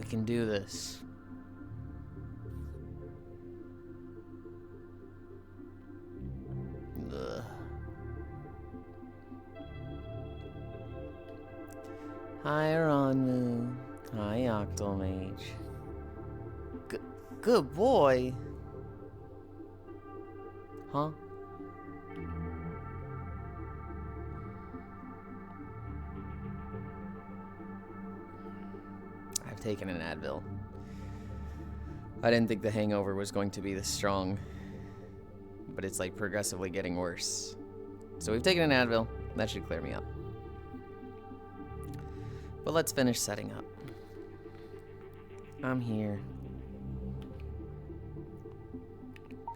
can do this. Ugh. Hi, Ronmu. Hi, Octomage. Good boy. Huh? I've taken an Advil. I didn't think the hangover was going to be this strong, but it's like progressively getting worse. So we've taken an Advil. That should clear me up. But let's finish setting up. I'm here.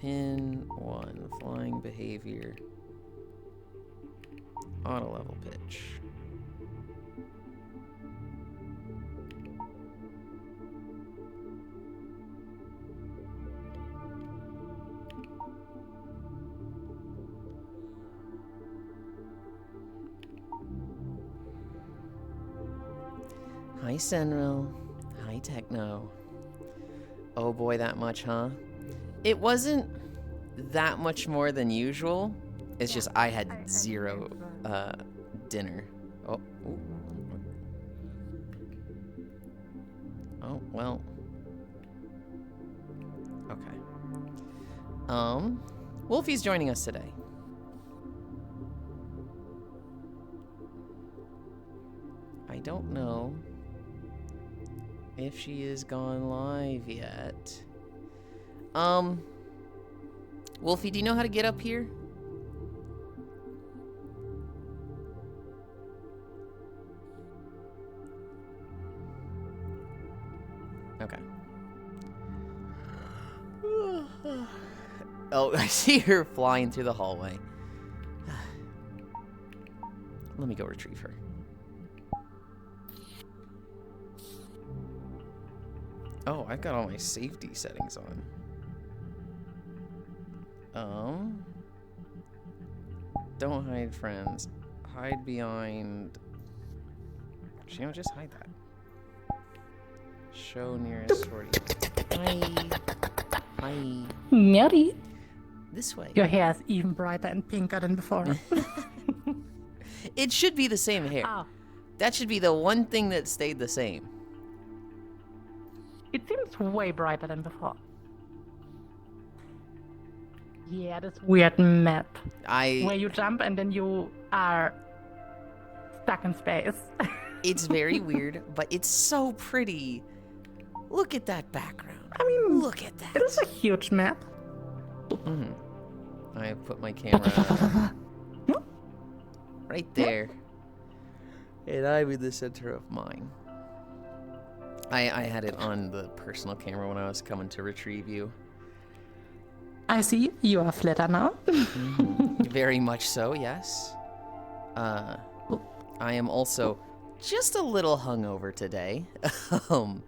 Pin 1, flying behavior. Auto level pitch. Hi, Senril. Hi, Techno. Oh boy, that much, huh? It wasn't that much more than usual. It's just I had zero dinner. Oh. Ooh. Oh, well. Okay. Wolfie's joining us today. I don't know if she is gone live yet. Wolfie, do you know how to get up here? Okay. Oh, I see her flying through the hallway. Let me go retrieve her. Oh, I've got all my safety settings on. Don't hide friends. Hide behind... You know, just hide that. Show nearest sortie. Hi. Hi. Mary. This way. Your hair is even brighter and pinker than before. It should be the same hair. Oh. That should be the one thing that stayed the same. It seems way brighter than before. Yeah, this weird map. Where you jump and then you are stuck in space. It's very weird, but it's so pretty. Look at that background. I mean, look at that. It is a huge map. Mm-hmm. I put my camera right there. And I'm in the center of mine. I had it on the personal camera when I was coming to retrieve you. I see. You are flatter now. Very much so, yes. I am also just a little hungover today. Oh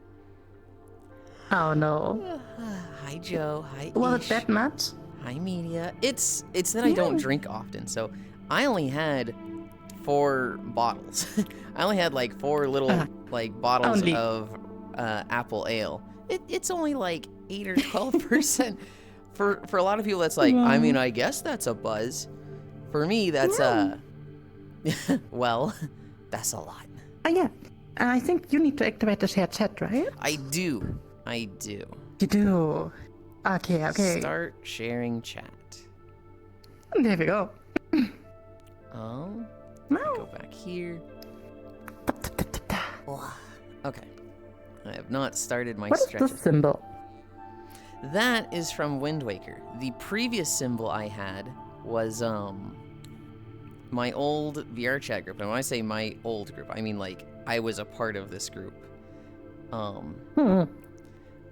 no. Hi, Joe. Hi, Was Ish. it that much? Hi, Media. It's that I don't drink often, so I only had 4 bottles. I only had like 4 little like bottles of apple ale. It's only like 8 or 12%. For a lot of people, that's like, I mean, I guess that's a buzz. For me, that's well, that's a lot. Yeah. I think you need to activate the shared chat, right? I do. You do. Okay. Start sharing chat. There we go. No. Go back here. Okay. I have not started my stretch. What is this symbol? That is from Wind Waker. The previous symbol I had was my old VR chat group. And when I say my old group, I mean like I was a part of this group.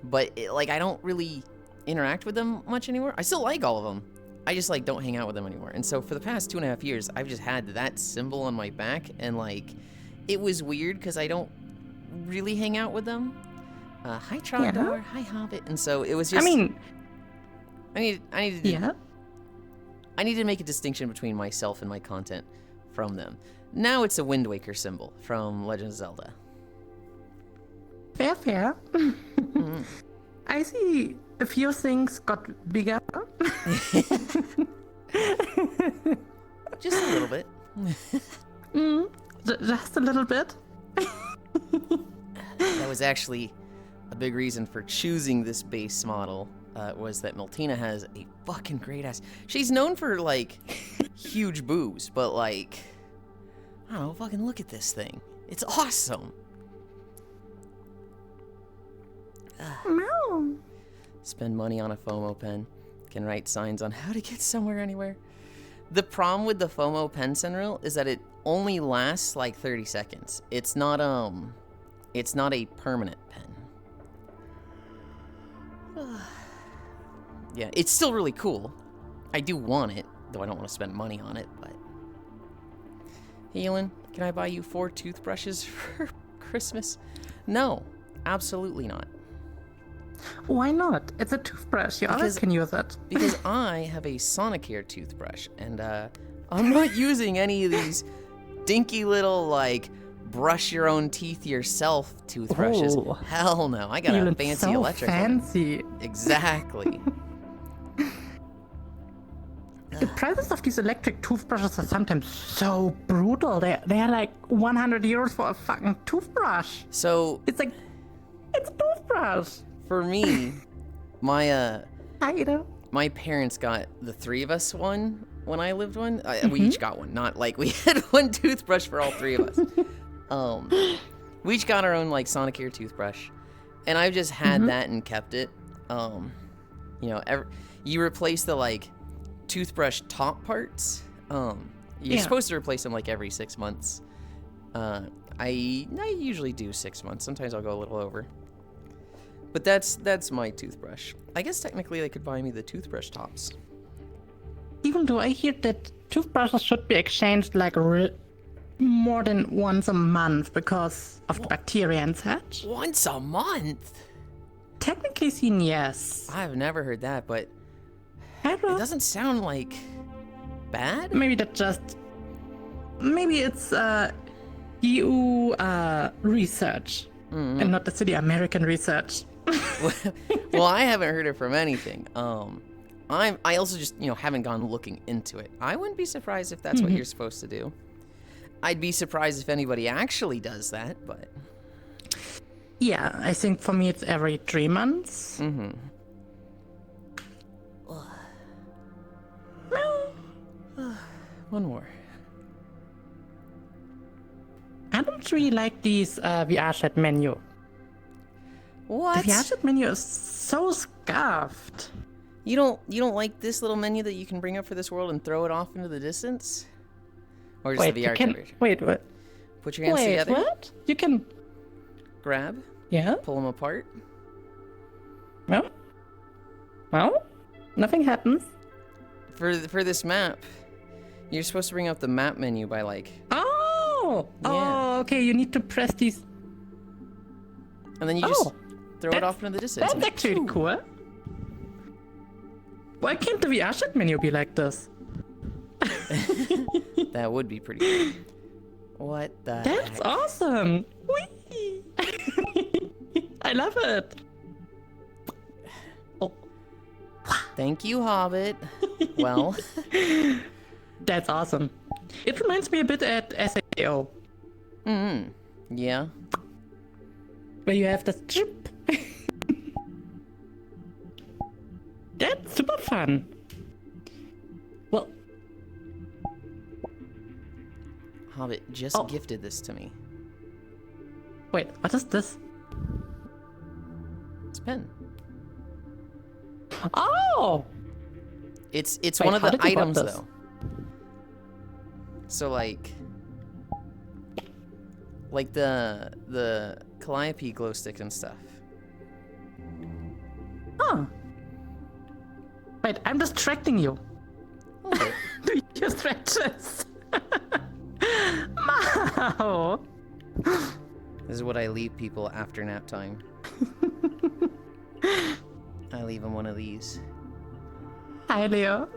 But like I don't really interact with them much anymore. I still like all of them. I just like don't hang out with them anymore. And so for the past 2.5 years, I've just had that symbol on my back, and like it was weird because I don't really hang out with them. Hi Trogdor, hi Hobbit, and so it was just. I mean, I need to make a distinction between myself and my content from them. Now it's a Wind Waker symbol from Legend of Zelda. Fair, fair. I see a few things got bigger. Just a little bit. Just a little bit. That was actually a big reason for choosing this base model, was that Miltina has a fucking great ass. She's known for, like, huge boobs, but, like, I don't know, fucking look at this thing. It's awesome. No. Spend money on a FOMO pen. Can write signs on how to get somewhere anywhere. The problem with the FOMO pen Senril is that it only lasts like 30 seconds. It's not a permanent pen. Yeah, it's still really cool. I do want it, though I don't want to spend money on it, but... Hey, Yulind, can I buy you 4 toothbrushes for Christmas? No, absolutely not. Why not? It's a toothbrush. You always can use it. Because I have a Sonicare toothbrush, and I'm not using any of these dinky little, like, brush your own teeth yourself toothbrushes. Oh. Hell no, I got a fancy so electric fancy. one. Exactly. The prices of these electric toothbrushes are sometimes so brutal. They're like 100 euros for a fucking toothbrush. So it's like, it's a toothbrush. For me, my parents got the 3 of us one when I lived one. We each got one, not like we had one toothbrush for all 3 of us. We each got our own like Sonicare toothbrush, and I've just had that and kept it. You know, you replace the like toothbrush top parts. You're supposed to replace them like every 6 months. I usually do 6 months. Sometimes I'll go a little over. But that's my toothbrush. I guess technically they could buy me the toothbrush tops. Even though I hear that toothbrushes should be exchanged like more than once a month because of the bacteria and such. Once a month? Technically seen, yes. I've never heard that, but it doesn't sound like bad. Maybe it's EU research and not the city American research. Well, I haven't heard it from anything. I also just, haven't gone looking into it. I wouldn't be surprised if that's what you're supposed to do. I'd be surprised if anybody actually does that, but... Yeah, I think for me it's every 3 months. One more. I don't really like these VR chat menu. What? The VR chat menu is so scuffed. You don't like this little menu that you can bring up for this world and throw it off into the distance? Or just the VR coverage? Wait, what? Put your hands together. What? You can... Grab. Yeah? Pull them apart. Well, nothing happens. For this map, you're supposed to bring up the map menu by like... Oh! Yeah. Oh, okay, you need to press these... And then you just throw it off into the distance. That's actually cool. Why can't the VR chat menu be like this? That would be pretty cool. What the That's heck? Awesome! Whee! I love it! Oh. Thank you, Hobbit. Well... That's awesome. It reminds me a bit at SAO. Yeah. Where you have this chip. That's super fun. Well... Hobbit just gifted this to me. Wait, what is this? It's a pen. Oh! It's Wait, one of the how did you items bought this? though. So like the Calliope glow sticks and stuff. Huh. Wait, I'm distracting you. Okay. Do your stretches. Wow. This is what I leave people after nap time. I leave them one of these. Hi, Leo.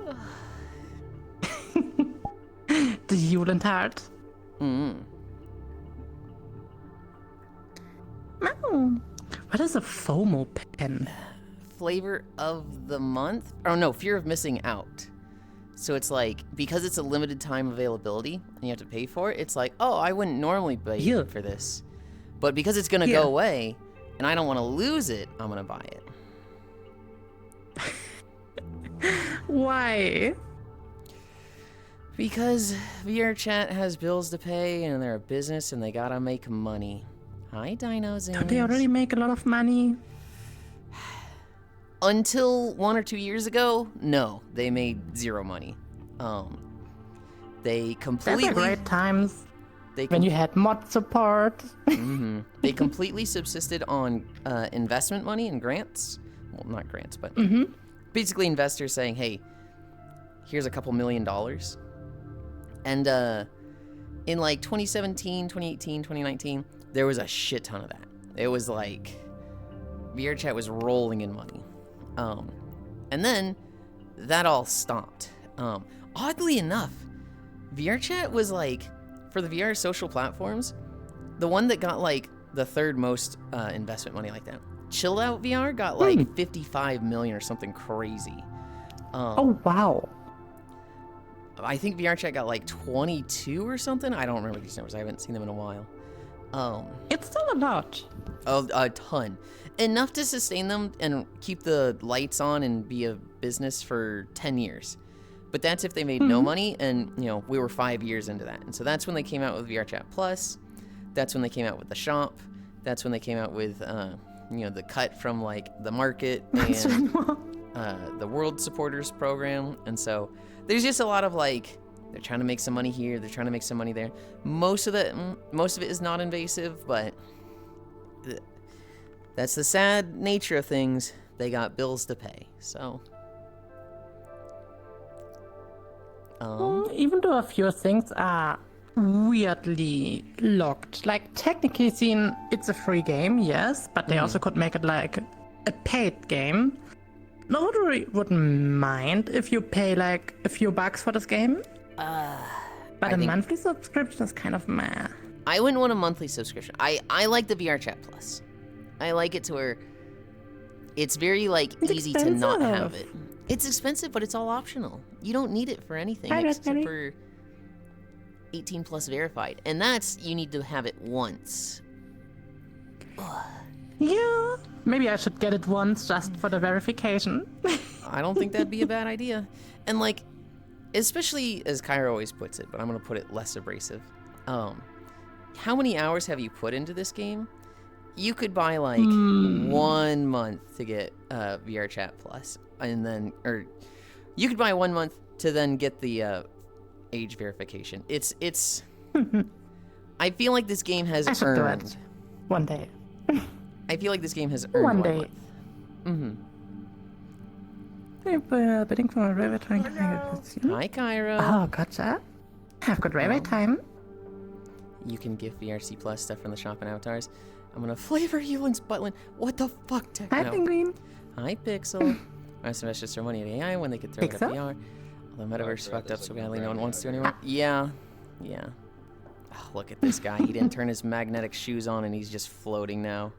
The Yulind heart. What is a FOMO pen? Flavor of the month? Oh no, fear of missing out. So it's like, because it's a limited time availability and you have to pay for it, it's like, oh, I wouldn't normally pay for this. But because it's gonna go away and I don't want to lose it, I'm gonna buy it. Why? Because VR chat has bills to pay and they're a business and they gotta make money. Hi, Dinos. Don't they already make a lot of money? Until 1 or 2 years ago, no, they made zero money. They completely. That's great times. When you had mod support. They completely subsisted on investment money and grants. Well, not grants, but basically investors saying, "Hey, here's a couple $1 million." And in like 2017, 2018, 2019, there was a shit ton of that. It was like VR chat was rolling in money. And then that all stopped. Oddly enough, VR chat was like, for the VR social platforms, the one that got like the third most investment money like that. Chill Out VR got like 55 million or something crazy. Oh, wow. I think VR chat got like 22 or something. I don't remember these numbers. I haven't seen them in a while. It's still a lot. A ton. Enough to sustain them and keep the lights on and be a business for 10 years. But that's if they made no money, and you know, we were 5 years into that. And so that's when they came out with VR Chat Plus. That's when they came out with the shop. That's when they came out with you know, the cut from like the market and the World Supporters program. And so there's just a lot of like, they're trying to make some money here, they're trying to make some money there. Most of it is not invasive, but that's the sad nature of things. They got bills to pay, so. Even though a few things are weirdly locked. Like, technically seen, it's a free game, yes, but they also could make it like a paid game. Nobody wouldn't mind if you pay like a few bucks for this game. But a monthly subscription is kind of meh. I wouldn't want a monthly subscription. I like the VR Chat Plus. I like it to where it's very like easy to not have it. It's expensive, but it's all optional. You don't need it for anything except for 18 plus verified. And that's, you need to have it once. Yeah. Maybe I should get it once just for the verification. I don't think that'd be a bad idea. And like, especially as Kyra always puts it, but I'm gonna put it less abrasive. How many hours have you put into this game? You could buy like 1 month to get VR Chat Plus, and then, or you could buy 1 month to then get the age verification. It's. I feel like this game has earned. Do it. One day. I feel like this game has earned 1 day. Bidding for a railway train. Hi, Kyra. Oh, gotcha. Have good railway time. You can give VRC Plus stuff from the shop and avatars. I'm gonna flavor Yulind's buttlin. What the fuck, Techno? Hi, Penguin. Hi, Pixel. I invest just their money at AI when they could throw it at VR. Although Metaverse fucked up so badly, no one wants to anymore. Yeah. Oh, look at this guy. He didn't turn his magnetic shoes on, and he's just floating now.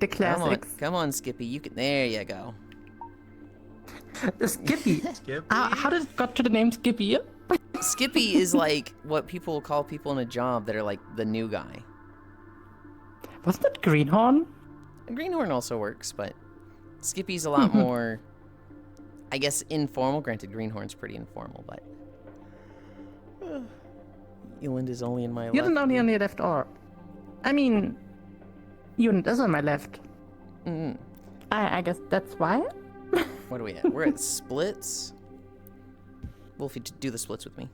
The classics. Come on, Skippy. You can. There you go. Skippy. How did it got to the name Skippy? Skippy is like what people call people in a job that are like the new guy. Wasn't it Greenhorn? Greenhorn also works, but Skippy's a lot more, I guess, informal. Granted, Greenhorn's pretty informal, but Yulind is only in my left. Yulind only on your left, or I mean, Yulind is on my left. I guess that's why. What are we at? We're at splits. Wolfie, do the splits with me.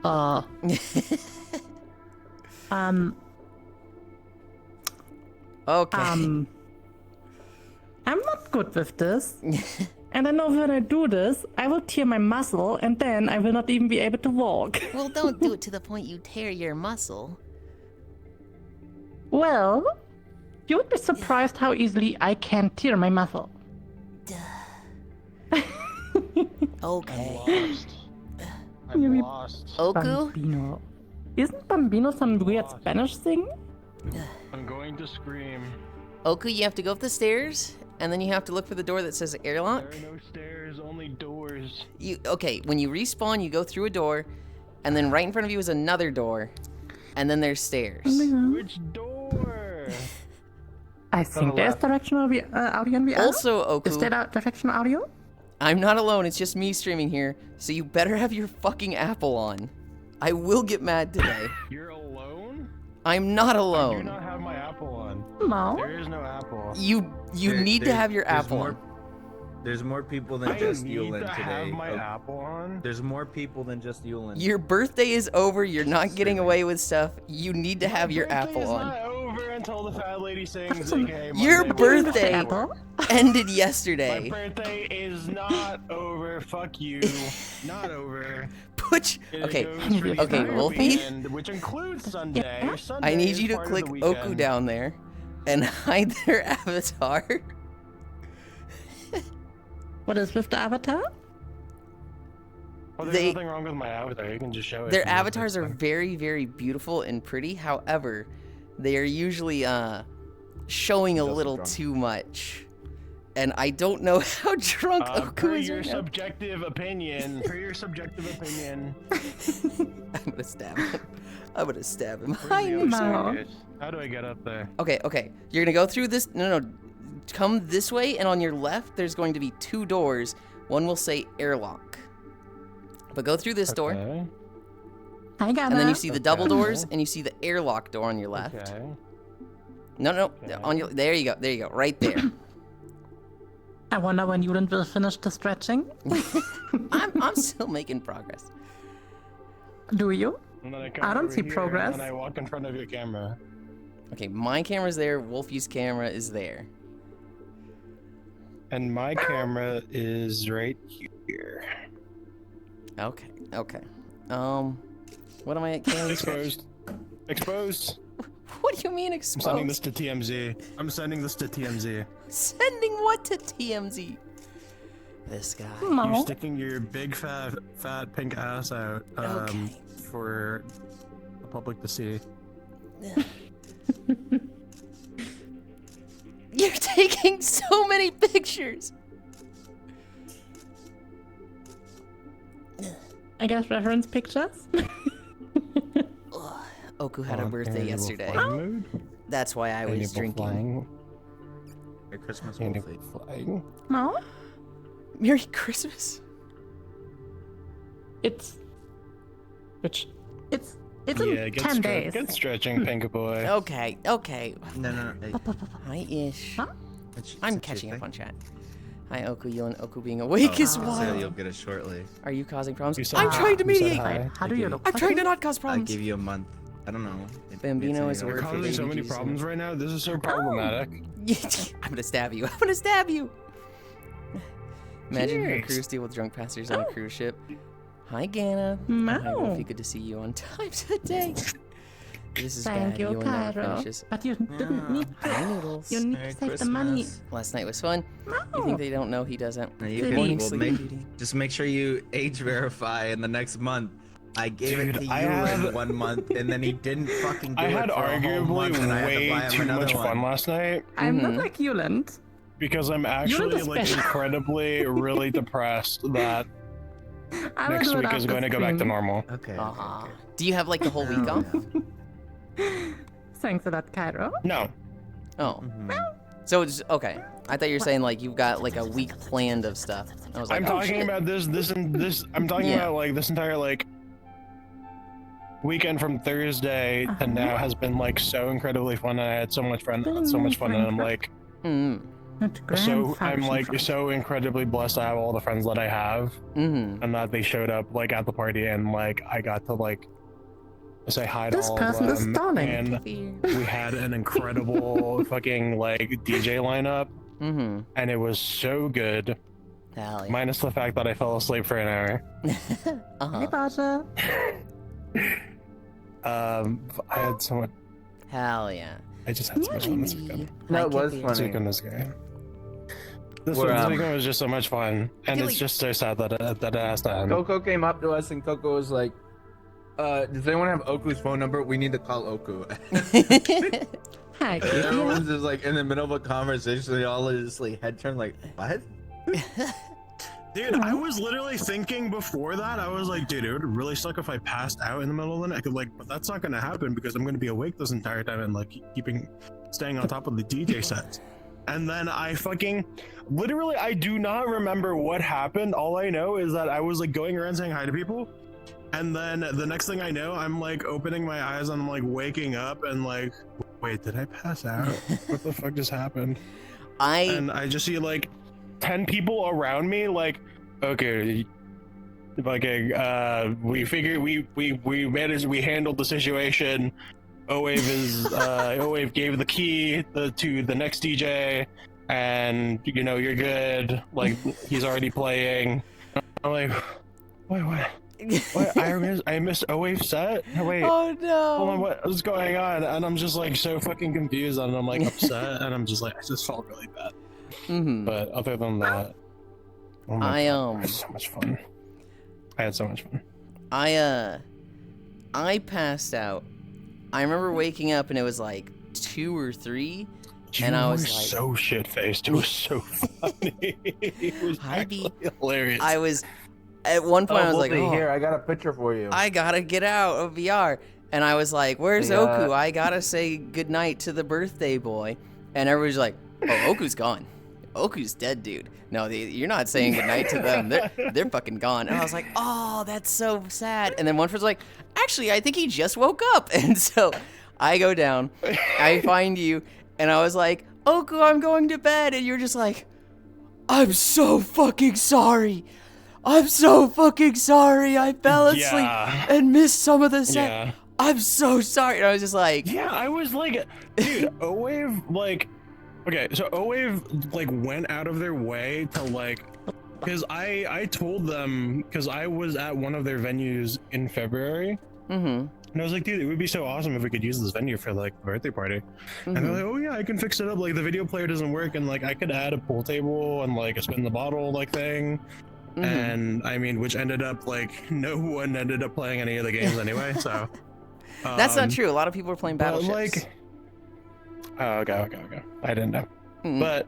Okay. I'm not good with this. And I know when I do this, I will tear my muscle, and then I will not even be able to walk. Well, don't do it to the point you tear your muscle. Well, you would be surprised how easily I can tear my muscle. Okay. I'm lost. Oku? Bambino. Isn't Bambino some weird Spanish thing? I'm going to scream. Oku, you have to go up the stairs, and then you have to look for the door that says airlock. There are no stairs, only doors. Okay, when you respawn, you go through a door, and then right in front of you is another door, and then there's stairs. Which door? I think there's directional audio in VR. Also, Oku, Is there directional audio? I'm not alone, it's just me streaming here, so you better have your fucking Apple on. I will get mad today. You're alone? I'm not I do alone. not have my Apple on. No. There is no Apple. You need to have your Apple more, on. There's more people than I just need Yulind to today. have my Oh, Apple on. There's more people than just Yulind. Your birthday is over, you're not getting away with stuff. You need to have your Birthday Apple is on. not over until the fat lady sings. Awesome. AKA Your Monday birthday morning. Apple? Ended My yesterday. birthday is not over. Fuck you. Not over. Put It okay, goes for the okay, entire Wolfie. weekend, which includes Sunday. Yeah. Sunday I need is you to part of click the Oku weekend. down there and hide their avatar. What is with the avatar? Oh, there's They- nothing wrong with my avatar. You can just show it. Their to me. avatars are It's fine. very, very beautiful and pretty. However, they are usually showing a also little drunk. too much. And I don't know how drunk Oku Per is your right now. subjective opinion. Per your subjective opinion. I'm gonna stab him. I'm gonna stab him. Where's Hi, the other No. staircase? How do I get up there? Okay. You're gonna go through this. No. Come this way, and on your left, there's going to be 2 doors. One will say airlock. But go through this door, Okay. I got and then you it. see the double doors, Okay. and you see the airlock door on your left. Okay. No. Okay. On your. There you go. Right there. I wonder when Yulind will finish the stretching. I'm still making progress. Do you? And then I come I don't over see here, progress. And then I walk in front of your camera. Okay, my camera's there. Wolfie's camera is there. And my camera is right here. Okay. What am I at? Camera Exposed. Exposed. What do you mean I'm exposed? sending this to TMZ. I'm sending this to TMZ. Sending what to TMZ? This guy. You're No. sticking your big fat pink ass out Okay. for the public to see. You're taking so many pictures. I guess reference pictures. Oku had a birthday yesterday. Mood? That's why I was Animal drinking. Flying. Merry Christmas, Animal Wolfie. flying. No. Merry Christmas. It's in Yeah, 10 days. Get stretching, pink boy. Okay. No. Hey, Hi-ish. Huh? I'm catching up on chat. Hi, Oku. Yulind. Oku being awake is So wild. you'll get it shortly. Are you causing problems? You said I'm hi. trying to You said mediate. hi. How do you look? I'm trying to not cause I problems. give you a month. I don't know. Bambino is a You're word for causing so baby many Jesus. problems right now. This is so problematic. I'm gonna stab you. I'm gonna stab you. Imagine your Cheers. crew steal with drunk passengers on a cruise ship. Hi, Gana. No. Hi, Wolfie. Good to see you on time today. This is Thank bad. you, Yulind never Cairo. finishes. But you didn't need Hi, to. Noodles. You need Merry to save the money. Christmas. Last night was fun. You No. think they don't know? He doesn't. No, you Good can Morning well, sleep make, beauty. just make sure you age verify in the next month. I gave it Dude, to I you had- in 1 month, and then he didn't fucking do I it had for a whole arguably month, and I had to way buy him too another much one. fun last night I'm not Mhm. like Yulind. because I'm actually the like special. incredibly really depressed that I will next do it week is after going to go back to stream. normal. Okay. Aw. Do you have like the whole week off? Thanks a lot, Cairo. No, Oh. Mhm. So it's okay. I thought you were saying like you've got like a week planned of stuff. I was like, I'm oh, talking shit. about this. I'm talking Yeah. about like this entire like weekend from Thursday to now has been like so incredibly fun, and I had so much fun, and I'm like I'm like so incredibly blessed to have all the friends that I have, and that they showed up like at the party, and like I got to like say hi to This all person of is them, stalling. and we had an incredible fucking like DJ lineup, and it was so good. Hell yeah. Minus the fact that I fell asleep for an hour. Hey, uh-huh. Basha. I had so much. Hell yeah. I just had so much fun this weekend. No, it was Hi, Kippy. This funny. weekend was great. This We're, weekend was just so much fun, and feel it's like- just so sad that it has to end. Coco came up to us and Coco was like, Does anyone have Oku's phone number? We need to call Oku. Hi, Kitty. Everyone's just like in the middle of a conversation. They all just like head turn like, what? Dude, I was literally thinking before that, I was like, dude, it would really suck if I passed out in the middle of the night. I could like, but that's not gonna happen because I'm gonna be awake this entire time and like staying on top of the DJ sets. And then I fucking, literally, I do not remember what happened. All I know is that I was like going around saying hi to people. And then the next thing I know, I'm like opening my eyes and I'm like waking up and like, wait, did I pass out? What the fuck just happened? And I just see like 10 people around me like, okay, we figured we managed, we handled the situation. O-Wave gave the key to the next DJ, and you know you're good. Like he's already playing. I'm like, wait, what? What? I missed O-Wave set? Wait. Oh no. Hold on, what is going on? And I'm just like so fucking confused, and I'm like upset, and I'm just like, I just felt really bad. But other than that, oh my God, I had so much fun. I had so much fun. I passed out. I remember waking up and it was like 2 or 3, and I was like, so shit-faced. It was so funny. It was hilarious. I was at one point I was like, oh, here, I got a picture for you. I gotta get out of VR, and I was like, where's Oku? I gotta say goodnight to the birthday boy, and everybody's like, oh, Oku's gone. Oku's dead, dude. No, you're not saying goodnight to them. They're fucking gone. And I was like, oh, that's so sad. And then one person's like, actually, I think he just woke up. And so I go down, I find you, and I was like, Oku, I'm going to bed. And you're just like, I'm so fucking sorry. I'm so fucking sorry. I fell asleep and missed some of the set. Yeah. I'm so sorry. And I was just like, yeah, I was like, dude, O-Wave, like, okay, so O-Wave like went out of their way to like, because I told them, because I was at one of their venues in February, and I was like, dude, it would be so awesome if we could use this venue for like the birthday party. And they're like, oh yeah, I can fix it up. Like the video player doesn't work, and like I could add a pool table and like a spin the bottle like thing. And I mean, which ended up like no one ended up playing any of the games anyway. So that's not true. A lot of people are playing battleships. Like, oh, okay. I didn't know. But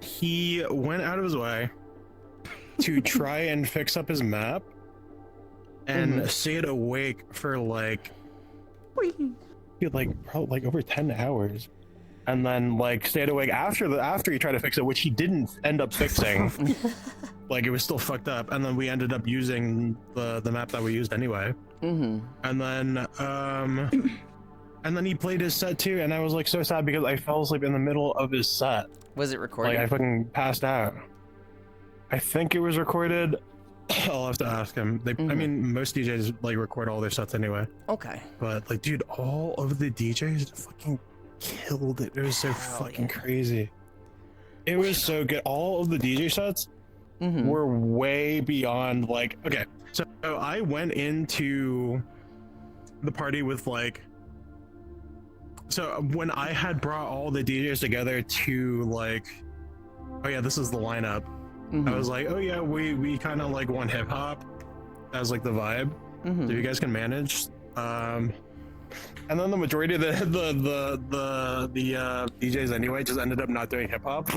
he went out of his way to try and fix up his map and stayed awake for like, probably like over 10 hours. And then like stayed awake after he tried to fix it, which he didn't end up fixing. Like it was still fucked up. And then we ended up using the map that we used anyway. And then he played his set too, and I was like so sad because I fell asleep in the middle of his set. Was it recorded? Like I fucking passed out. I think it was recorded. I'll have to ask him. I mean, most DJs like record all their sets anyway. Okay. But like, dude, all of the DJs fucking killed it. It was so fucking crazy. It was so good. All of the DJ sets were way beyond like. Okay, so I went into the party with like. So when I had brought all the DJs together to like, oh yeah, this is the lineup. I was like, oh yeah, we kind of like want hip hop as like the vibe. So you guys can manage. And then the majority of the DJs anyway just ended up not doing hip hop.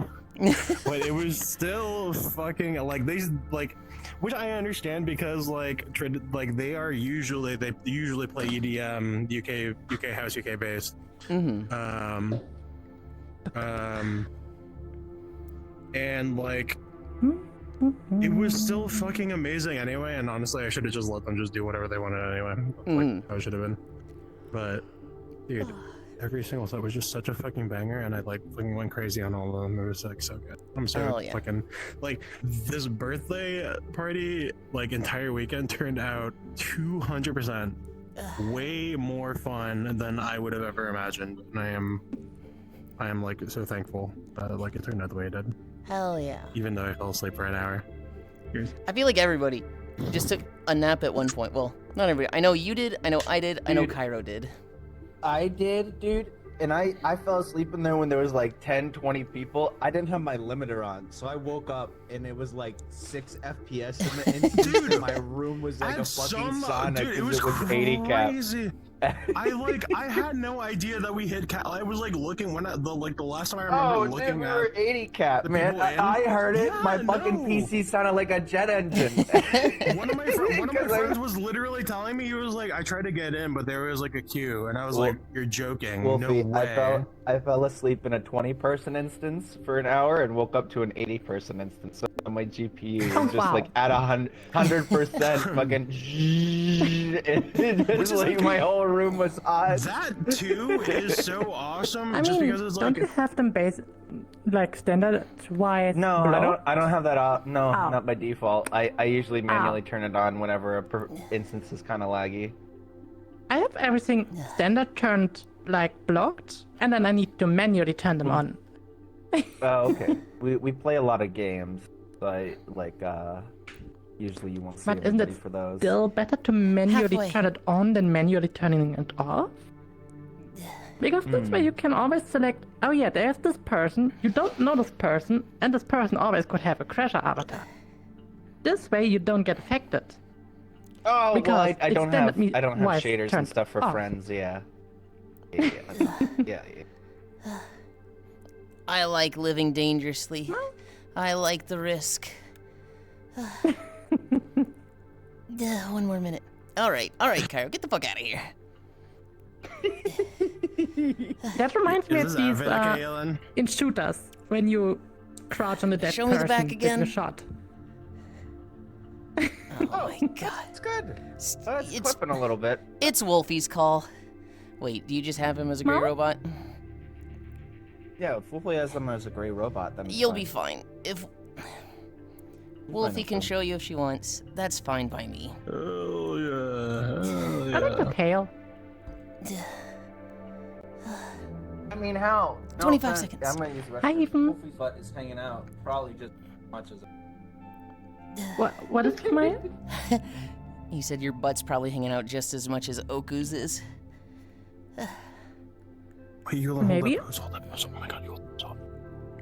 But it was still fucking like these like, which I understand because like they usually play EDM, UK house, UK bass. And like it was still fucking amazing anyway, and honestly I should have just let them just do whatever they wanted anyway. Like I should have been. But dude, every single set was just such a fucking banger, and I like fucking went crazy on all of them. It was like so good. I'm so fucking like this birthday party like entire weekend turned out 200% way more fun than I would have ever imagined, and I am like so thankful that like it turned out the way it did. Hell yeah. Even though I fell asleep for an hour. I feel like everybody just took a nap at one point. Well, not everybody. I know you did. I know I did. Dude, I know Cairo did. I did, dude. and I fell asleep in there when there was like 10, 20 people. I didn't have my limiter on, so I woke up and it was like 6 FPS in the instance, Dude, and my room was like a fucking sauna dude, it because was 80 cap. crazy. I had no idea that we hit cap. I was like looking when the last time I remember looking dude, we at were 80 cap, the man. people in. I heard it. Yeah, My fucking no. PC sounded like a jet engine. One of my friends was literally telling me, he was like, I tried to get in, but there was like a queue, and I was like, you're joking. Wolfie, no way. I fell asleep in a 20-person instance for an hour and woke up to an 80-person instance. So my GPU was just like at 100% fucking. It's like my whole room was hot. That too is so awesome. I just mean, because it's don't like you have them like standard-wise? No, I don't have that off. No, Oh. not by default. I usually manually turn it on whenever a instance is kind of laggy. I have everything standard turned like blocked, and then I need to manually turn them on. Oh, okay. we play a lot of games, so I like usually you won't see But isn't anybody it for those. still better to manually Halfway. turn it on than manually turning it off? Because this way you can always select, oh yeah, there's this person, you don't know this person, and this person always could have a crasher avatar. This way you don't get affected. Oh, well, Because I don't have extended shaders and turned stuff for off. friends. Yeah. Yeah. I like living dangerously. I like the risk. One more minute. All right, Cairo, get the fuck out of here. That reminds me is of this these outfit okay, Yulind? in shooters, when you crouch on the dead Show me the person back getting again. a shot. Oh my god. It's good. It's It's clipping a little bit. it's Wolfie's call. Wait, do you just have him as a gray No. robot? Yeah, if Wolfie has them as a gray robot, then it's You'll fine. be fine. If Wolfie can show you if she wants, that's fine by me. Oh yeah. I like the tail. I mean, how? 25 seconds. I'm gonna use the I even. Wolfie's butt is hanging out, probably just as much as. What is it, Maya? You said your butt's probably hanging out just as much as Oku's is. Wait, Yulind, Maybe. Hold that pose. Oh my god, Yulind, stop.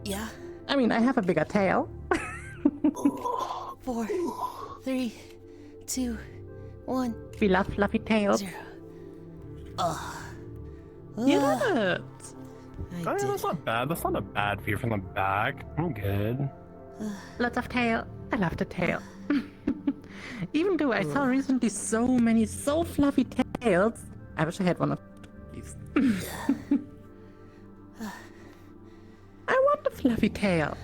Yeah. I mean, I have a bigger tail. 4, 3, 2, 1, We love fluffy tails. 0. You Ugh, did it. I Oh, did. that's not bad. That's not a bad view from the back. I'm good. Lots of tail. I love the tail. Even though I saw recently so many so fluffy tails, I wish I had one of these. I want a fluffy tail.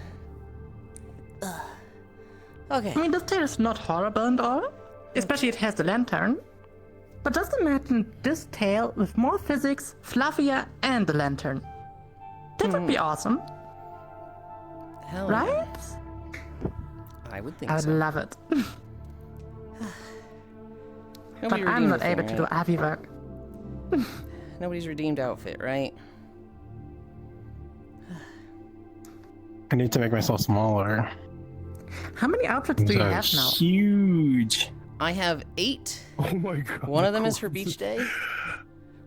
Okay. I mean, this tail is not horrible and all, especially it has the lantern. But just imagine this tail with more physics, fluffier, and the lantern. That would be awesome, Hell yeah. right? I would think I would so. love it. But Nobody I'm redeemed not the thing, able to do right? heavy work. Nobody's redeemed outfit, right? I need to make myself smaller. How many outfits do you have now? Huge. I have 8. Oh my god. One of them is for beach day.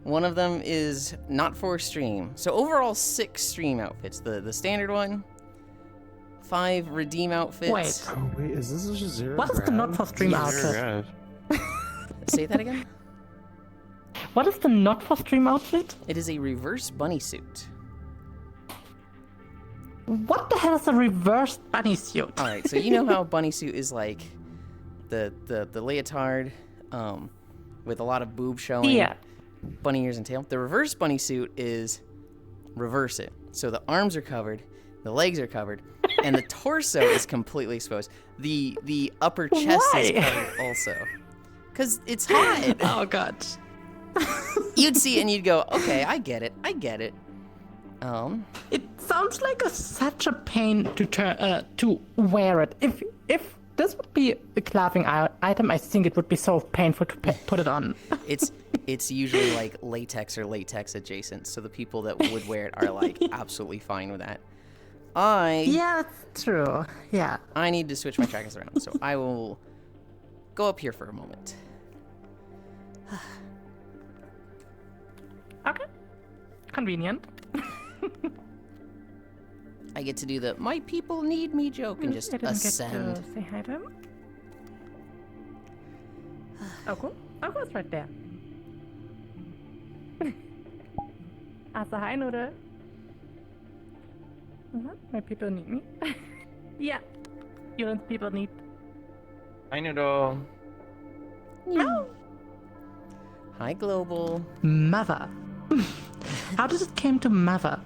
One of them is not for stream. So overall 6 stream outfits. The standard one, 5 redeem outfits. Wait. Oh wait, is this just 0 What is the not for stream outfit? Say that again? What is the not for stream outfit? It is a reverse bunny suit. What the hell is a reverse bunny suit? All right, so you know how a bunny suit is like the leotard with a lot of boob showing, Yeah. bunny ears and tail. The reverse bunny suit is reverse it. So the arms are covered, the legs are covered, and the torso is completely exposed. The upper chest is Why? covered also. Cause it's hot. Oh god. You'd see it and you'd go, okay, I get it. It sounds like such a pain to wear it. If this would be a clothing item, I think it would be so painful to put it on. It's usually like latex or latex adjacent, so the people that would wear it are like absolutely fine with that. Yeah, that's true. Yeah. I need to switch my trackers around, so I will go up here for a moment. Okay. Convenient. I get to do the "my people need me" joke and just I didn't ascend. get to say hi to him. Oh, cool. Oh, cool, it's right there. Also, hi, Noodle. My people need me. Yeah. Yulind's people need. Hi, Noodle. No. Hi, Global. Mother. How does it came to mother?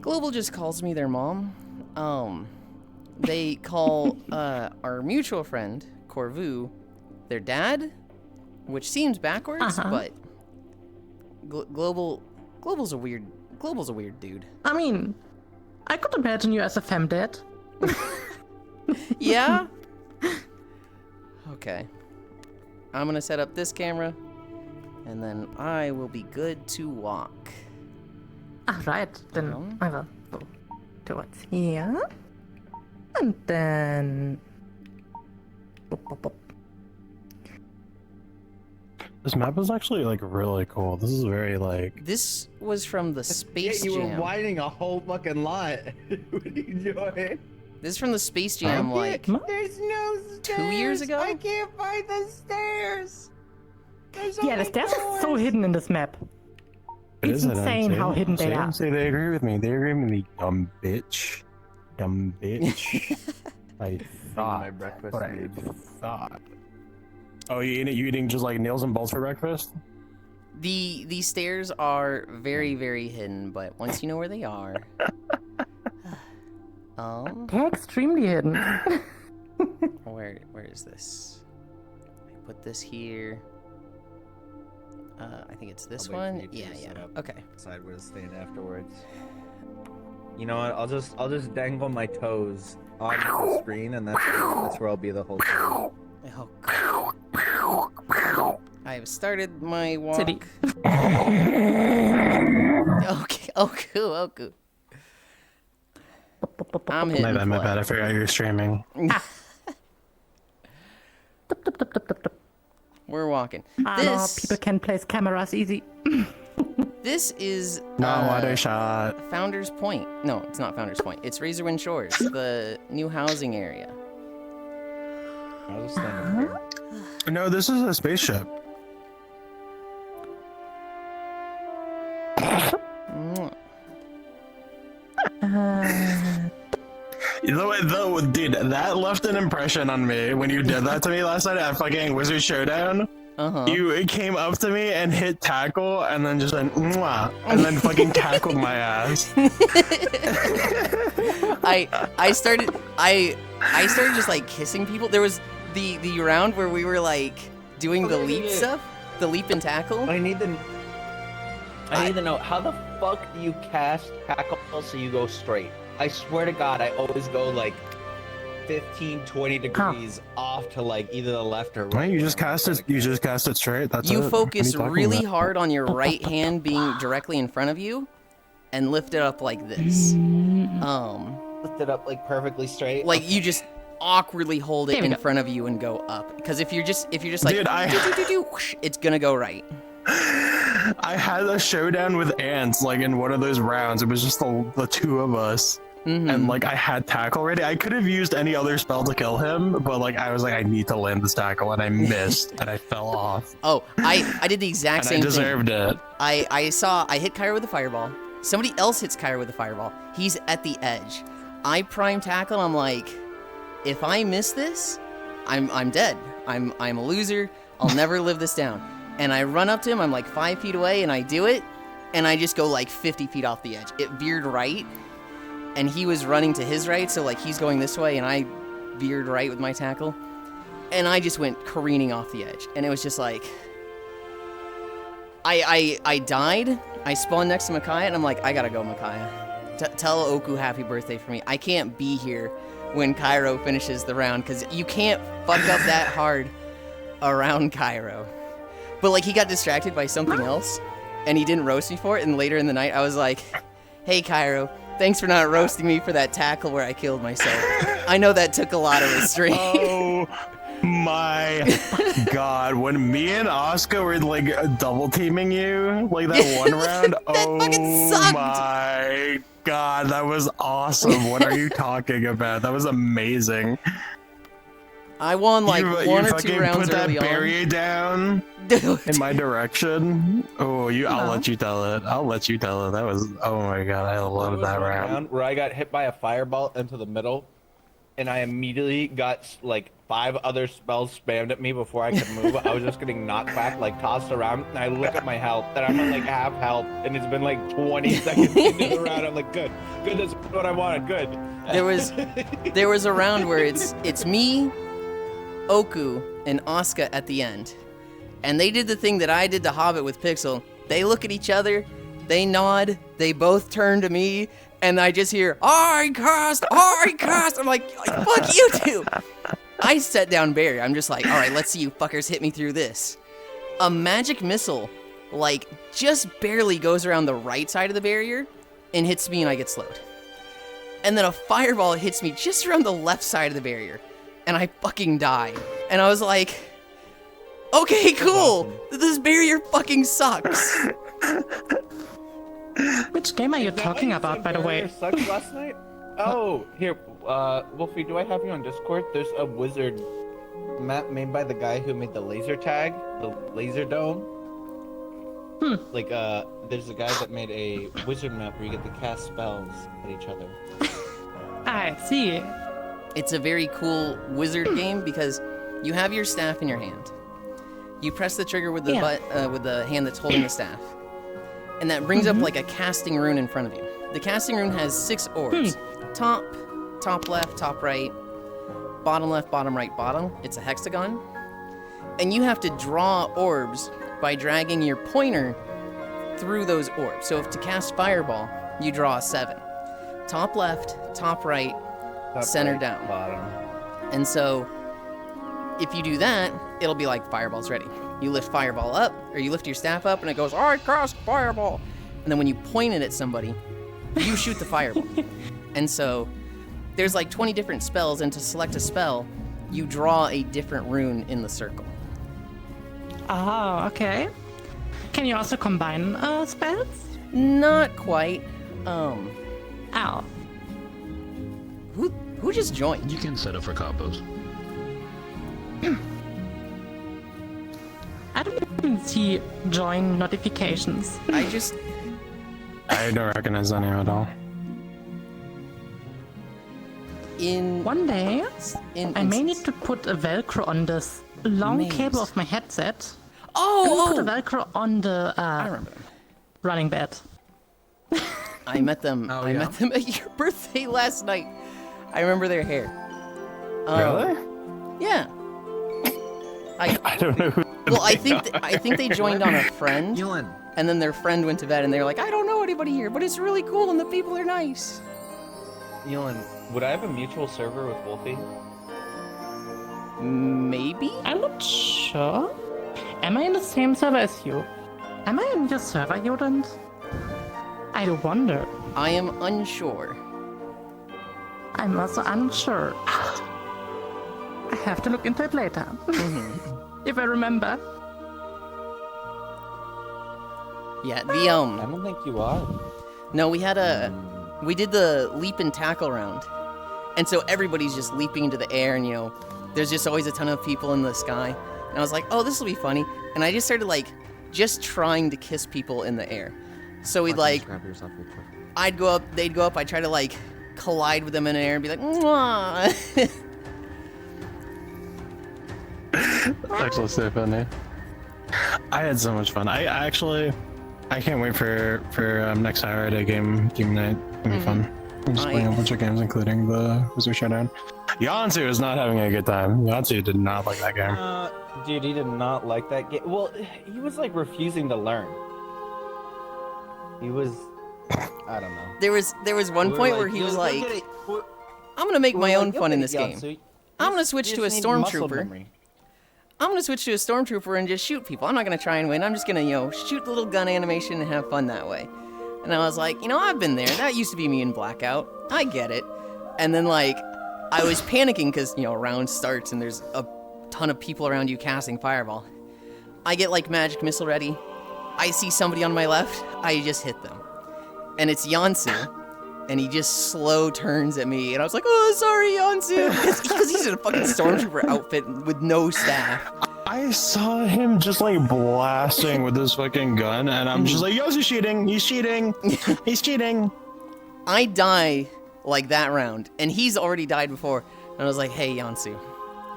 Global just calls me their mom. They call our mutual friend Corvu their dad, which seems backwards, but Global's a weird dude. I mean, I could imagine you as a femdad. Yeah? Okay. I'm gonna set up this camera, and then I will be good to walk. Alright, then I will go towards here. And then... Boop, boop, boop. This map is actually like really cool. This is very like. This was from the Space You Jam. were whining a whole fucking lot. What are you doing? This is from the Space Jam, like, There's no stairs. 2 years ago? I can't find the stairs. Yeah, the stairs are so hidden in this map. It It's is hidden, insane see? how hidden they See? are. See, they agree with me. They agree with me, dumb bitch. Dumb bitch. I thought. My breakfast What I meat. thought. Oh, you eating just like nails and bolts for breakfast? the stairs are very, very hidden, but once you know where they are... They're extremely hidden. Where is this? I put this here. I think it's this I'll wait for one. you to Yeah, set yeah. up. Okay. Decide where to stand afterwards. You know what? I'll just dangle my toes on the screen, and that's where I'll be the whole time. Oh, I have started my walk. City. Okay. Oh, cool. Oh, cool. I'm hitting My play. bad. I forgot you were streaming. We're walking. No, people can place cameras easy. This is No water shot. Founders Point. No, it's not Founders Point. It's Razorwind Shores, the new housing area. I'll just stand up here. No, this is a spaceship. Dude, that left an impression on me when you did that to me last night at fucking Wizard Showdown. You came up to me and hit tackle, and then just went mwah, and then fucking tackled my ass. I started just like kissing people. There was the round where we were like doing the leap stuff, the leap and tackle. I need to know how the fuck do you cast tackle so you go straight? I swear to God, I always go like 15, 20 degrees off to like either the left or right. Right, you just cast it. You just cast it straight. That's You it. focus What are you talking really about? hard on your right hand being directly in front of you, and lift it up like this. Lift it up like perfectly straight. Like you just awkwardly hold it There we in go. front of you and go up. Because if you're just like, Dude, whoosh, it's gonna go right. I had a showdown with ants, like in one of those rounds. It was just the two of us. And like I had tackle ready. I could have used any other spell to kill him, but like I was like, I need to land this tackle, and I missed, and I fell off. Oh, I did the exact And same I deserved thing. it. I hit Kyra with a fireball. Somebody else hits Kyra with a fireball. He's at the edge. I prime tackle. I'm like, if I miss this, I'm dead. I'm a loser. I'll never live this down. And I run up to him. I'm like 5 feet away, and I do it, and I just go like 50 feet off the edge. It veered right, and he was running to his right, so like he's going this way, and I veered right with my tackle, and I just went careening off the edge, and it was just like. I died. I spawned next to Micaiah, and I'm like, I gotta go, Micaiah. Tell Oku happy birthday for me. I can't be here when Cairo finishes the round, because you can't fuck up that hard around Cairo. But, like, he got distracted by something else, and he didn't roast me for it, and later in the night, I was like, hey, Cairo, thanks for not roasting me for that tackle where I killed myself. I know that took a lot of restraint. Oh my god, when me and Oscar were like double teaming you, like that one round, oh fucking sucked. my god, that was awesome. What are you talking about? That was amazing. I won like you one or two rounds put that early barrier down in my direction. Oh, I'll let you tell it. I'll let you tell it. That was, oh my god, I love that round. Where I got hit by a fireball into the middle, and I immediately got like 5 other spells spammed at me before I could move. I was just getting knocked back, like tossed around, and I look at my health, and I'm at like half health, and it's been like 20 seconds into the round. I'm like, good, that's what I wanted, good. There was a round where it's me, Oku, and Asuka at the end. And they did the thing that I did to Hobbit with Pixel. They look at each other, they nod, they both turn to me, and I just hear, I cast! I'm like, fuck you two! I set down barrier. I'm just like, alright, let's see you fuckers hit me through this. A magic missile, like, just barely goes around the right side of the barrier and hits me and I get slowed. And then a fireball hits me just around the left side of the barrier. And I fucking die. And I was like, okay, cool. Awesome. This barrier fucking sucks. Which game are you talking about, by the way? Sucked last night? Oh, here, Wolfie, do I have you on Discord? There's a wizard map made by the guy who made the laser tag, the laser dome. Like, there's a guy that made a wizard map where you get to cast spells at each other. I see. It's a very cool wizard game because you have your staff in your hand. You press the trigger with the with the hand that's holding the staff. And that brings up like a casting rune in front of you. The casting rune has 6 orbs. Top left, top right, bottom left, bottom right, bottom. It's a hexagon. And you have to draw orbs by dragging your pointer through those orbs. So if to cast fireball, you draw a 7. Top left, top right, center right, down. Bottom. And so if you do that, it'll be like fireball's ready. You lift fireball up, or you lift your staff up, and it goes, I cast fireball. And then when you point it at somebody, you shoot the fireball. And so there's like 20 different spells, and to select a spell, you draw a different rune in the circle. Oh, okay. Can you also combine spells? Not quite. Ow. Who just joined? You can set up for combos. I don't even see join notifications. I don't recognize any at all. One day, I may need to put a Velcro on this long cable of my headset. Oh! Put a Velcro on the I remember. running bed. I met them. I met them at your birthday last night. I remember their hair. Really? Yeah. I don't know who. Well, I think they joined on a friend, Yulind. and then their friend went to bed, and they were like, I don't know anybody here, but it's really cool, and the people are nice. Yulind, would I have a mutual server with Wolfie? Maybe? I'm not sure. Am I in the same server as you? Am I in your server, Yulind? I wonder. I am unsure. I'm also unsure. I have to look into it later. If I remember. Yeah, I don't think you are. No, we did the leap and tackle round. And so everybody's just leaping into the air, and there's just always a ton of people in the sky. And I was like, oh, this will be funny. And I just started just trying to kiss people in the air. So we'd I'd go up, they'd go up, I'd try to collide with them in the air and be like, mwah. That's actually so funny. I had so much fun. I can't wait for next Saturday game night. It's gonna be fun. I'm just playing a bunch of games, including the Wizard Showdown. Yansu is not having a good time. Yansu did not like that game. Dude, he did not like that game. Well, he was refusing to learn. He was, I don't know. There was one point where he was like, I'm gonna make my own fun in this game. I'm gonna switch to a stormtrooper. I'm gonna switch to a stormtrooper and just shoot people. I'm not gonna try and win. I'm just gonna, shoot the little gun animation and have fun that way. And I was like, I've been there. That used to be me in Blackout. I get it. And then I was panicking because round starts and there's ton of people around you casting fireball. I get like magic missile ready. I see somebody on my left. I just hit them. And it's Yansu. And he just slow turns at me. And I was like, oh, sorry, Yansu. Because he's in a fucking stormtrooper outfit with no staff. I saw him just like blasting with his fucking gun. And I'm just like, Yansu's cheating. He's cheating. He's cheating. I die like that round. And he's already died before. And I was like, hey, Yansu,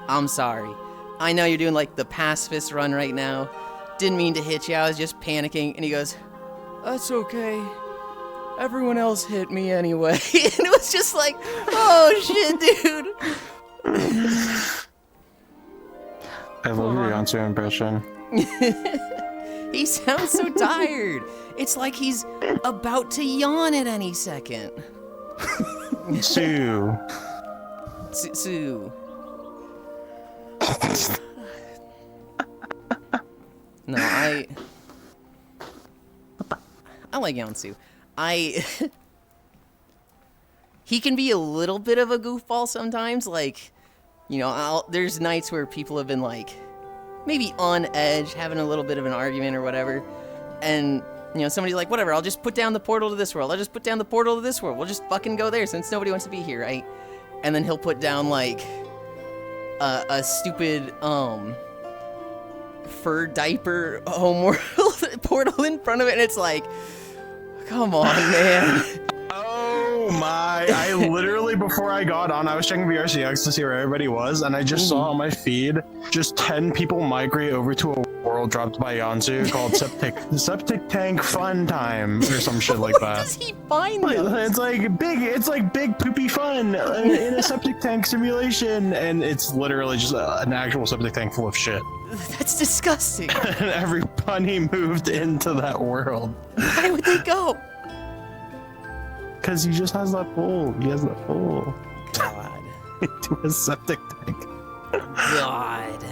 I'm sorry. I know you're doing like the pacifist run right now. Didn't mean to hit you, I was just panicking. And he goes, that's okay. Everyone else hit me anyway. And it was just like, oh shit, dude. I love your Yansu impression. He sounds so tired. It's like he's about to yawn at any second. Sue. Sue. No, I like Yansu. He can be a little bit of a goofball sometimes. Like, you know, there's nights where people have been like, maybe on edge, having a little bit of an argument or whatever. And, you know, somebody's like, whatever, I'll just put down the portal to this world. I'll just put down the portal to this world. We'll just fucking go there since nobody wants to be here, right? And then he'll put down, like, a stupid, fur diaper homeworld portal in front of it, and it's like, come on, man. Oh my, I literally, before I got on, I was checking VRCX to see where everybody was, and I just saw on my feed just 10 people migrate over to a world dropped by Yansu called Septic Tank Fun Time, or some shit like that. Where does he find them? It's like big poopy fun in a septic tank simulation, and it's literally just an actual septic tank full of shit. That's disgusting. And everybody moved into that world. Why would they go? Because he just has that pull. He has that pull. God. To a septic tank. God.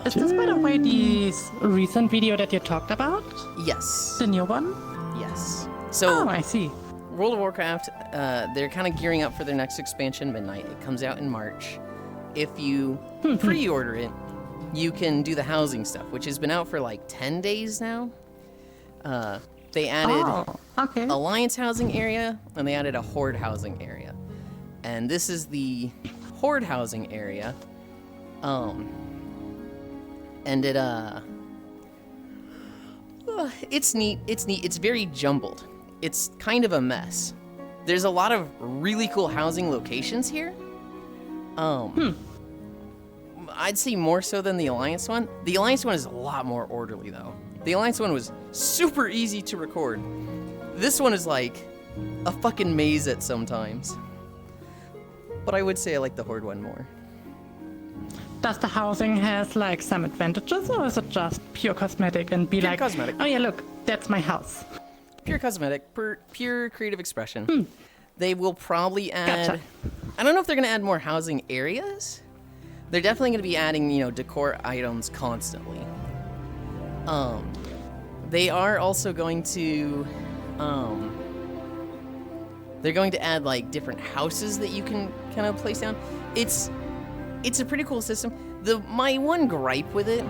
Is this, by the way, the recent video that you talked about? Yes. The new one? Yes. So, Oh, I see. World of Warcraft, they're kind of gearing up for their next expansion, Midnight. It comes out in March. If you pre-order it, you can do the housing stuff, which has been out for like 10 days now. They added Alliance housing area, and they added a Horde housing area. And this is the Horde housing area. And it, it's neat. It's neat. It's very jumbled. It's kind of a mess. There's a lot of really cool housing locations here. I'd say more so than the Alliance one. The Alliance one is a lot more orderly, though. The Alliance one was super easy to record. This one is like a fucking maze at sometimes. But I would say I like the Horde one more. Does the housing has like some advantages, or is it just pure cosmetic and be Pure like, cosmetic. oh yeah, look, that's my house? Pure cosmetic, pure creative expression. They will probably add... Gotcha. I don't know if they're going to add more housing areas. They're definitely going to be adding, you know, decor items constantly. They are also going to... they're going to add, like, different houses that you can kind of place down. It's a pretty cool system. My one gripe with it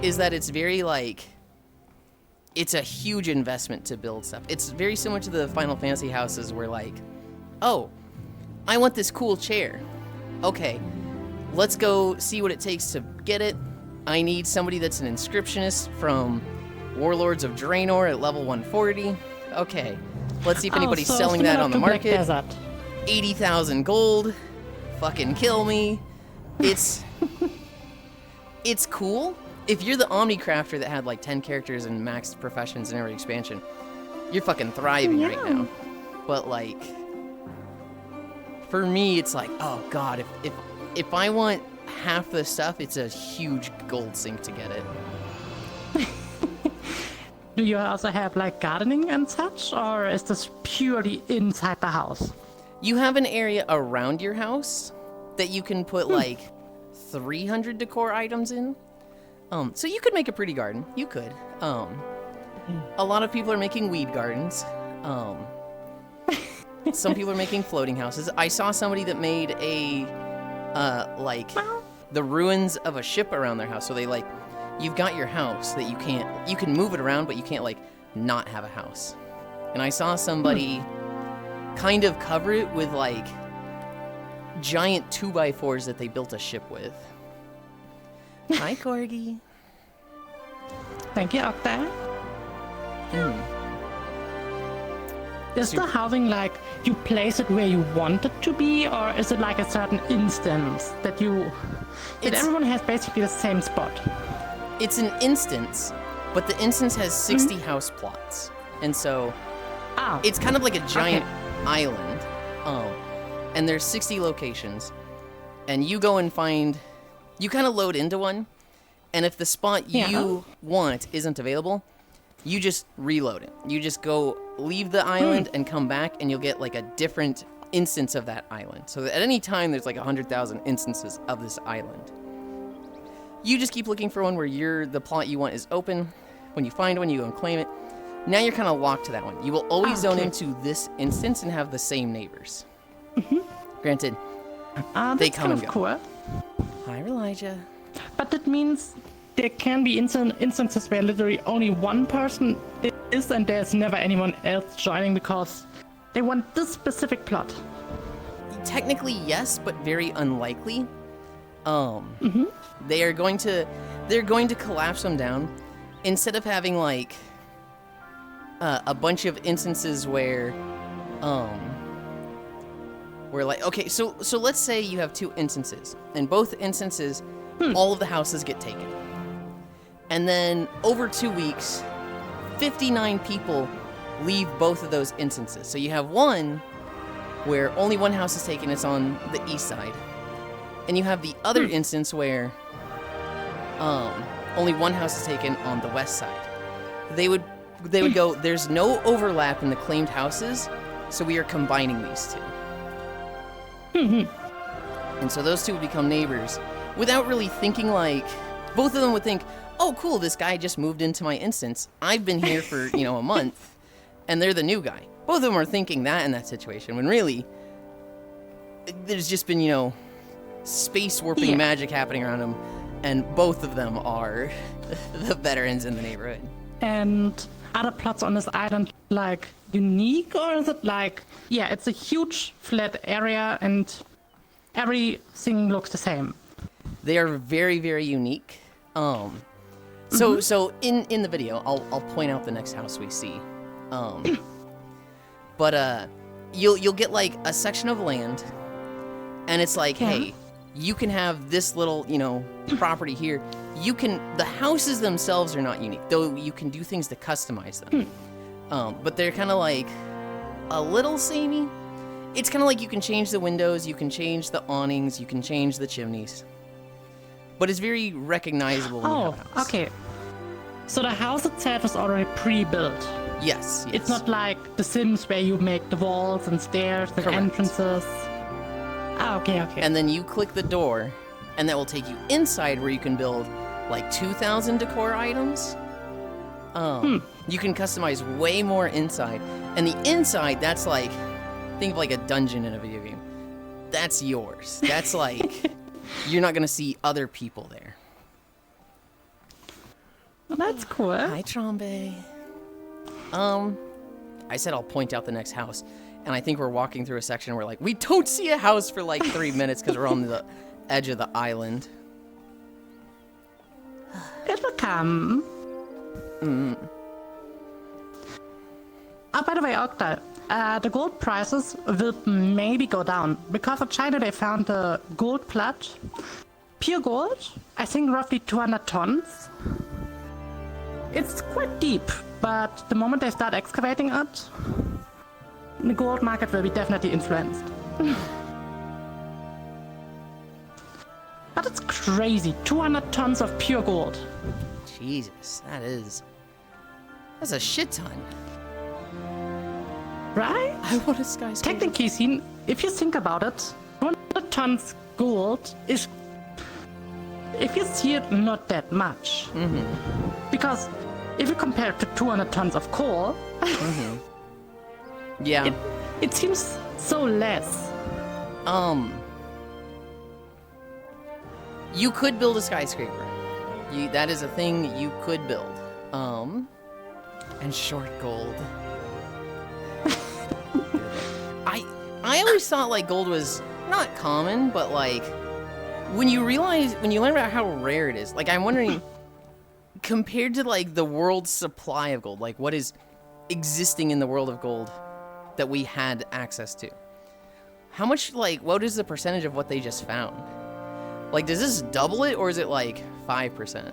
is that it's very, like... It's a huge investment to build stuff. It's very similar to the Final Fantasy houses where, like, oh, I want this cool chair. Okay, let's go see what it takes to get it. I need somebody that's an inscriptionist from Warlords of Draenor at level 140. Okay, let's see if anybody's so selling that similar on the to Black market. Desert. 80,000 gold. Fucking kill me. It's cool. If you're the Omnicrafter that had like 10 characters and maxed professions in every expansion, you're fucking thriving right now. But like, for me, it's like, oh god, if I want half the stuff, it's a huge gold sink to get it. Do you also have like gardening and such, or is this purely inside the house? You have an area around your house that you can put like 300 decor items in. So you could make a pretty garden. You could. A lot of people are making weed gardens. Some people are making floating houses. I saw somebody that made a, the ruins of a ship around their house. So they you've got your house that you can move it around, but you can't not have a house. And I saw somebody kind of cover it with giant 2x4s that they built a ship with. Hi, Corgi. Thank you, Octa. Is the housing you place it where you want it to be, or is it a certain instance that everyone has basically the same spot? It's an instance, but the instance has 60 house plots. And so it's kind of like a giant island. And there's 60 locations. And you go and you kind of load into one. And if the spot you want isn't available, you just reload it. You just go leave the island and come back, and you'll get a different instance of that island. So that at any time, there's 100,000 instances of this island. You just keep looking for one where the plot you want is open. When you find one, you go and claim it. Now you're kind of locked to that one. You will always zone into this instance and have the same neighbors. Granted, they come and go. Cool. Hi, Elijah. But that means there can be instances where literally only one person is and there's never anyone else joining because they want this specific plot. Technically, yes, but very unlikely. They're going to collapse them down instead of having a bunch of instances where okay, so let's say you have two instances, and both instances all of the houses get taken. And then over 2 weeks, 59 people leave both of those instances. So you have one where only one house is taken, it's on the east side. And you have the other instance where only one house is taken on the west side. They would go, there's no overlap in the claimed houses, so we are combining these two. And so those two would become neighbors without really thinking both of them would think, oh cool, this guy just moved into my instance. I've been here for, a month, and they're the new guy. Both of them are thinking that in that situation, when really, there's just been, space warping magic happening around them, and both of them are the veterans in the neighborhood. And are the plots on this island unique, or is it it's a huge flat area and everything looks the same? They are very, very unique. So in the video, I'll point out the next house we see. But you'll get a section of land, and it's hey, you can have this little, property here. The houses themselves are not unique, though you can do things to customize them. But they're kind of a little samey. It's kind of you can change the windows, you can change the awnings, you can change the chimneys. But it's very recognizable when you have a house. Okay. So the house itself is already pre-built. Yes. It's not like The Sims where you make the walls and stairs and entrances. Okay. And then you click the door, and that will take you inside where you can build 2,000 decor items. You can customize way more inside. And the inside, that's think of a dungeon in a video game. That's yours. That's you're not gonna see other people there. Well, that's cool. Hi, Trombe. I said I'll point out the next house, and I think we're walking through a section where we don't see a house for 3 minutes because we're on the edge of the island. It will come. Oh, by the way, Octa, the gold prices will maybe go down because in China they found the gold plat, pure gold, I think roughly 200 tons. It's quite deep, but the moment they start excavating it, the gold market will be definitely influenced. But it's crazy, 200 tons of pure gold. Jesus, that's a shit ton. Right? I want a skyscraper. Technically seen, if you think about it, 200 tons gold is, if you see it, not that much. Because if you compare it to 200 tons of coal, yeah, It seems so less. You could build a skyscraper. That is a thing you could build. And short gold. I always thought like gold was not common, but like when you learn about how rare it is, like I'm wondering, compared to like the world's supply of gold, like what is existing in the world of gold that we had access to, how much, like, what is the percentage of what they just found? Like, does this double it, or is it like 5%?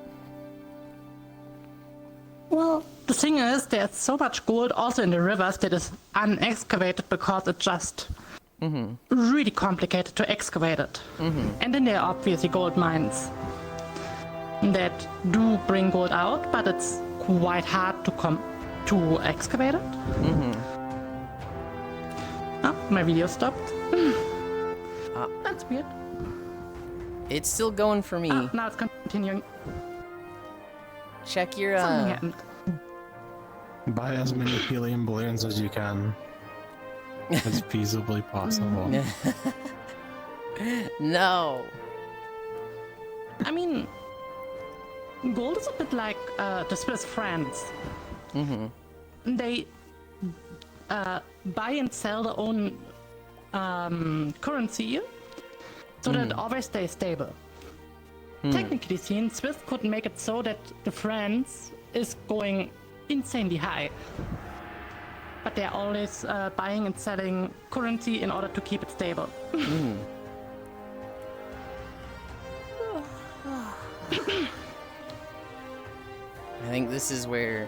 Well, the thing is, there's so much gold also in the rivers that is unexcavated because it's just really complicated to excavate it. And then there are obviously gold mines that do bring gold out, but it's quite hard to excavate it. Oh, my video stopped. That's weird. It's still going for me. Now it's continuing. Check your Something happened. Buy as many helium balloons as you can. As feasibly possible. No. I mean, gold is a bit like the Swiss francs. They buy and sell their own currency so that it always stays stable. Technically seen, Swiss could make it so that the francs is going insanely high. But they're always buying and selling currency in order to keep it stable. I think this is where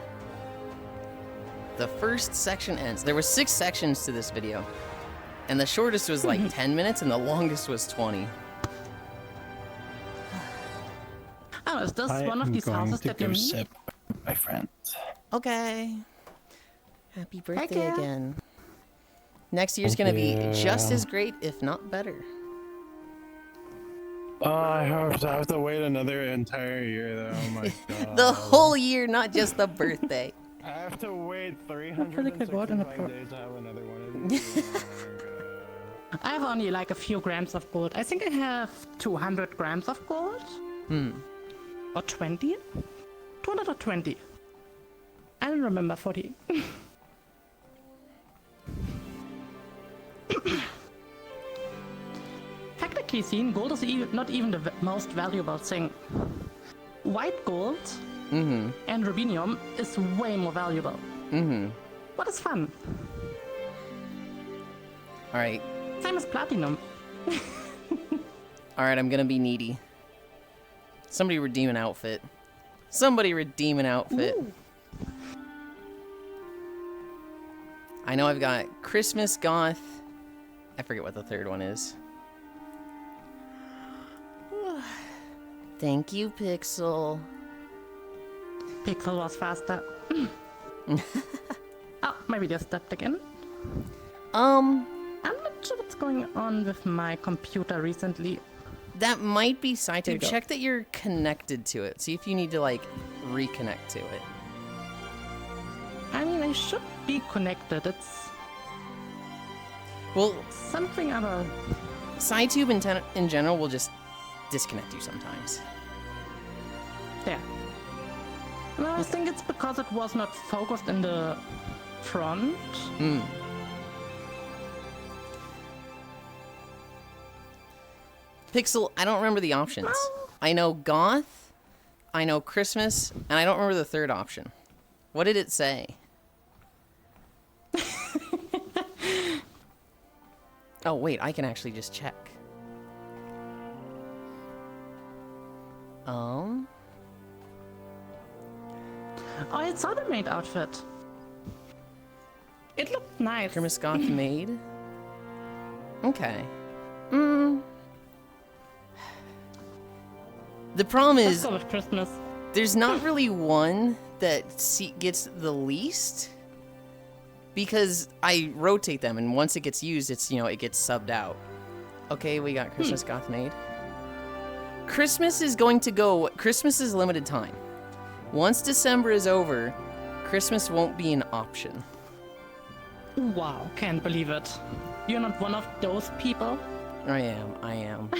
the first section ends. There were 6 sections to this video, and the shortest was like 10 minutes, and the longest was 20. Oh, is this one of these houses that you mean? Sip, my friend. Okay. Happy birthday you. again. Next year's gonna be just as great, if not better. Oh, I have to wait another entire year, though. Oh my god. The whole year, not just the birthday. I have to wait really 365 good in the days to have another one of these. I have only like a few grams of gold. I think I have 200 grams of gold. Or 20? 200 or 20? I don't remember 40. Technically seen, gold is not even the most valuable thing. White gold and rubidium is way more valuable. What is fun? Alright. Same as platinum. Alright, I'm gonna be needy. Somebody redeem an outfit. Somebody redeem an outfit. Ooh. I know I've got Christmas Goth. I forget what the third one is. Thank you, Pixel. Pixel was faster. Oh, my video stopped again. I'm not sure what's going on with my computer recently. That might be Saito. There you go. Check that you're connected to it. See if you need to, like, reconnect to it. I mean, I should be connected. It's Well, something about... SciTube in general will just disconnect you sometimes. There. No, I think it's because it was not focused in the front. Pixel, I don't remember the options. I know Goth, I know Christmas, and I don't remember the third option. What did it say? Oh, wait, I can actually just check. Oh, it's other maid outfit. It looked nice. Christmas Goth made? Okay. The problem Let's is, go with Christmas. there's not really one that gets the least, because I rotate them, and once it gets used, it's, you know, it gets subbed out. Okay, we got Christmas Goth made. Christmas is going to go, Christmas is limited time. Once December is over, Christmas won't be an option. Wow, can't believe it. You're not one of those people? I am.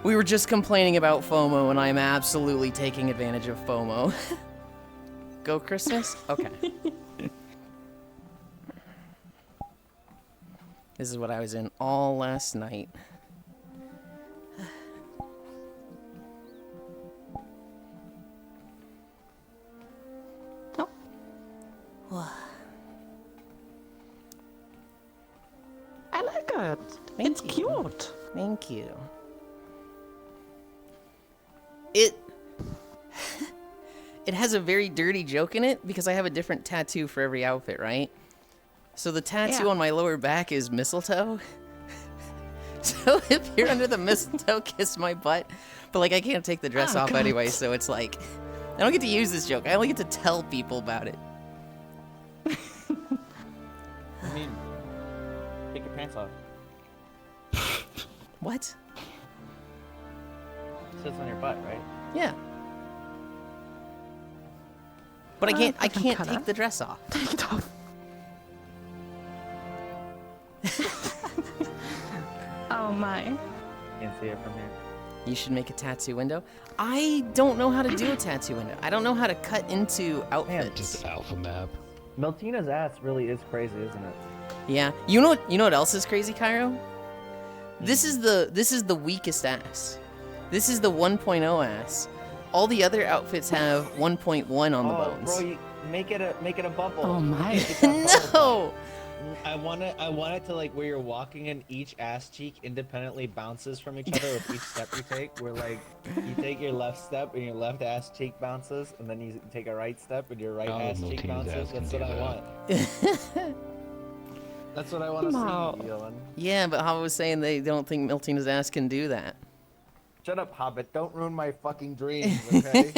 We were just complaining about FOMO, and I'm absolutely taking advantage of FOMO. Go Christmas? Okay. This is what I was in all last night. I like it. It's cute. Thank you. It has a very dirty joke in it because I have a different tattoo for every outfit, right? So the tattoo on my lower back is mistletoe. So if you're under the mistletoe, kiss my butt. But like I can't take the dress off anyway, so it's like I don't get to use this joke. I only get to tell people about it. I mean, take your pants off. What? It sits on your butt, right? Yeah. But I can't different color. take the dress off. Take it off. Oh my. Can't see it from here. You should make a tattoo window. I don't know how to do a tattoo window. I don't know how to cut into outfits. Just alpha map. Meltina's ass really is crazy, isn't it? Yeah. You know what else is crazy, Cairo? This is the weakest ass. This is the 1.0 ass. All the other outfits have 1.1 on the bones. Bro, you make it a bubble. Oh my. No. I want it to like where you're walking and each ass cheek independently bounces from each other with each step you take. Where like you take your left step and your left ass cheek bounces, and then you take a right step and your right ass cheek bounces. That's what I want. That's what I want to see, Yulind. Yeah, but Hobbit was saying they don't think Miltina's ass can do that. Shut up, Hobbit. Don't ruin my fucking dreams, okay?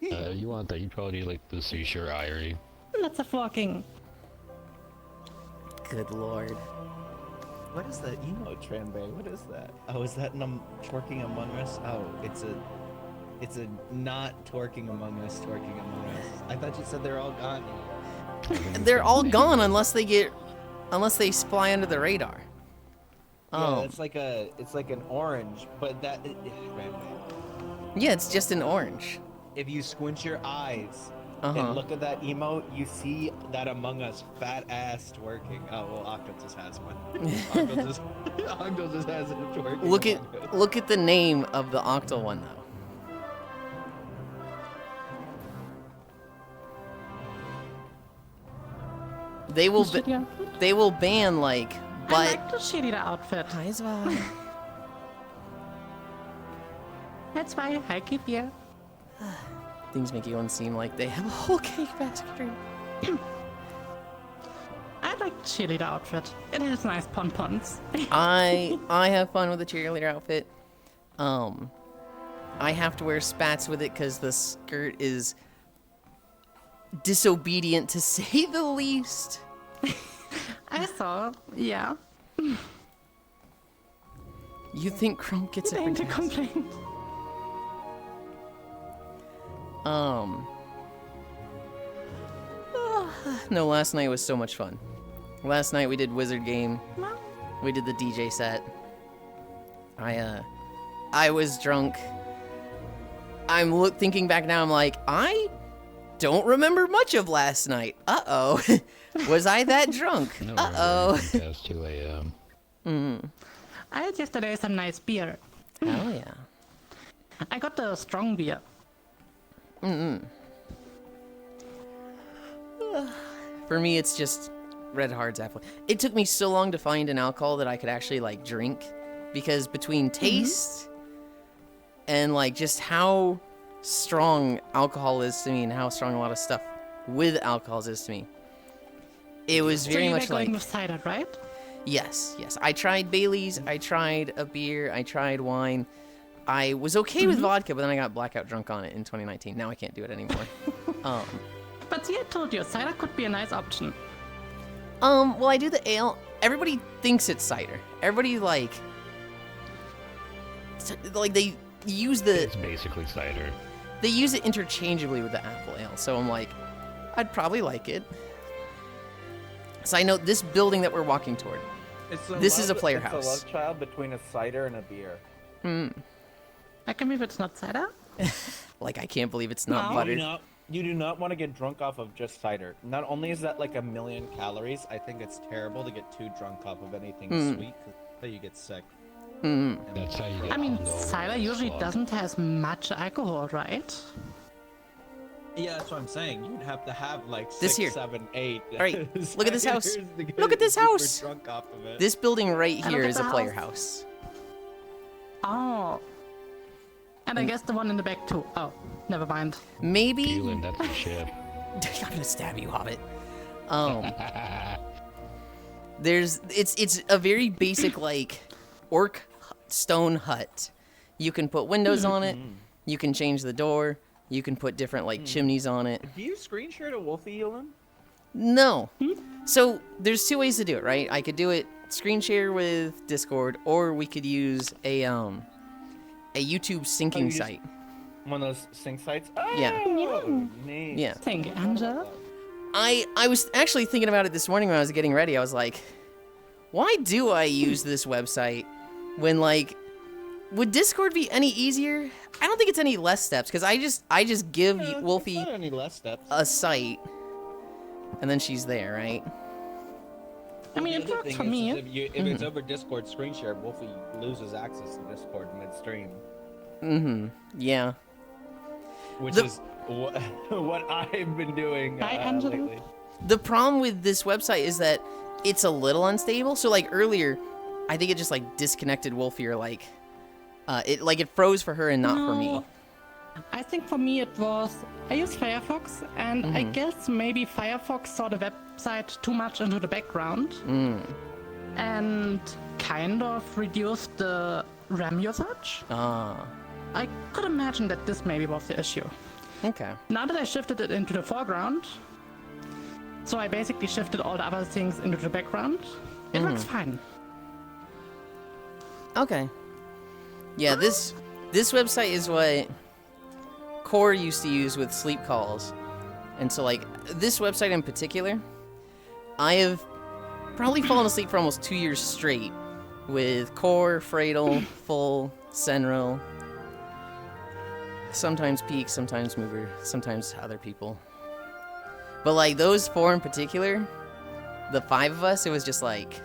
You want that? You probably need like the seashore Irie. Lots of walking. Good lord. What is that emote, Tranbay? What is that? Oh, is that twerking Among Us? Oh, it's a not twerking Among Us, twerking Among Us. I thought you said they're all gone. They're all gone unless they fly under the radar. Yeah, it's like an orange, but that Yeah, it's just an orange. if you squint your eyes and look at that emote, you see that Among Us fat ass twerking. Oh well, Octo just has one. Octo just has it twerking. Look at the name of the Octal one though. They will ban like but I like the shitty outfit. Hi, Zwa. That's why I keep you. Things make you seem like they have a whole cake factory. I like the cheerleader outfit. It has nice pom-poms. I have fun with the cheerleader outfit. I have to wear spats with it because the skirt is disobedient to say the least. I saw, yeah. You think Chrome gets it? Nothing to complain. No, last night was so much fun. Last night we did Wizard Game. We did the DJ set. I was drunk. I'm thinking back now, I'm like, I don't remember much of last night. Uh-oh. Was I that drunk? Uh-oh. Past 2 a.m. I had yesterday some nice beer. Hell yeah. I got the strong beer. For me, it's just Red Hard's apple. It took me so long to find an alcohol that I could actually like drink, because between taste and like just how strong alcohol is to me and how strong a lot of stuff with alcohols is to me, it was very much like with cider, right? Yes. I tried Bailey's, I tried a beer, I tried wine. I was okay with vodka, but then I got blackout drunk on it in 2019. Now I can't do it anymore. But see, I told you, cider could be a nice option. Well, I do the ale. Everybody thinks it's cider. Everybody like they use It's basically cider. They use it interchangeably with the apple ale. So I'm like, I'd probably like it. Side note, this building that we're walking toward. This is a player house. It's a love child between a cider and a beer. I can believe it's not cider. Like, I can't believe it's not No. butter. You do not want to get drunk off of just cider. Not only is that like 1,000,000 calories, I think it's terrible to get too drunk off of anything sweet because you get sick. That's how you get I mean, hungover cider and usually slug. doesn't have much alcohol, right? Yeah, that's what I'm saying. You'd have to have like This 6, here. 7, 8. All right, look at this house. ciders to get Look at this super house. Drunk off of it. This building right I here look is at a the player house. house. Oh. And I guess the one in the back too. Oh, never mind. Maybe. Yulind, that's the ship. I'm gonna stab you, Hobbit. It's a very basic like orc stone hut. You can put windows on it. You can change the door. You can put different like chimneys on it. Do you screen share to Wolfie, Yulind? No. So there's two ways to do it, right? I could do it screen share with Discord, or we could use a YouTube syncing just- site. One of those sync sites? Yeah. Oh, neat. Yeah. Thank you, Angela. I was actually thinking about it this morning when I was getting ready. I was like, why do I use this website when like would Discord be any easier? I don't think it's any less steps because I just give It's Wolfie not any less steps. a site and then she's there, right? I mean, The it other works thing for is me. If it's over Discord screen share, Wolfie loses access to Discord midstream, Yeah. which The- is what I've been doing Hi, Angela. lately. The problem with this website is that it's a little unstable. So like earlier, I think it just like disconnected Wolfie or like it froze for her and not for me. No. I think for me it was, I use Firefox, and I guess maybe Firefox saw the website too much into the background and kind of reduced the RAM usage. Ah. I could imagine that this maybe was the issue. Okay. Now that I shifted it into the foreground, so I basically shifted all the other things into the background, it works fine. Okay. Yeah, this website is what Core used to use with sleep calls. And so like this website in particular, I have probably fallen asleep for almost 2 years straight with Core, Fradle, Full, Senro. Sometimes Peak, sometimes Mover, sometimes other people. But like those four in particular, the 5 of us, it was just like,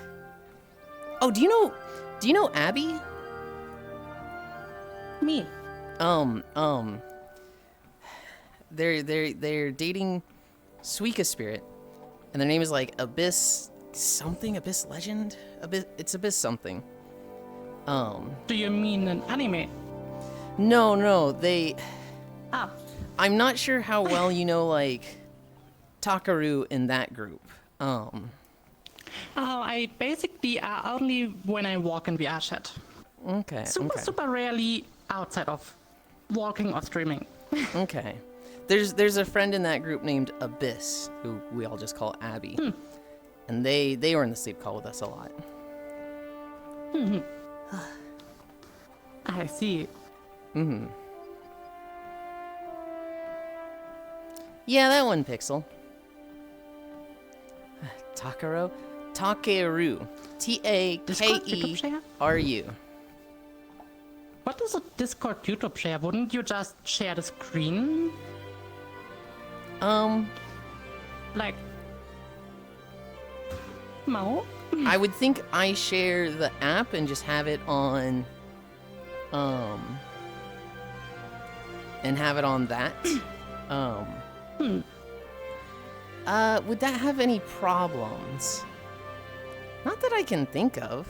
oh, do you know Abby? Me. They're dating Suika Spirit, and their name is like Abyss something, Abyss Legend, it's Abyss something. Do you mean an anime? No, they. Ah, I'm not sure how well you know like Takaru in that group. oh, I basically only when I walk in VR chat. Okay. Super rarely outside of walking or streaming. Okay. There's a friend in that group named Abyss, who we all just call Abby. And they were in the sleep call with us a lot. I see. Yeah, that one, Pixel. Takeru? Takeru. Discord YouTube share? Takeru. What is a Discord YouTube share? Wouldn't you just share the screen? Like... No? I would think I share the app and just have it on, and have it on that. Would that have any problems? Not that I can think of.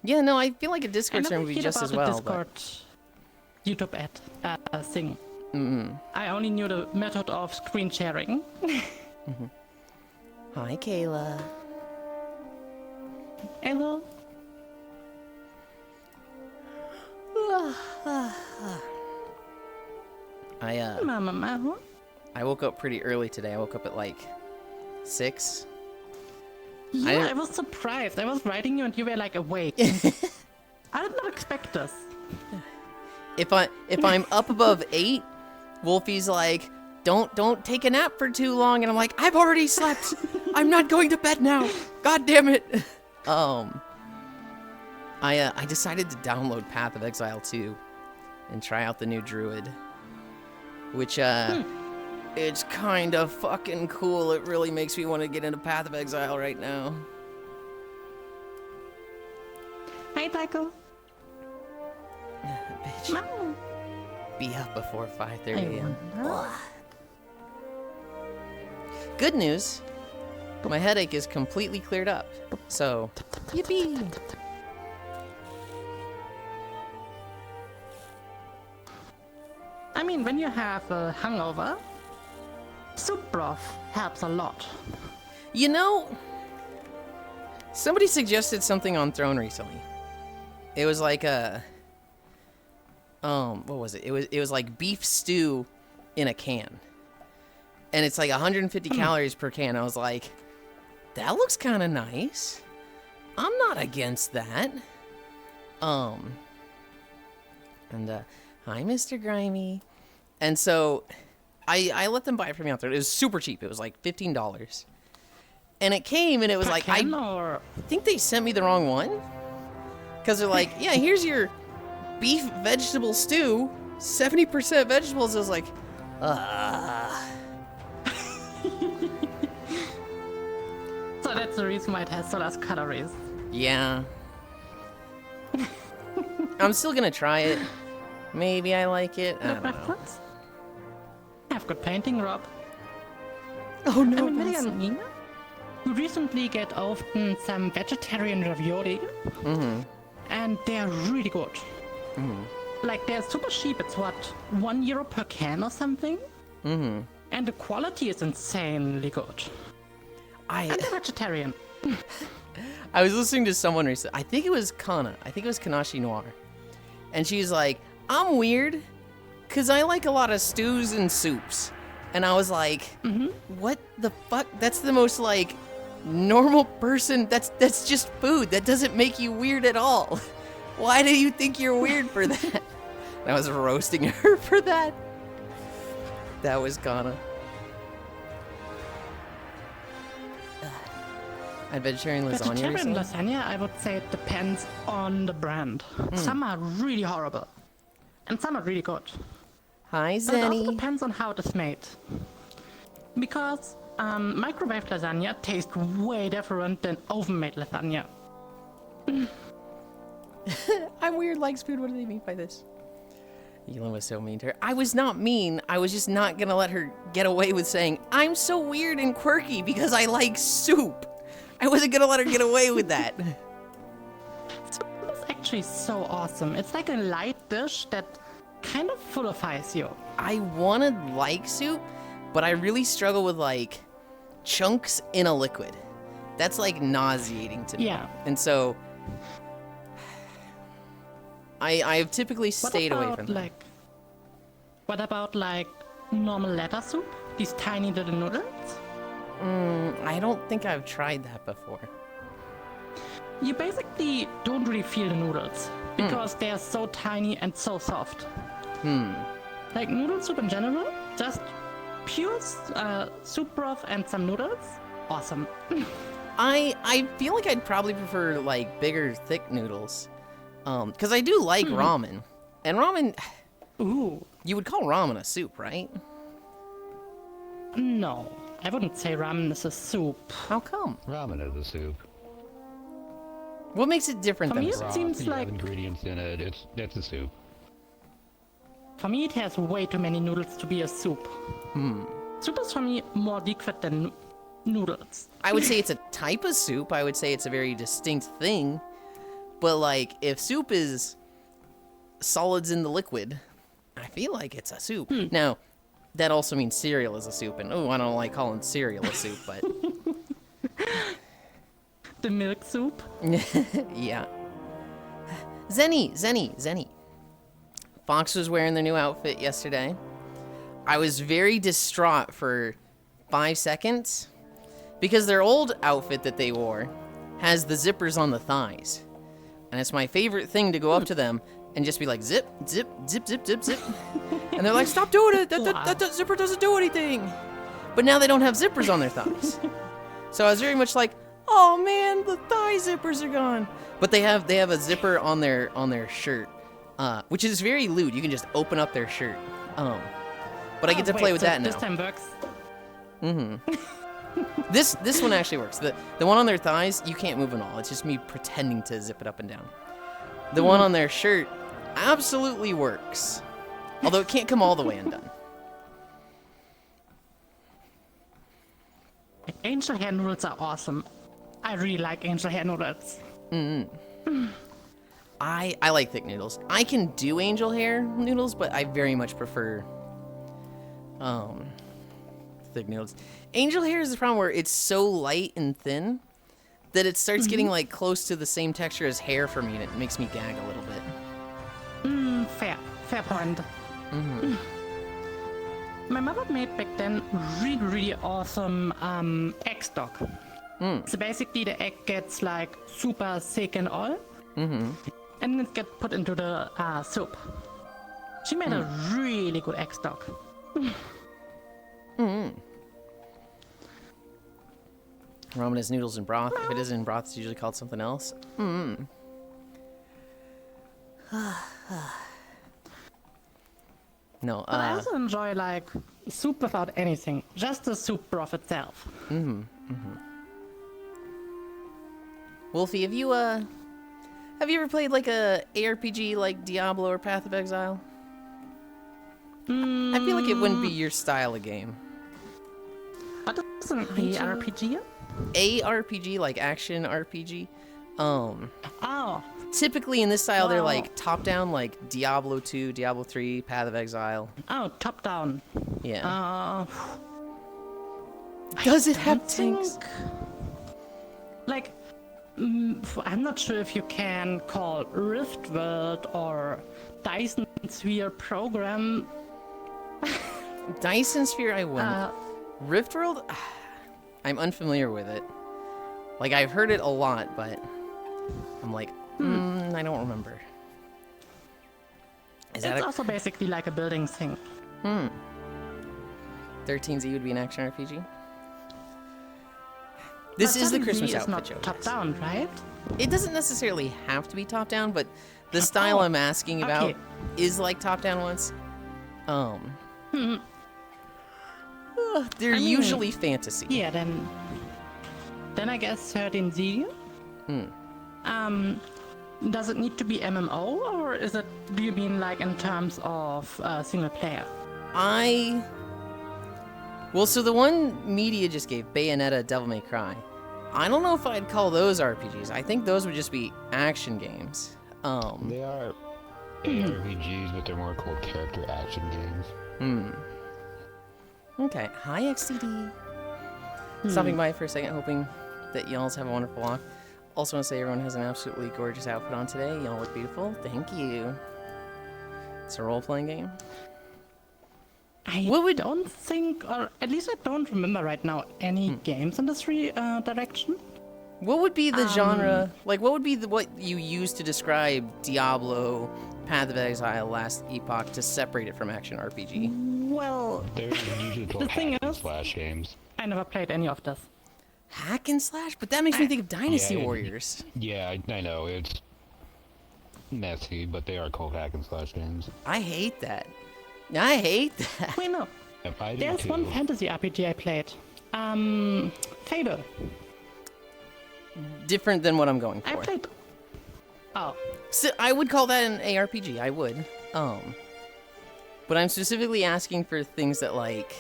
Yeah, no, I feel like a I Discord never server would be heard just about as the well. Discord YouTube ad thing. I only knew the method of screen sharing. Hi, Kayla. Hello. Mama. I woke up pretty early today. I woke up at like 6. Yeah, I was surprised. I was writing you and you were like awake. I did not expect this. If I'm up above 8, Wolfie's like, don't take a nap for too long. And I'm like, I've already slept. I'm not going to bed now. God damn it. I decided to download Path of Exile 2 and try out the new Druid, which it's kind of fucking cool. It really makes me want to get into Path of Exile right now. Hey, Taco. Bitch, No. be up before 5:30 I a.m. wonder. Good news, my headache is completely cleared up. So, yippee! I mean, when you have a hangover, soup broth helps a lot. You know, somebody suggested something on Throne recently. It was like what was it? It was like beef stew in a can. And it's like 150 calories per can. I was like, that looks kind of nice. I'm not against that. And hi, Mr. Grimy. And so I let them buy it for me out there. It was super cheap. It was like $15. And it came and it was like, I think they sent me the wrong one. Because they're like, yeah, here's your beef vegetable stew, 70% vegetables. I was like, So that's the reason why it has so less calories. yeah. I'm still gonna try it. Maybe I like it. I don't know. Preference? Have good painting, Rob. Oh no, I mean, Nina, you recently get often some vegetarian ravioli, and they're really good. Like, they're super cheap. It's what, €1 per can or something? And the quality is insanely good. And they're vegetarian. I was listening to someone recently. I think it was Kana. I think it was Kanashi Noir. And she's like, I'm weird, because I like a lot of stews and soups. And I was like, what the fuck? That's the most, like, normal person. That's just food. That doesn't make you weird at all. Why do you think you're weird for that? And I was roasting her for that. That was Kana. Had vegetarian lasagna Vegetarian recently? lasagna, I would say it depends on the brand. Some are really horrible, and some are really good. Hi, But it also Zenny. depends on how it is made. Because microwave lasagna tastes way different than oven-made lasagna. I'm weird, likes food. What do they mean by this? Yulind was so mean to her. I was not mean. I was just not gonna let her get away with saying, I'm so weird and quirky because I like soup. I wasn't gonna let her get away with that. Soup is actually so awesome. It's like a light dish that kind of fullifies you. I wanna like soup, but I really struggle with like chunks in a liquid. That's like nauseating to me. Yeah. And so I've typically stayed away from that. What about like normal lettuce soup? These tiny little noodles? I don't think I've tried that before. You basically don't really feel the noodles because they are so tiny and so soft. Like noodle soup in general, just pure soup broth and some noodles, awesome. I feel like I'd probably prefer like bigger, thick noodles, because I do like ramen, and ramen. Ooh, You would call ramen a soup, right? no, I wouldn't say ramen is a soup. How come? Ramen is a soup. What makes it different For than me, a it soup? seems You like have ingredients in it. It's a soup. for me it has way too many noodles to be a soup. Soup is for me more liquid than noodles. I would say it's a type of soup. I would say it's a very distinct thing. But like, if soup is solids in the liquid, I feel like it's a soup. Now, that also means cereal is a soup, and I don't like calling cereal a soup, but The milk soup. yeah. Zenny. Fox was wearing their new outfit yesterday. I was very distraught for 5 seconds because their old outfit that they wore has the zippers on the thighs. And it's my favorite thing to go up to them, and just be like zip, zip, zip, zip, zip, zip. And they're like, stop doing it. That zipper doesn't do anything. But now they don't have zippers on their thighs. So I was very much like, oh man, the thigh zippers are gone. But they have a zipper on their shirt, which is very lewd. You can just open up their shirt. But I get to play with that now. This time works. This one actually works. The one on their thighs, you can't move at all. It's just me pretending to zip it up and down. The one on their shirt absolutely works. Although it can't come all the way undone. Angel hair noodles are awesome. I really like angel hair noodles. I like thick noodles. I can do angel hair noodles, but I very much prefer thick noodles. Angel hair is the problem where it's so light and thin that it starts getting like close to the same texture as hair for me, and it makes me gag a little bit. Fair point. My mother made back then really awesome egg stock. So basically the egg gets like super thick and all, and then it gets put into the soup. She made a really good egg stock. Ramen is noodles and broth. If it isn't in broth, it's usually called something else. No, But I also enjoy like soup without anything, just the soup broth itself. Wolfie, have you ever played like a ARPG like Diablo or Path of Exile? I feel like it wouldn't be your style of game. What is an ARPG? ARPG, like action RPG. Oh. Typically in this style, they're Wow. like top-down, like Diablo 2, Diablo 3, Path of Exile. Oh, top down. Yeah. Does it have tanks? Like, I'm not sure if you can call Rift World or Dyson Sphere program. Dyson Sphere, I wouldn't. Rift World, I'm unfamiliar with it. Like, I've heard it a lot, but I'm like, I don't remember. Is It's also basically like a building thing. 13Z would be an action RPG? This is the Christmas is outfit not show. top down, right? It doesn't necessarily have to be top-down, but the style I'm asking about is like top-down ones. They're usually fantasy. Yeah, then I guess 13Z. Does it need to be MMO, or is it? Do you mean like in terms of single player? Well, so the one Media just gave, Bayonetta, Devil May Cry, I don't know if I'd call those RPGs. I think those would just be action games. They are ARPGs, but they're more called character action games. Okay. Hi, XTD. Stopping by for a second, hoping that y'all have a wonderful walk. Also want to say everyone has an absolutely gorgeous outfit on today. Y'all look beautiful. Thank you. It's a role-playing game. Don't think, or at least I don't remember right now, any games in this direction. What would be the genre? Like, what would be what you use to describe Diablo, Path of Exile, Last Epoch to separate it from action RPG? Well, They're usually called thing hack and is- slash games. I never played any of this. Hack and slash? But that makes me think of Dynasty Warriors. Yeah, I know, it's messy, but they are called hack and slash games. I hate that. I hate that. Wait, no. Yep, I do There's too. one fantasy RPG I played. Fable. Different than what I'm going I for. played. Oh. So I would call that an ARPG. I would. But I'm specifically asking for things that, like,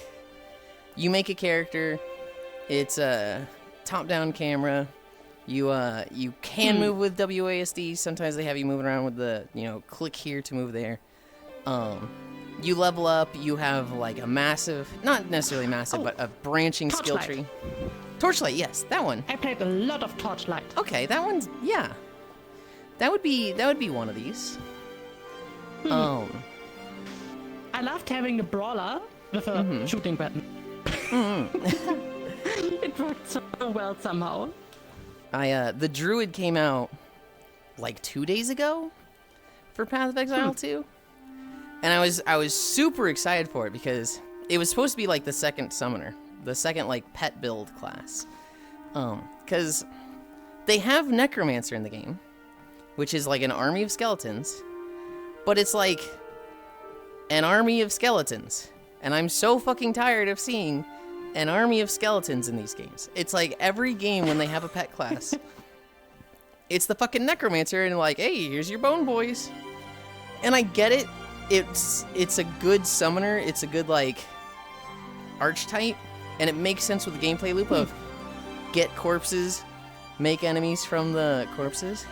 you make a character. It's a top-down camera. You can move with WASD. Sometimes they have you moving around with the, click here to move there. You level up. You have like a massive, not necessarily massive, but a branching skill Torchlight. tree. Torchlight, yes, that one. I played a lot of Torchlight. Okay, that one's yeah. That would be one of these. I loved having the brawler with a shooting button. It worked so well somehow. The druid came out like 2 days ago, for Path of Exile 2. And I was super excited for it because it was supposed to be like the second summoner, the second like pet build class. Because they have Necromancer in the game, which is like an army of skeletons, but it's like an army of skeletons. And I'm so fucking tired of seeing an army of skeletons in these games. It's like every game when they have a pet class, it's the fucking Necromancer and like, hey, here's your bone boys. And I get it. It's a good summoner. It's a good like archetype, and it makes sense with the gameplay loop of get corpses, make enemies from the corpses.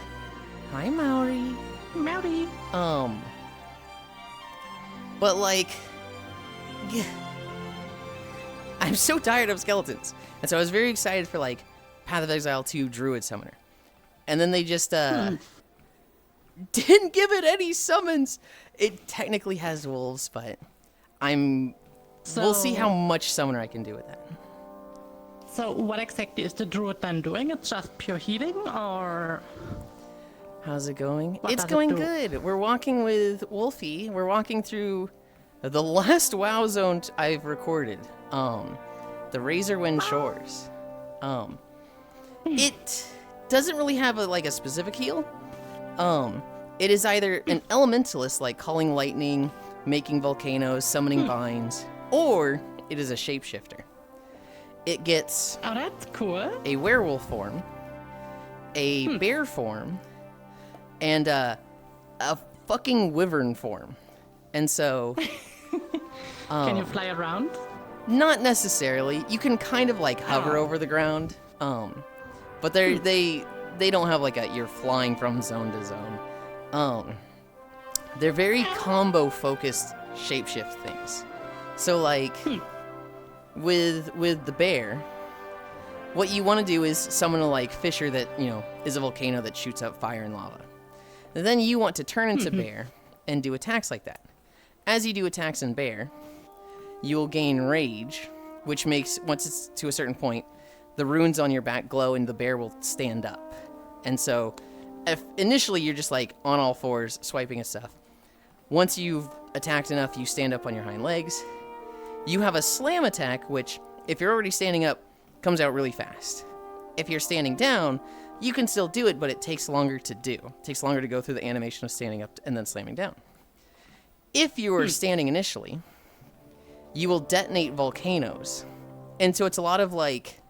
Hi, Maori. Maori. But like, I'm so tired of skeletons, and so I was very excited for like Path of Exile 2 Druid Summoner, and then they just didn't give it any summons. It technically has wolves, but we'll see how much summoner I can do with that. So what exactly is the druid then doing? It's just pure healing, or how's it going? What It's does it going do? good. We're walking with Wolfie. We're walking through the last WoW zone I've recorded. The Razorwind Shores. It doesn't really have a specific heal. It is either an elementalist, like calling lightning, making volcanoes, summoning vines, or it is a shapeshifter. It gets oh, that's cool. a werewolf form, a bear form, and a fucking wyvern form. And so... Can you fly around? Not necessarily. You can kind of like hover over the ground. But they don't have like you're flying from zone to zone. They're very combo focused shapeshift things. So like with the bear, what you want to do is summon a like fisher that, is a volcano that shoots out fire and lava. And then you want to turn into bear and do attacks like that. As you do attacks in bear, you'll gain rage, which makes, once it's to a certain point, the runes on your back glow and the bear will stand up. And so, if initially you're just like on all fours, swiping at stuff. Once you've attacked enough, you stand up on your hind legs. You have a slam attack, which, if you're already standing up, comes out really fast. If you're standing down, you can still do it, but it takes longer to do. It takes longer to go through the animation of standing up and then slamming down. If you are standing initially, you will detonate volcanoes. And so it's a lot of like,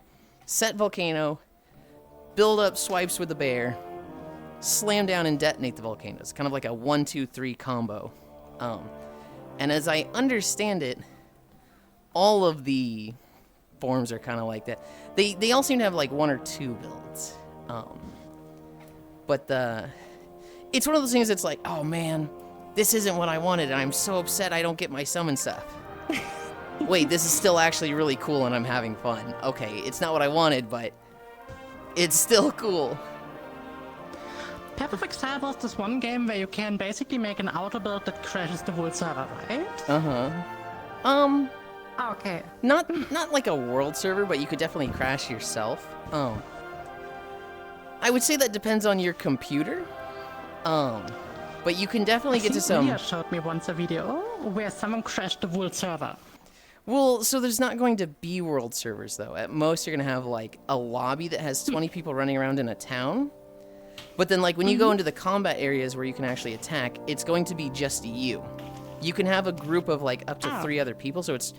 set volcano, build up swipes with the bear, slam down and detonate the volcanoes. Kind of like a 1-2-3 combo. And as I understand it, all of the forms are kind of like that. They all seem to have like 1 or 2 builds. But it's one of those things that's like, oh man, this isn't what I wanted, and I'm so upset I don't get my summon stuff. Wait, this is still actually really cool and I'm having fun. Okay, it's not what I wanted, but it's still cool. Path of Exile was this one game where you can basically make an auto build that crashes the whole server, right? Uh-huh. Okay. Not like a world server, but you could definitely crash yourself. I would say that depends on your computer. But you can definitely get to some... Mia showed me once a video where someone crashed the whole server. Well, so there's not going to be world servers, though. At most, you're going to have, like, a lobby that has 20 people running around in a town. But then, like, when you go into the combat areas where you can actually attack, it's going to be just you. You can have a group of, like, up to 3 other people, so it's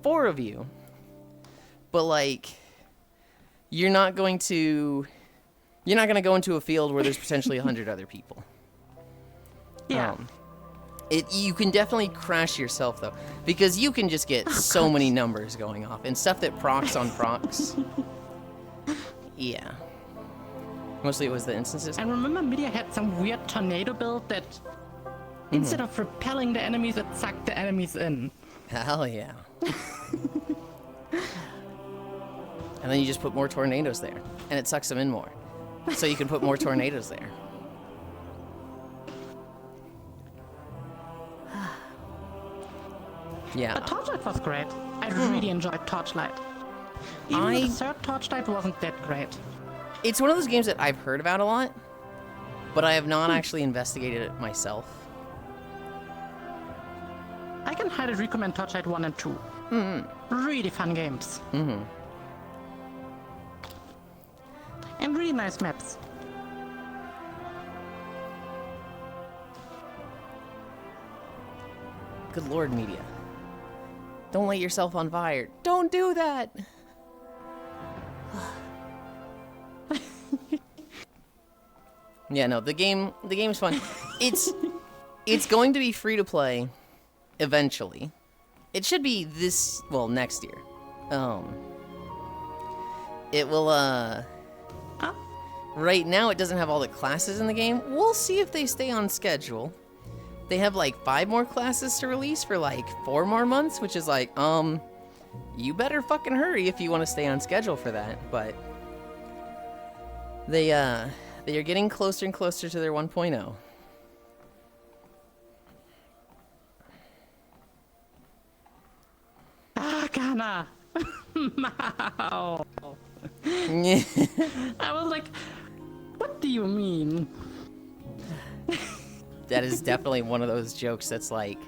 4 of you. But, like, you're not going to go into a field where there's potentially 100 other people. Yeah. You can definitely crash yourself, though, because you can just get so many numbers going off, and stuff that procs on procs. Yeah. Mostly it was the instances. I remember Media had some weird tornado build that instead of repelling the enemies, it sucked the enemies in. Hell yeah. And then you just put more tornadoes there, and it sucks them in more. So you can put more tornadoes there. Yeah. But Torchlight was great. I really enjoyed Torchlight. Even the third Torchlight wasn't that great. It's one of those games that I've heard about a lot, but I have not actually investigated it myself. I can highly recommend Torchlight 1 and 2. Really fun games. And really nice maps. Good lord, media. Don't light yourself on fire. Don't do that! Yeah, no, the game's fun. It's going to be free to play eventually. It should be next year. It will right now it doesn't have all the classes in the game. We'll see if they stay on schedule. They have like 5 more classes to release for like 4 more months, which is like, you better fucking hurry if you want to stay on schedule for that. But they are getting closer and closer to their 1.0. Ghana. No. I was like, what do you mean? That is definitely one of those jokes that's like,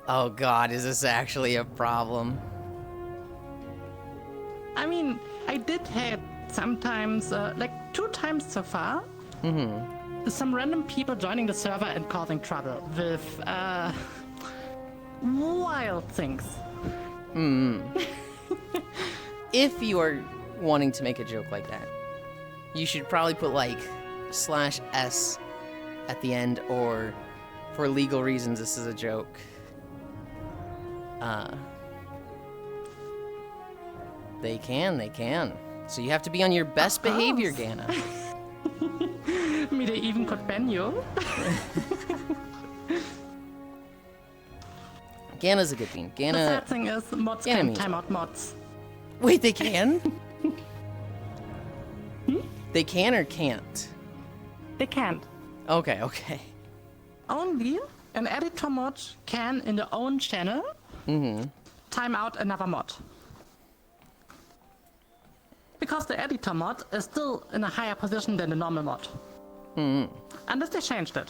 oh god, is this actually a problem? I mean, I did have sometimes, like 2 times so far, some random people joining the server and causing trouble with wild things. If you are wanting to make a joke like that, you should probably put like /s at the end, or for legal reasons this is a joke. They can. So you have to be on your best behavior, Gana. Me, they even could ban you. Gana's a good thing. The sad thing is, mods can time out mods. Wait, they can? They can or can't? They can't. Okay. Only an editor mod can, in their own channel, time out another mod. Because the editor mod is still in a higher position than the normal mod. Unless they changed it.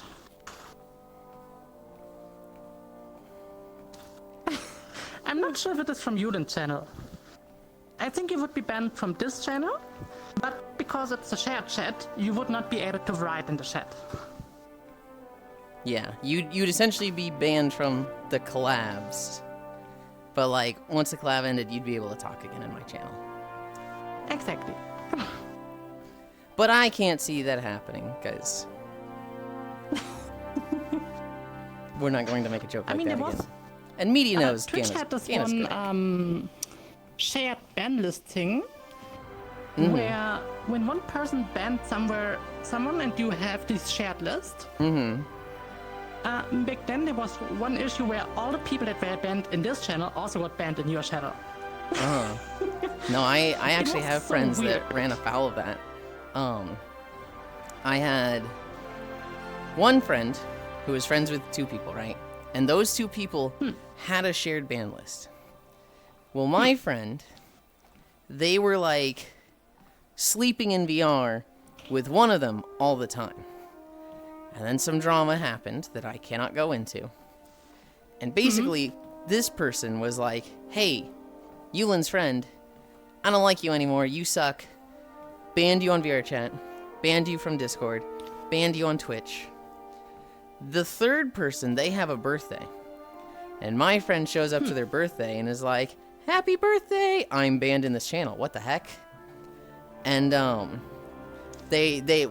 I'm not sure if it is from Yulind channel. I think you would be banned from this channel, but because it's a shared chat, you would not be able to write in the chat. Yeah, you'd essentially be banned from the collabs. But like, once the collab ended, you'd be able to talk again in my channel. Exactly. But I can't see that happening, because we're not going to make a joke like that again. And media knows Twitch had this one shared ban list thing, where when one person banned someone and you have this shared list, back then there was one issue where all the people that were banned in this channel also got banned in your channel. No, I actually have friends that ran afoul of that. I had one friend who was friends with 2 people, right? And those 2 people had a shared ban list. Well, my friend, they were like sleeping in VR with one of them all the time. And then some drama happened that I cannot go into. And basically, this person was like, hey, Yulind's friend, I don't like you anymore, you suck. Banned you on VR chat, banned you from Discord, banned you on Twitch. The third person, they have a birthday. And my friend shows up to their birthday and is like, happy birthday! I'm banned in this channel. What the heck? And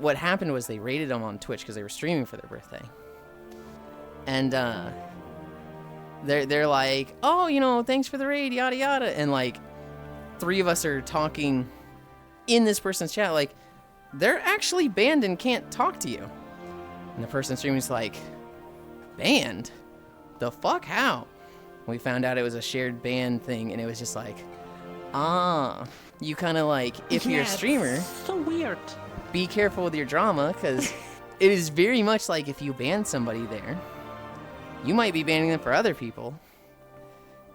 what happened was they raided them on Twitch because they were streaming for their birthday. And they're like, oh, thanks for the raid, yada yada. And like 3 of us are talking in this person's chat, like, they're actually banned and can't talk to you. And the person streaming is like, banned? The fuck? How? We found out it was a shared ban thing, and it was just like, you kind of like, if you're a streamer, so weird. Be careful with your drama, because it is very much like if you ban somebody there, you might be banning them for other people.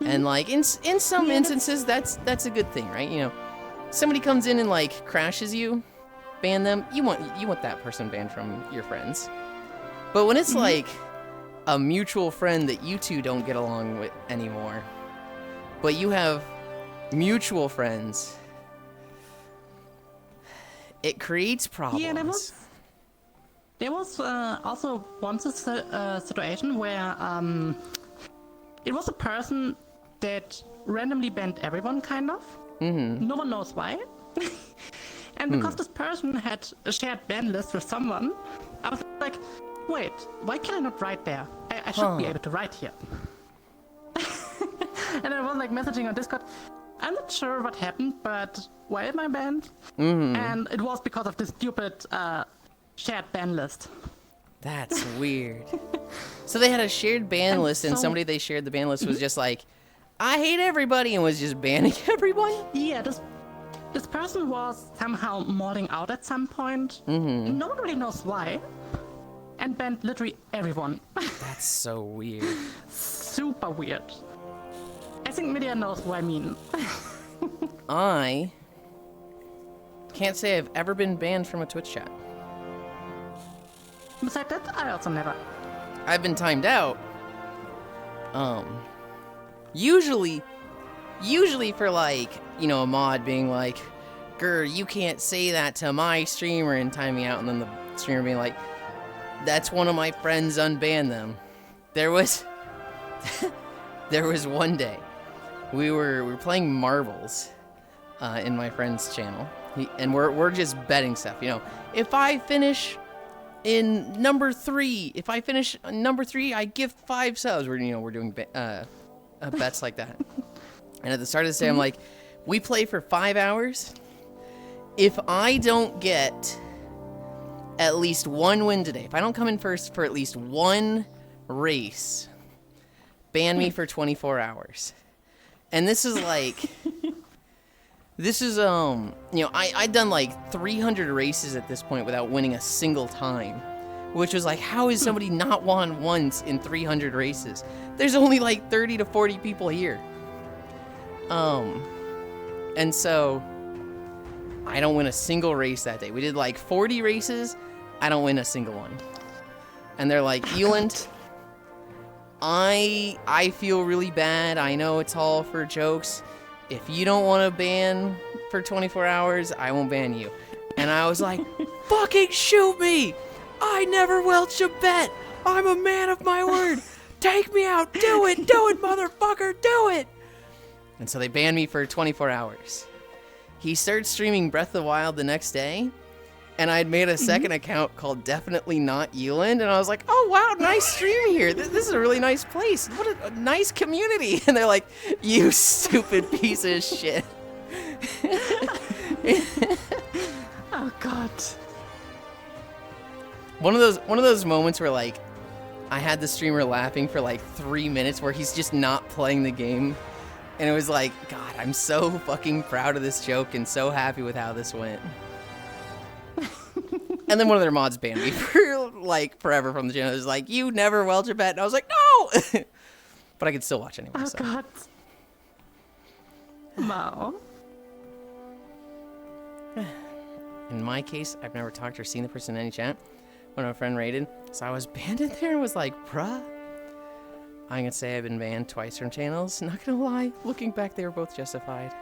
And like in some instances, that's a good thing, right? Somebody comes in and like crashes you, ban them, you want that person banned from your friends. But when it's like a mutual friend that you two don't get along with anymore, but you have mutual friends, it creates problems. Yeah, there was also once a situation where it was a person that randomly banned everyone, kind of. No one knows why. And because this person had a shared ban list with someone, I was like, wait, why can I not write there? I should be able to write here. And I was like messaging on Discord, I'm not sure what happened, but why am I banned? And it was because of this stupid shared ban list. That's weird. So they had a shared ban list, and so- somebody they shared the ban list was just like, I hate everybody, and was just banning everyone? Yeah, this person was somehow modding out at some point. No one really knows why. And banned literally everyone. That's so weird. Super weird. I think Media knows what I mean. I can't say I've ever been banned from a Twitch chat. Besides that, I also never. I've been timed out. Usually for like, you know, a mod being like, "Grr, you can't say that to my streamer," and time me out, and then the streamer being like, "That's one of my friends, unban them." There was one day we were playing marbles in my friend's channel, and we're just betting stuff. You know, if I finish number 3, I give 5 subs. We're doing bets like that. And at the start of the day, I'm like, we play for 5 hours. If I don't get at least one win today, if I don't come in first for at least one race, ban me for 24 hours. And this is like, I'd done like 300 races at this point without winning a single time. Which was like, how is somebody not won once in 300 races? There's only like 30 to 40 people here. And so I don't win a single race that day. We did like 40 races. I don't win a single one. And they're like, Yulind, I feel really bad. I know it's all for jokes. If you don't want to ban for 24 hours, I won't ban you. And I was like, fucking shoot me. I never welch a bet. I'm a man of my word. Take me out. Do it, motherfucker. Do it. And so they banned me for 24 hours. He started streaming Breath of the Wild the next day, and I'd made a second account called Definitely Not Yulind, and I was like, oh, wow, nice stream here. This is a really nice place. What a nice community. And they're like, you stupid piece of shit. Oh, God. One of those moments where, like, I had the streamer laughing for, like, 3 minutes where he's just not playing the game. And it was like, God, I'm so fucking proud of this joke and so happy with how this went. And then one of their mods banned me for, like, forever from the channel. It was like, you never welch a bet. And I was like, no! But I could still watch anyway, Oh, so. God. Wow. In my case, I've never talked or seen the person in any chat when my friend raided. So I was banned in there and was like, bruh. I'm gonna say I've been banned twice from channels. Not gonna lie, looking back, they were both justified.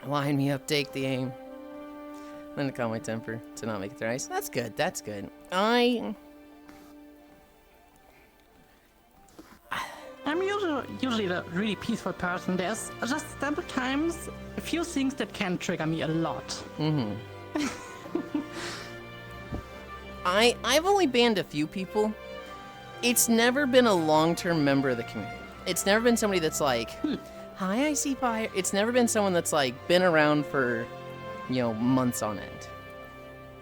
Line me up, take the aim. I'm gonna calm my temper to not make it thrice. That's good, that's good. I'm usually a really peaceful person. There's just sometimes a few things that can trigger me a lot. I've only banned a few people. It's never been a long-term member of the community. It's never been somebody that's like, hi, I see fire. It's never been someone that's like been around for, months on end.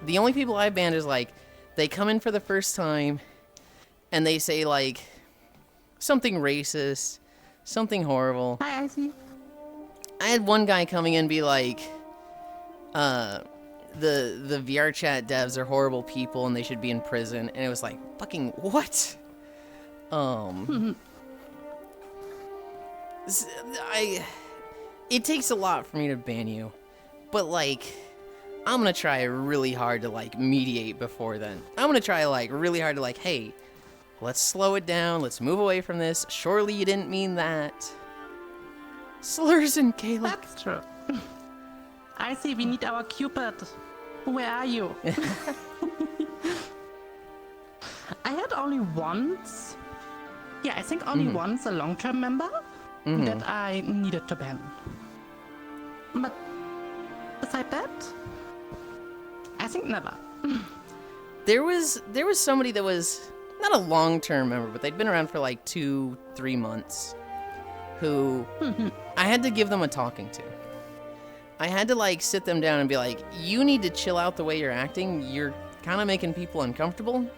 The only people I've banned is like, they come in for the first time and they say like something racist, something horrible. Hi, I see. I had one guy coming in and be like, the VR chat devs are horrible people and they should be in prison, and it was like, fucking what? it takes a lot for me to ban you, but like, I'm gonna try really hard to like mediate before then. I'm gonna try like really hard to like, hey, let's slow it down. Let's move away from this. Surely you didn't mean that. Slurs and Caleb. That's true. I see. We need our Cupid. Where are you? I had only once. Yeah, I think only once a long-term member that I needed to ban. But besides that, I think never. There was somebody that was not a long-term member, but they'd been around for like 2-3 months, who I had to give them a talking to. I had to like sit them down and be like, you need to chill out the way you're acting. You're kind of making people uncomfortable.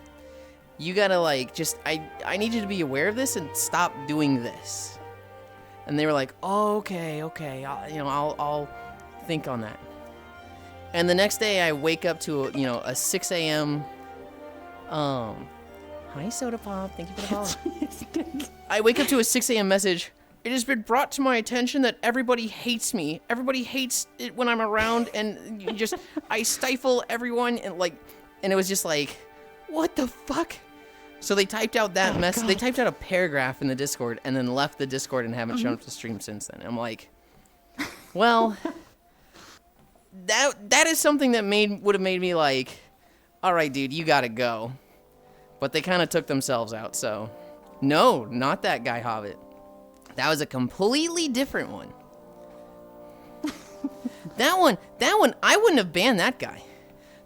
You gotta like I need you to be aware of this and stop doing this. And they were like, oh, okay, I'll think on that. And the next day I wake up to a 6 a.m. Hi Soda Pop, thank you for the follow. I wake up to a 6 a.m. message. It has been brought to my attention that everybody hates me. Everybody hates it when I'm around, and I stifle everyone, and it was just like, what the fuck? So they typed out that message. They typed out a paragraph in the Discord and then left the Discord and haven't shown up to stream since then. I'm like, well, that is something that would have made me like, all right, dude, you gotta go. But they kind of took themselves out. So, no, not that guy Hobbit. That was a completely different one. That one, I wouldn't have banned that guy.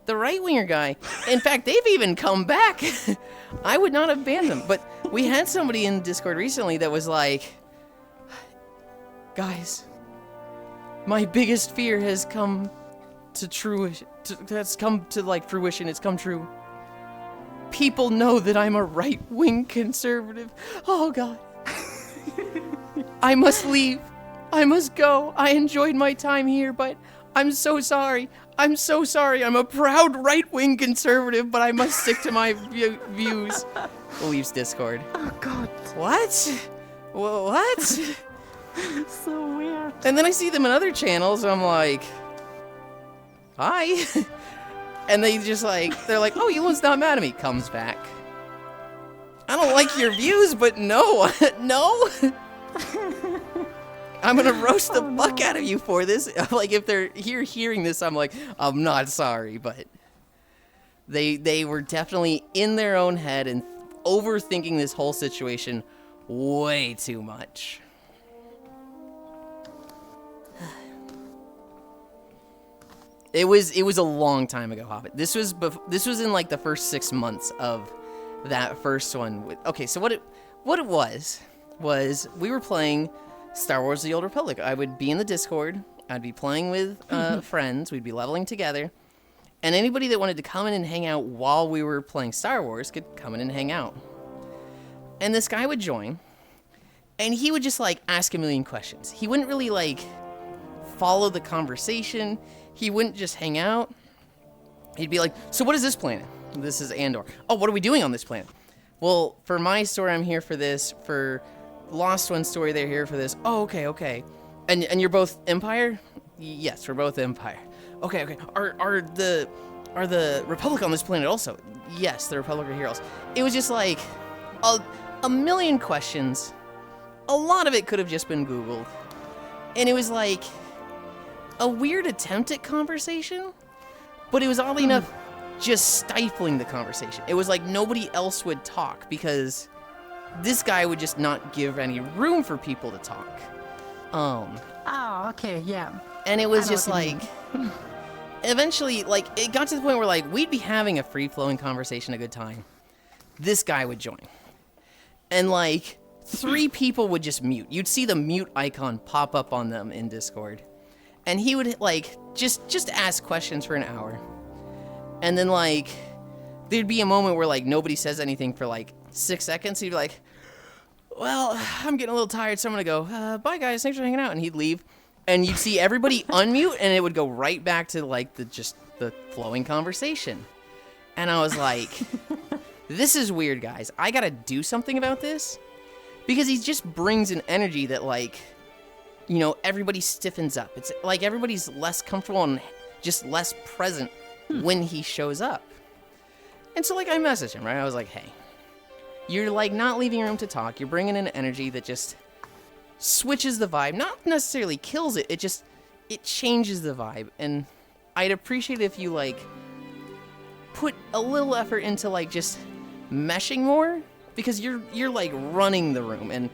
The right-winger guy, in fact, they've even come back. I would not have banned them. But we had somebody in Discord recently that was like, guys, my biggest fear has come to fruition. It's come true. People know that I'm a right-wing conservative. Oh, God. I must leave. I must go. I enjoyed my time here, but I'm so sorry. I'm so sorry. I'm a proud right-wing conservative, but I must stick to my views. Leaves Discord. Oh, God. What? What? So weird. And then I see them in other channels, and I'm like, hi. And they they're like, oh, Yulind's not mad at me. Comes back. I don't like your views, but no. No. I'm gonna roast the fuck out of you for this. Like, if they're hearing this, I'm like, I'm not sorry, but they were definitely in their own head and overthinking this whole situation way too much. It was a long time ago, Hobbit. This was in like the first 6 months of that first one. Okay, so what it was we were playing Star Wars: The Old Republic. I would be in the Discord. I'd be playing with friends. We'd be leveling together. And anybody that wanted to come in and hang out while we were playing Star Wars could come in and hang out. And this guy would join, and he would just like ask a million questions. He wouldn't really like follow the conversation. He wouldn't just hang out. He'd be like, so what is this planet? This is Andor. Oh, what are we doing on this planet? Well, for my story, I'm here for this. For Lost One's story, they're here for this. Oh, okay. And you're both Empire? Yes, we're both Empire. Okay. Are the Republic on this planet also? Yes, the Republic are heroes. It was just like a million questions. A lot of it could have just been Googled. And it was like a weird attempt at conversation, but it was oddly enough just stifling the conversation. It was like nobody else would talk because this guy would just not give any room for people to talk. Oh, okay, yeah. And it was just like, eventually, like, it got to the point where, like, we'd be having a free-flowing conversation, a good time. This guy would join. And, like, 3 people would just mute. You'd see the mute icon pop up on them in Discord. And he would, like, just ask questions for an hour. And then, like, there'd be a moment where, like, nobody says anything for, like, 6 seconds. He'd be like, well, I'm getting a little tired, so I'm gonna go, bye, guys, thanks for hanging out. And he'd leave. And you'd see everybody unmute, and it would go right back to, like, the flowing conversation. And I was like, this is weird, guys. I gotta do something about this. Because he just brings an energy that, like, you know, everybody stiffens up. It's like everybody's less comfortable and just less present when he shows up. And so, like, I messaged him, right? I was like, hey, you're, like, not leaving room to talk. You're bringing in energy that just switches the vibe. Not necessarily kills it. It changes the vibe. And I'd appreciate if you, like, put a little effort into, like, just meshing more. Because you're like, running the room. And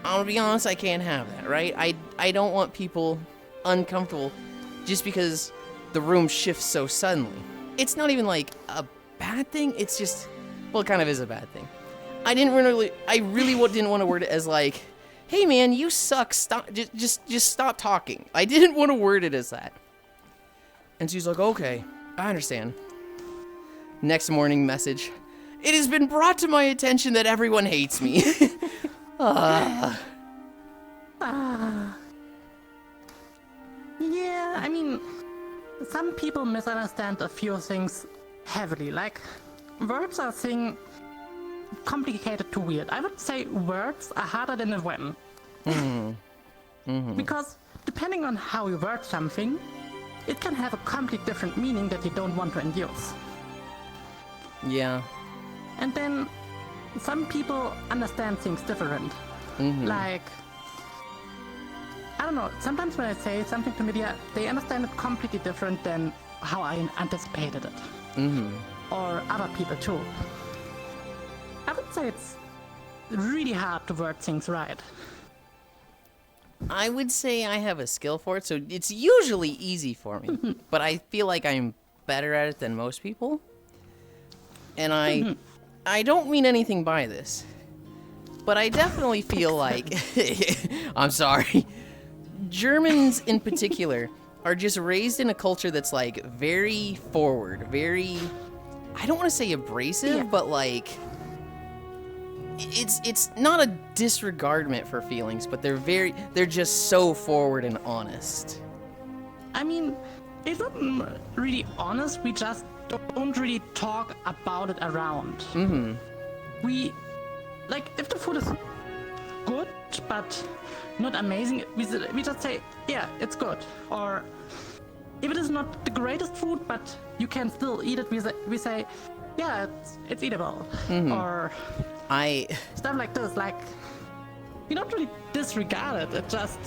I'm gonna be honest, I can't have that, right? I don't want people uncomfortable just because the room shifts so suddenly. It's not even, like, a bad thing. It's just, well, it kind of is a bad thing. I really didn't want to word it as like, hey man, you suck, stop, just stop talking. I didn't want to word it as that. And she's like, okay, I understand. Next morning message, it has been brought to my attention that everyone hates me. Yeah, I mean, some people misunderstand a few things heavily. Like, words are thing complicated to weird. I would say words are harder than a when. Because depending on how you word something, it can have a completely different meaning that you don't want to induce. Yeah. And then some people understand things different. Like, I don't know, sometimes when I say something to media, they understand it completely different than how I anticipated it. Or other people too. I would say it's really hard to word things right. I would say I have a skill for it, so it's usually easy for me. But I feel like I'm better at it than most people. And I don't mean anything by this. But I definitely feel like, I'm sorry, Germans in particular are just raised in a culture that's, like, very forward, very, I don't want to say abrasive, but, like, it's not a disregardment for feelings, but they're just so forward and honest. I mean, it's not really honest, we just don't really talk about it around. We, like, if the food is good, but not amazing, we just say, yeah, it's good. Or if it is not the greatest food, but you can still eat it, we say, yeah, it's eatable. Or stuff like this. Like, we don't really disregard it. It just,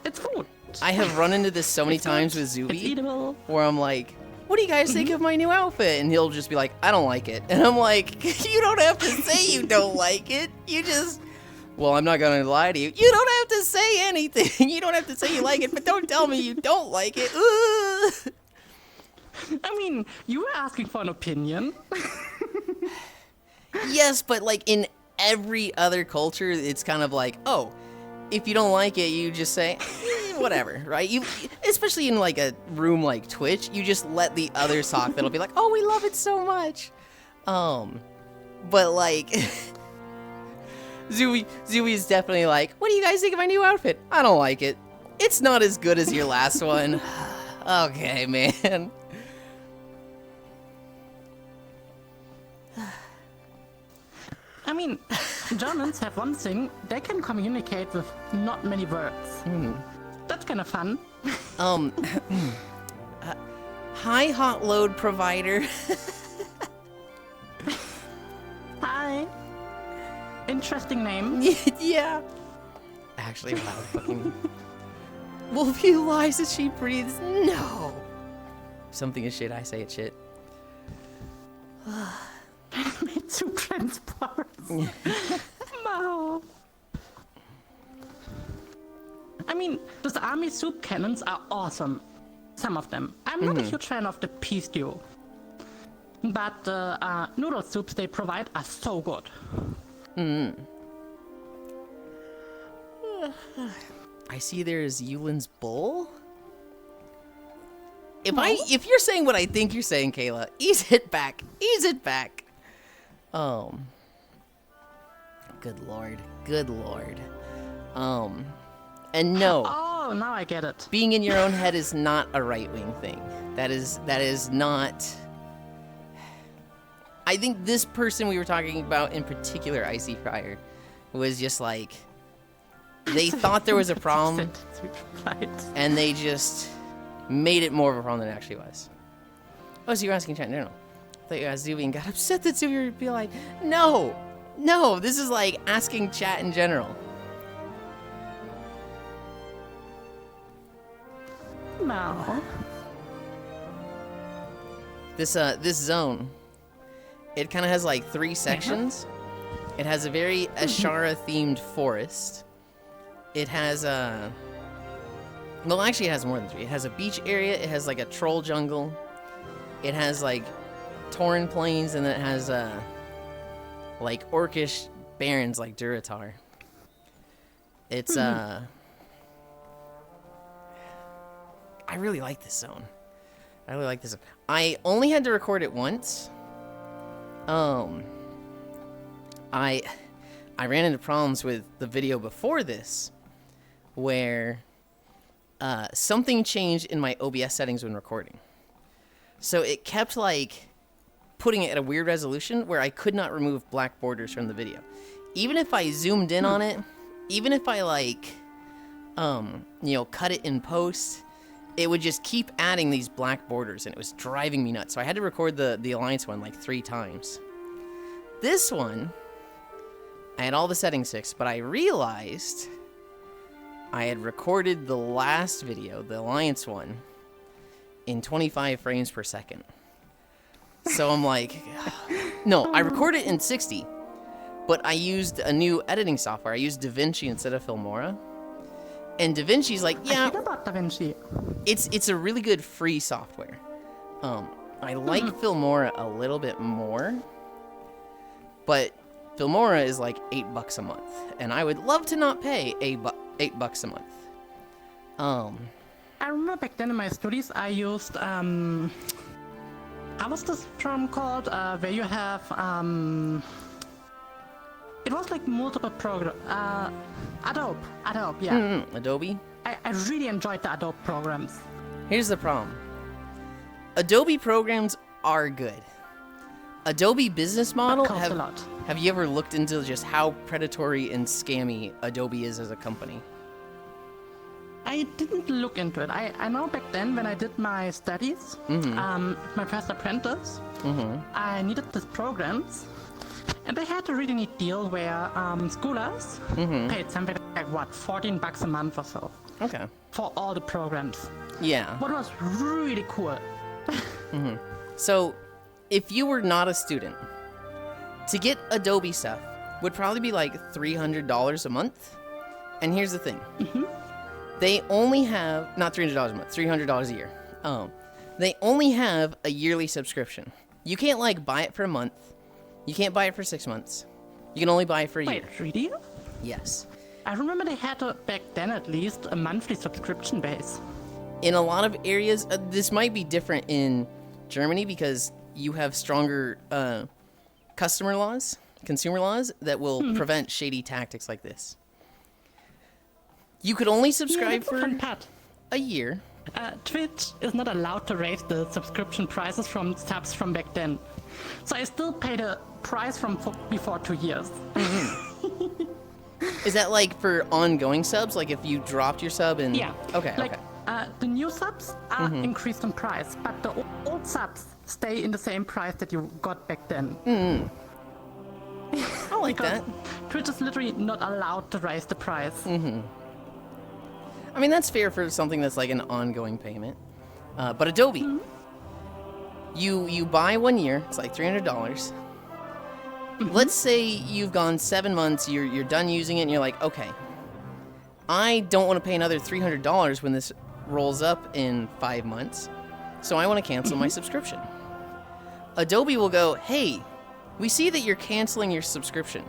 it's food. I have run into this so many times with Zuby, it's eatable. Where I'm like, what do you guys think of my new outfit? And he'll just be like, I don't like it. And I'm like, you don't have to say you don't like it. You just, well, I'm not going to lie to you. You don't have to say anything. You don't have to say you like it, but don't tell me you don't like it. I mean, you were asking for an opinion. Yes, but, like, in every other culture, it's kind of like, oh, if you don't like it, you just say, whatever, right? You, especially in, like, a room like Twitch, you just let the other talk that'll be like, oh, we love it so much. But, like, Zooey is definitely like, what do you guys think of my new outfit? I don't like it. It's not as good as your last one. Okay, man. I mean, Germans have one thing, they can communicate with not many words. That's kind of fun. Hi, hot load provider. Hi. Interesting name. Yeah. Actually, wow, fucking... Wolfie lies as she breathes. No. Something is shit, I say it shit. Two transports. No. I mean, those army soup cannons are awesome. Some of them. I'm not a huge fan of the pea stew. But the noodle soups they provide are so good. I see there's Yulind's bull. If you're saying what I think you're saying, Kayla, ease it back. Ease it back. Good lord. Good lord. And no. Oh, now I get it. Being in your own head is not a right-wing thing. That is not... I think this person we were talking about in particular, Icy Fryer, was just like... They thought there was a problem, Right. and they just made it more of a problem than it actually was. Oh, so you're asking chat in general. I thought you asked Zuby and got upset that Zuby would be like, no, this is like asking chat in general. No. This zone, it kind of has like 3 sections. It has a very Ashara-themed forest. It has well, actually it has more than 3. It has a beach area, it has like a troll jungle, it has like Tauren plains, and then it has like orcish barrens like Durotar. It's I really like this zone. I really like this. I only had to record it once. I ran into problems with the video before this, where something changed in my OBS settings when recording. So it kept like putting it at a weird resolution where I could not remove black borders from the video. Even if I zoomed in on it, even if I like, cut it in post, it would just keep adding these black borders, and it was driving me nuts. So I had to record the Alliance one like 3 times. This one, I had all the settings fixed, but I realized I had recorded the last video, the Alliance one, in 25 frames per second. So I'm like, no, I recorded it in 60, but I used a new editing software. I used DaVinci instead of Filmora. And DaVinci's like, I yeah, heard about DaVinci. it's a really good free software. I like Filmora a little bit more, but Filmora is like $8 a month, and I would love to not pay $8 a month. I remember back then in my studies, I used how was this program called? Where you have it was like multiple program. Adobe, yeah. Adobe? I really enjoyed the Adobe programs. Here's the problem. Adobe programs are good. Adobe business model, But costs a lot. have you ever looked into just how predatory and scammy Adobe is as a company? I didn't look into it. I know back then when I did my studies, my first apprentice, I needed these programs, and they had a really neat deal where schoolers paid something like $14 a month or so. Okay. For all the programs. Yeah. What was really cool. So, if you were not a student, to get Adobe stuff would probably be like $300 a month. And here's the thing. They only have, not $300 a month, $300 a year. They only have a yearly subscription. You can't like buy it for a month. You can't buy it for 6 months. You can only buy it for a year. Wait, really? Yes. I remember they had, back then at least, a monthly subscription base. In a lot of areas, this might be different in Germany because you have stronger consumer laws that will prevent shady tactics like this. You could only subscribe for a year. Twitch is not allowed to raise the subscription prices from subs from back then. So I still pay the price from before 2 years. Is that like for ongoing subs? Like if you dropped your sub and... Yeah. Okay, like, okay. The new subs are increased in price, but the old subs stay in the same price that you got back then. I like that. Twitch is literally not allowed to raise the price. I mean, that's fair for something that's like an ongoing payment. But Adobe, you buy 1 year, it's like $300. Let's say you've gone 7 months, you're done using it, and you're like, okay, I don't want to pay another $300 when this rolls up in 5 months, so I want to cancel my subscription. Adobe will go, hey, we see that you're canceling your subscription.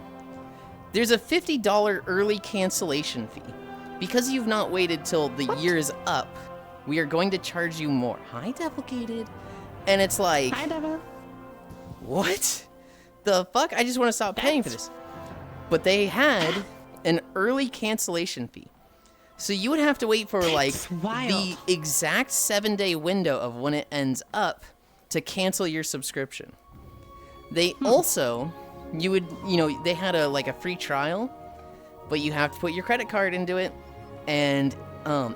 There's a $50 early cancellation fee. Because you've not waited till the year is up, we are going to charge you more. Hi, Devilgated. And it's like... Hi, Devil. What? The fuck? I just want to stop paying for this. But they had an early cancellation fee. So you would have to wait for like the exact 7-day window of when it ends up to cancel your subscription. They also, they had a free trial. but you have to put your credit card into it, and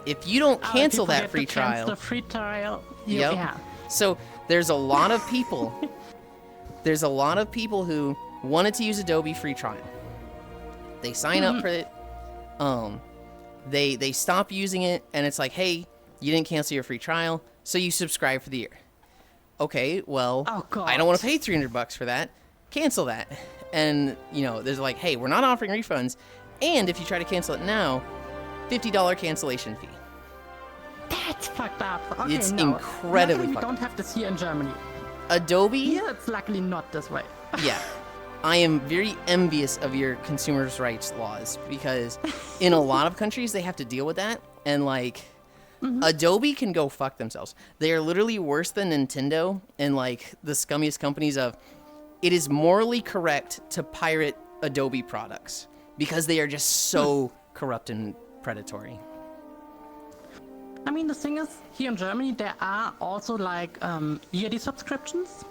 if you don't If you cancel that forget free to cancel trial, the free trial. Yep. Yeah. So there's a lot of people. There's a lot of people who wanted to use Adobe free trial. They sign up for it. They stop using it, and it's like, hey, you didn't cancel your free trial, so you subscribe for the year. Okay, well, Oh, God. I don't want to pay $300 for that. Cancel that. And there's like, hey, we're not offering refunds, and if you try to cancel it now, $50 cancellation fee. That's fucked up. Okay, It's no. incredibly Luckily, we fucked don't have this here in Germany. Adobe. Here, it's luckily not this way. Yeah. I am very envious of your consumers' rights laws because in a lot of countries they have to deal with that, and like Adobe can go fuck themselves. They are literally worse than Nintendo and like the scummiest companies of it is morally correct to pirate Adobe products because they are just so corrupt and predatory. I mean, the thing is, here in Germany, there are also like yearly subscriptions.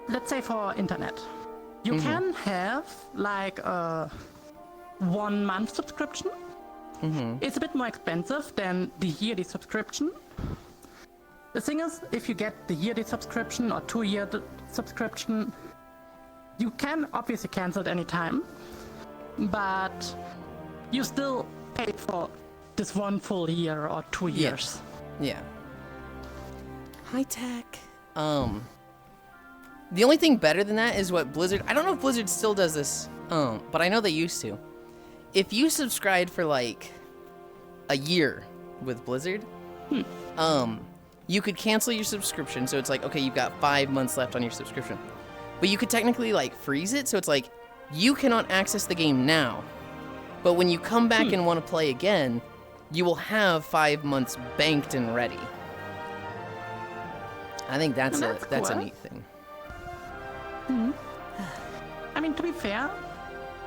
Let's say for internet. You can have like a 1 month subscription. It's a bit more expensive than the yearly subscription. The thing is, if you get the yearly subscription or 2-year subscription, you can obviously cancel at any time, but you still pay for this 1 full year or 2 years. Yeah. High tech. The only thing better than that is what Blizzard. I don't know if Blizzard still does this, but I know they used to. If you subscribed for like a year with Blizzard, you could cancel your subscription. So it's like, okay, you've got 5 months left on your subscription, but you could technically like freeze it. So it's like you cannot access the game now, but when you come back and want to play again, you will have 5 months banked and ready. I think that's a cool. neat thing. I mean, to be fair,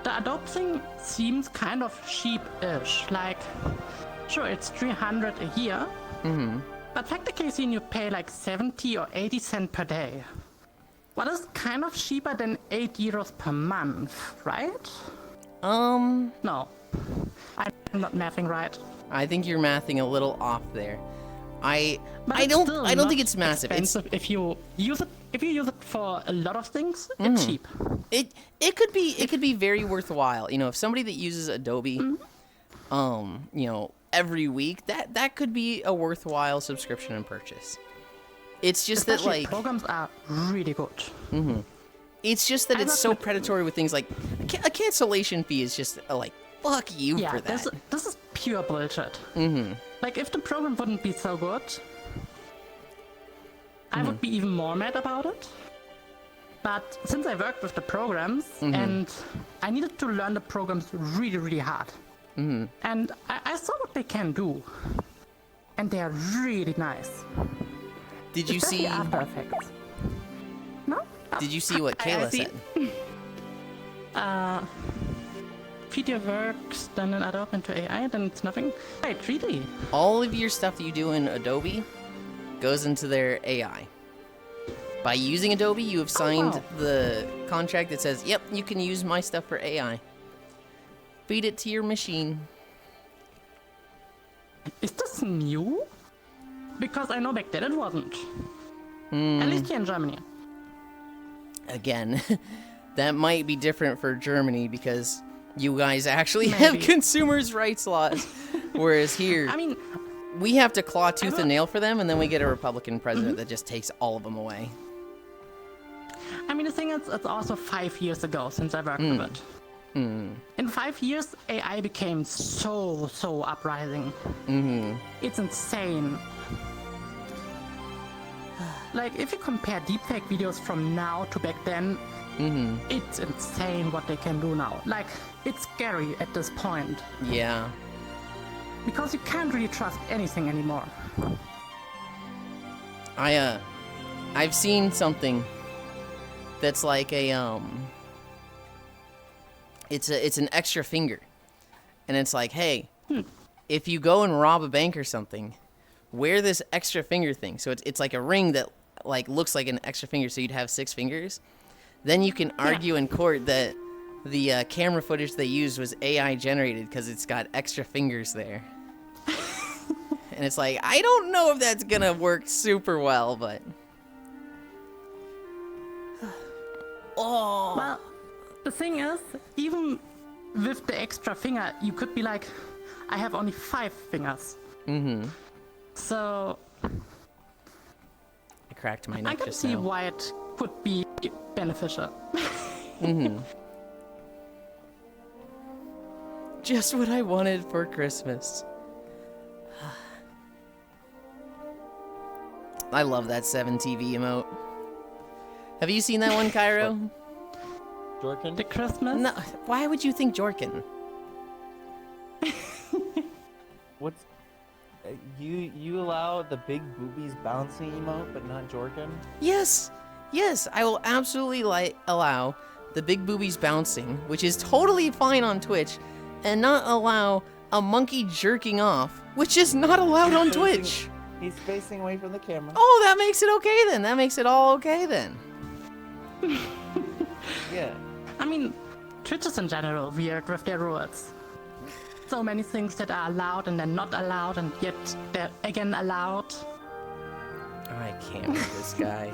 the Adobe thing seems kind of cheap-ish. Like, sure, it's 300 a year, but technically you pay like 70 or 80 cents per day. What is kind of cheaper than 8 euros per month, right? No. I'm not mathing right. I think you're mathing a little off there. I But don't still think not it's massive. It's expensive if you use it. If you use it for a lot of things, it's cheap. it could be very worthwhile. If somebody that uses Adobe, every week, that could be a worthwhile subscription and purchase. It's just Especially that like programs are really good. it's just that I'm it's not so gonna- predatory with things like a cancellation fee is just like fuck you Yeah, for that. this is pure bullshit. Like, if the program wouldn't be so good, I would be even more mad about it. But since I worked with the programs, and I needed to learn the programs really, really hard. And I saw what they can do. And they are really nice. Did you Especially see? After Effects. No? Did you see what Kayla see. said? Feed your works, then add up into AI, then it's nothing. Wait, really? All of your stuff that you do in Adobe goes into their AI. By using Adobe, you have signed wow. the contract that says, yep, you can use my stuff for AI. Feed it to your machine. Is this new? Because I know back then it wasn't. At least here in Germany. Again, that might be different for Germany because you guys actually have Maybe. consumers' rights laws. Whereas here, I mean, we have to claw tooth and nail for them, and then we get a Republican president that just takes all of them away. the thing is, it's also 5 years ago since I worked with it. In 5 years, AI became so uprising. It's insane. Like, if you compare deepfake videos from now to back then, it's insane what they can do now. Like, it's scary at this point. Yeah. Because you can't really trust anything anymore. I've seen something that's like a, it's an extra finger. And it's like, hey, if you go and rob a bank or something, wear this extra finger thing. So it's like a ring that like looks like an extra finger, so you'd have 6 fingers. Then you can argue in court that the camera footage they used was AI generated because it's got extra fingers there. And it's like, I don't know if that's gonna work super well, but... Oh. Well, the thing is, even with the extra finger, you could be like, I have only 5 fingers. Mm-hmm. So... I cracked my I neck can just see now. why it could be beneficial. Mm-hmm. Just what I wanted for Christmas. I love that 7TV emote. Have you seen that one, Cairo? Jorkin? The Christmas? No. Why would you think Jorkin? What's you allow the big boobies bouncing emote, but not Jorkin? Yes, yes, I will absolutely allow the big boobies bouncing, which is totally fine on Twitch, and not allow a monkey jerking off, which is not allowed on Twitch. He's facing away from the camera. Oh, that makes it okay then. That makes it all okay then. Yeah. I mean, Twitch is in general weird with their rules. So many things that are allowed and then not allowed, and yet they're again allowed. I can't with this guy.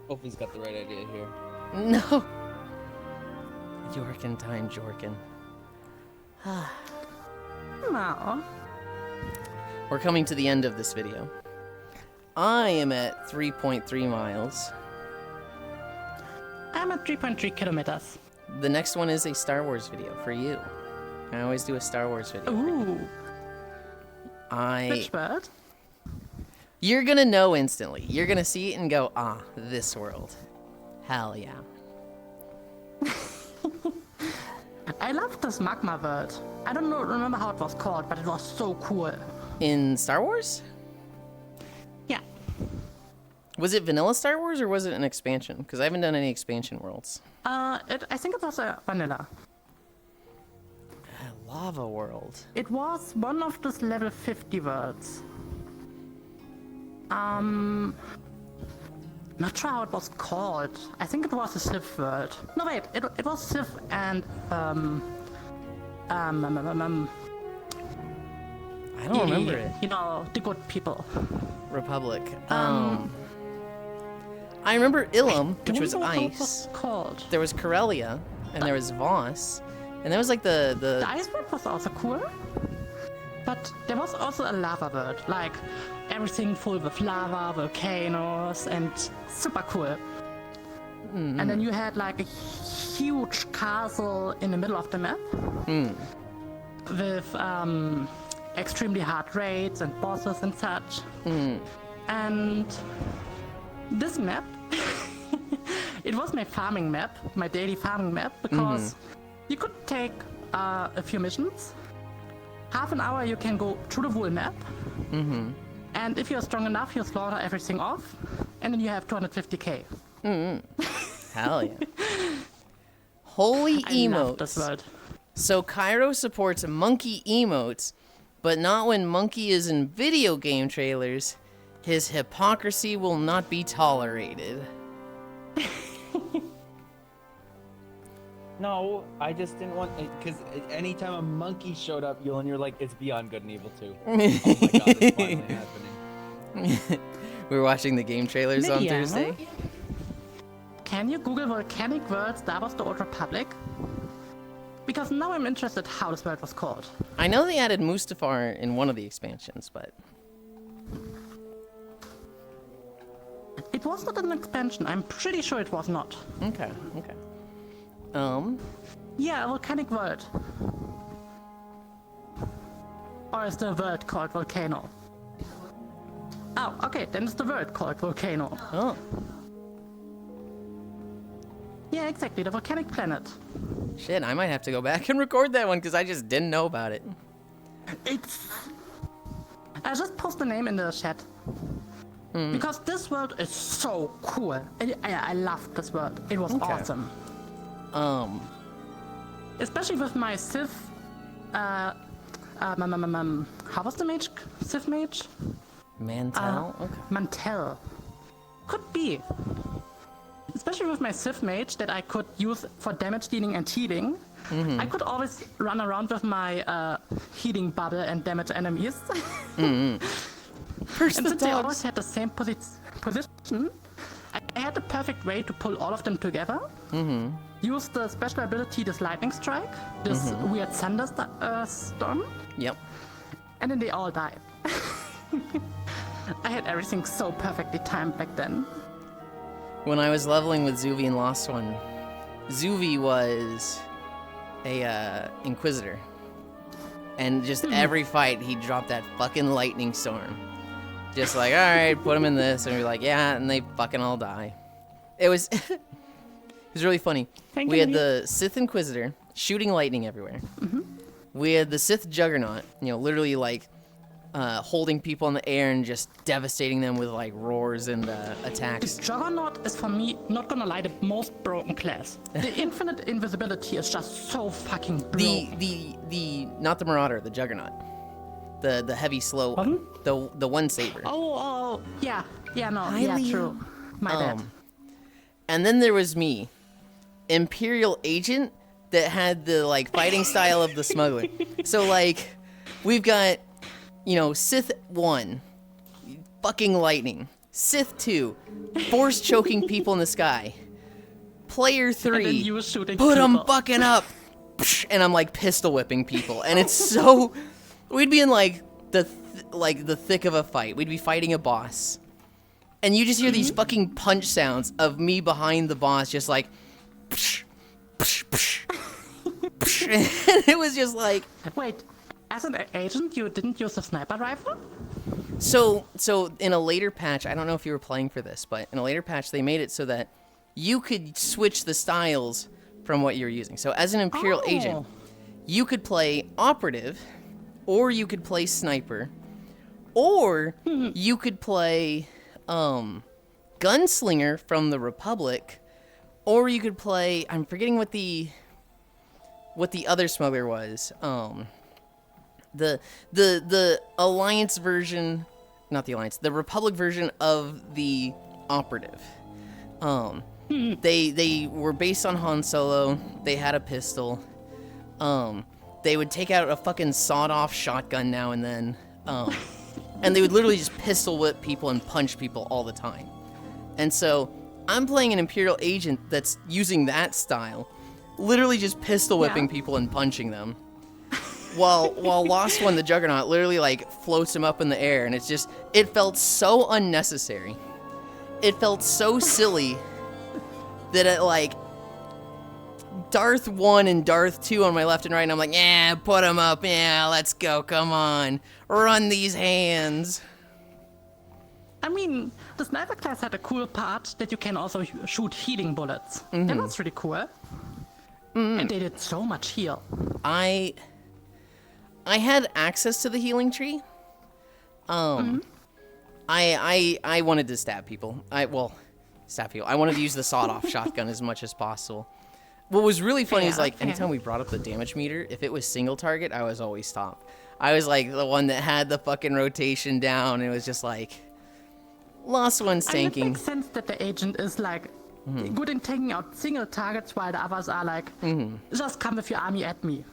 Hope he's got the right idea here. No. Jorkin time, Jorkin. No. We're coming to the end of this video. I am at 3.3 miles. I'm at 3.3 kilometers. The next one is a Star Wars video for you. I always do a Star Wars video. Ooh. Which bird? You're gonna know instantly. You're gonna see it and go, ah, this world. Hell yeah. I love this magma bird. I don't remember how it was called, but it was so cool. In Star Wars? Yeah. Was it vanilla Star Wars or was it an expansion? Because I haven't done any expansion worlds. I think it was a vanilla. Lava World. It was one of those level 50 worlds. Not sure how it was called. I think it was a Sith world. No wait, it was Sith and I don't remember it. You know, the good people. Republic. I remember Ilum, which was What it ice. was called? There was Corellia, and there was Voss, and there was like the The ice bird was also cool. But there was also a lava bird, like everything full with lava, volcanoes, and super cool. Mm-hmm. And then you had like a huge castle in the middle of the map with extremely hard raids and bosses and such. And this map, it was my farming map, my daily farming map, because you could take a few missions. Half an hour you can go through the whole map. And if you're strong enough, you slaughter everything off. And then you have 250k. hell yeah. Holy I love this emotes. word. So Cairo supports monkey emotes, but not when monkey is in video game trailers. His hypocrisy will not be tolerated. No, I just didn't want because anytime a monkey showed up, Yulind, you're like, it's beyond good and evil too. Oh my god, it's finally happening. We were watching the game trailers on Lydia, Thursday. Can you Google volcanic world Star Wars The Old Republic? Because now I'm interested how this world was called. I know they added Mustafar in one of the expansions, but It was not an expansion. I'm pretty sure it was not. okay. Yeah, a volcanic world. Or is the world called Volcano? Oh, okay, then it's the world called Volcano. Oh, Yeah, exactly, the volcanic planet. shit, I might have to go back and record that one because I just didn't know about it. It's... I just post the name in the chat. Because this world is so cool. I love this world. It was Okay. awesome. Especially with my Sith... how was the mage? Sith mage? Mantel? Okay. Mantel. Could be. especially with my Sith Mage that I could use for damage dealing and healing, I could always run around with my healing bubble and damage enemies. First And the since they always dogs. had the same position, I had the perfect way to pull all of them together. Use the special ability, this lightning strike, this weird thunderstorm, Yep. and then they all died. I had everything so perfectly timed back then. When I was leveling with Zuvi in Lost One, Zuvi was a Inquisitor. And just every fight, he'd drop that fucking lightning storm. Just like, alright, put him in this. And we're like, yeah, and they fucking all die. It was... it was really funny. We had the Sith Inquisitor shooting lightning everywhere. We had the Sith Juggernaut, literally like holding people in the air and just devastating them with like roars and attacks. Juggernaut is for me, not gonna lie, the most broken class. The infinite invisibility is just so fucking broken. The not the Marauder, the Juggernaut. The heavy slow Pardon? the one saber. Yeah, Highly- true. My bad. And then there was me, Imperial Agent, that had the like fighting style of the smuggler. So like, we've got, Sith 1, fucking lightning. Sith 2, force choking people in the sky. Player And then 3, you were shooting put them people. fucking up. And I'm like pistol whipping people. And it's so, we'd be in like the thick of a fight. We'd be fighting a boss. And you just hear these fucking punch sounds of me behind the boss, just like, and it was just like. Wait, as an agent, you didn't use a sniper rifle? So in a later patch, I don't know if you were playing for this, but in a later patch, they made it so that you could switch the styles from what you're using. So as an Imperial agent, you could play operative, or you could play sniper, or you could play gunslinger from the Republic, or you could play, I'm forgetting what the other smuggler was. The Alliance version, not the Alliance, the Republic version of the operative. They were based on Han Solo. They had a pistol. They would take out a fucking sawed-off shotgun now and then. And they would literally just pistol whip people and punch people all the time. And so I'm playing an Imperial agent that's using that style, literally just pistol whipping people and punching them. While Lost One, the Juggernaut, literally like floats him up in the air, and it felt so unnecessary. It felt so silly that it like Darth 1 and Darth 2 on my left and right, and I'm like, yeah, put him up, yeah, let's go, come on, run these hands. I mean, the sniper class had a cool part that you can also shoot healing bullets. That was really cool. And they did so much heal. I had access to the healing tree. I wanted to stab people. Stab people. I wanted to use the sawed-off shotgun as much as possible. What was really funny is like anytime we brought up the damage meter, if it was single target, I was always top. I was like the one that had the fucking rotation down. And it was just like Lost One's I mean, it tanking. makes sense that the agent is like good in taking out single targets, while the others are like, just come with your army at me.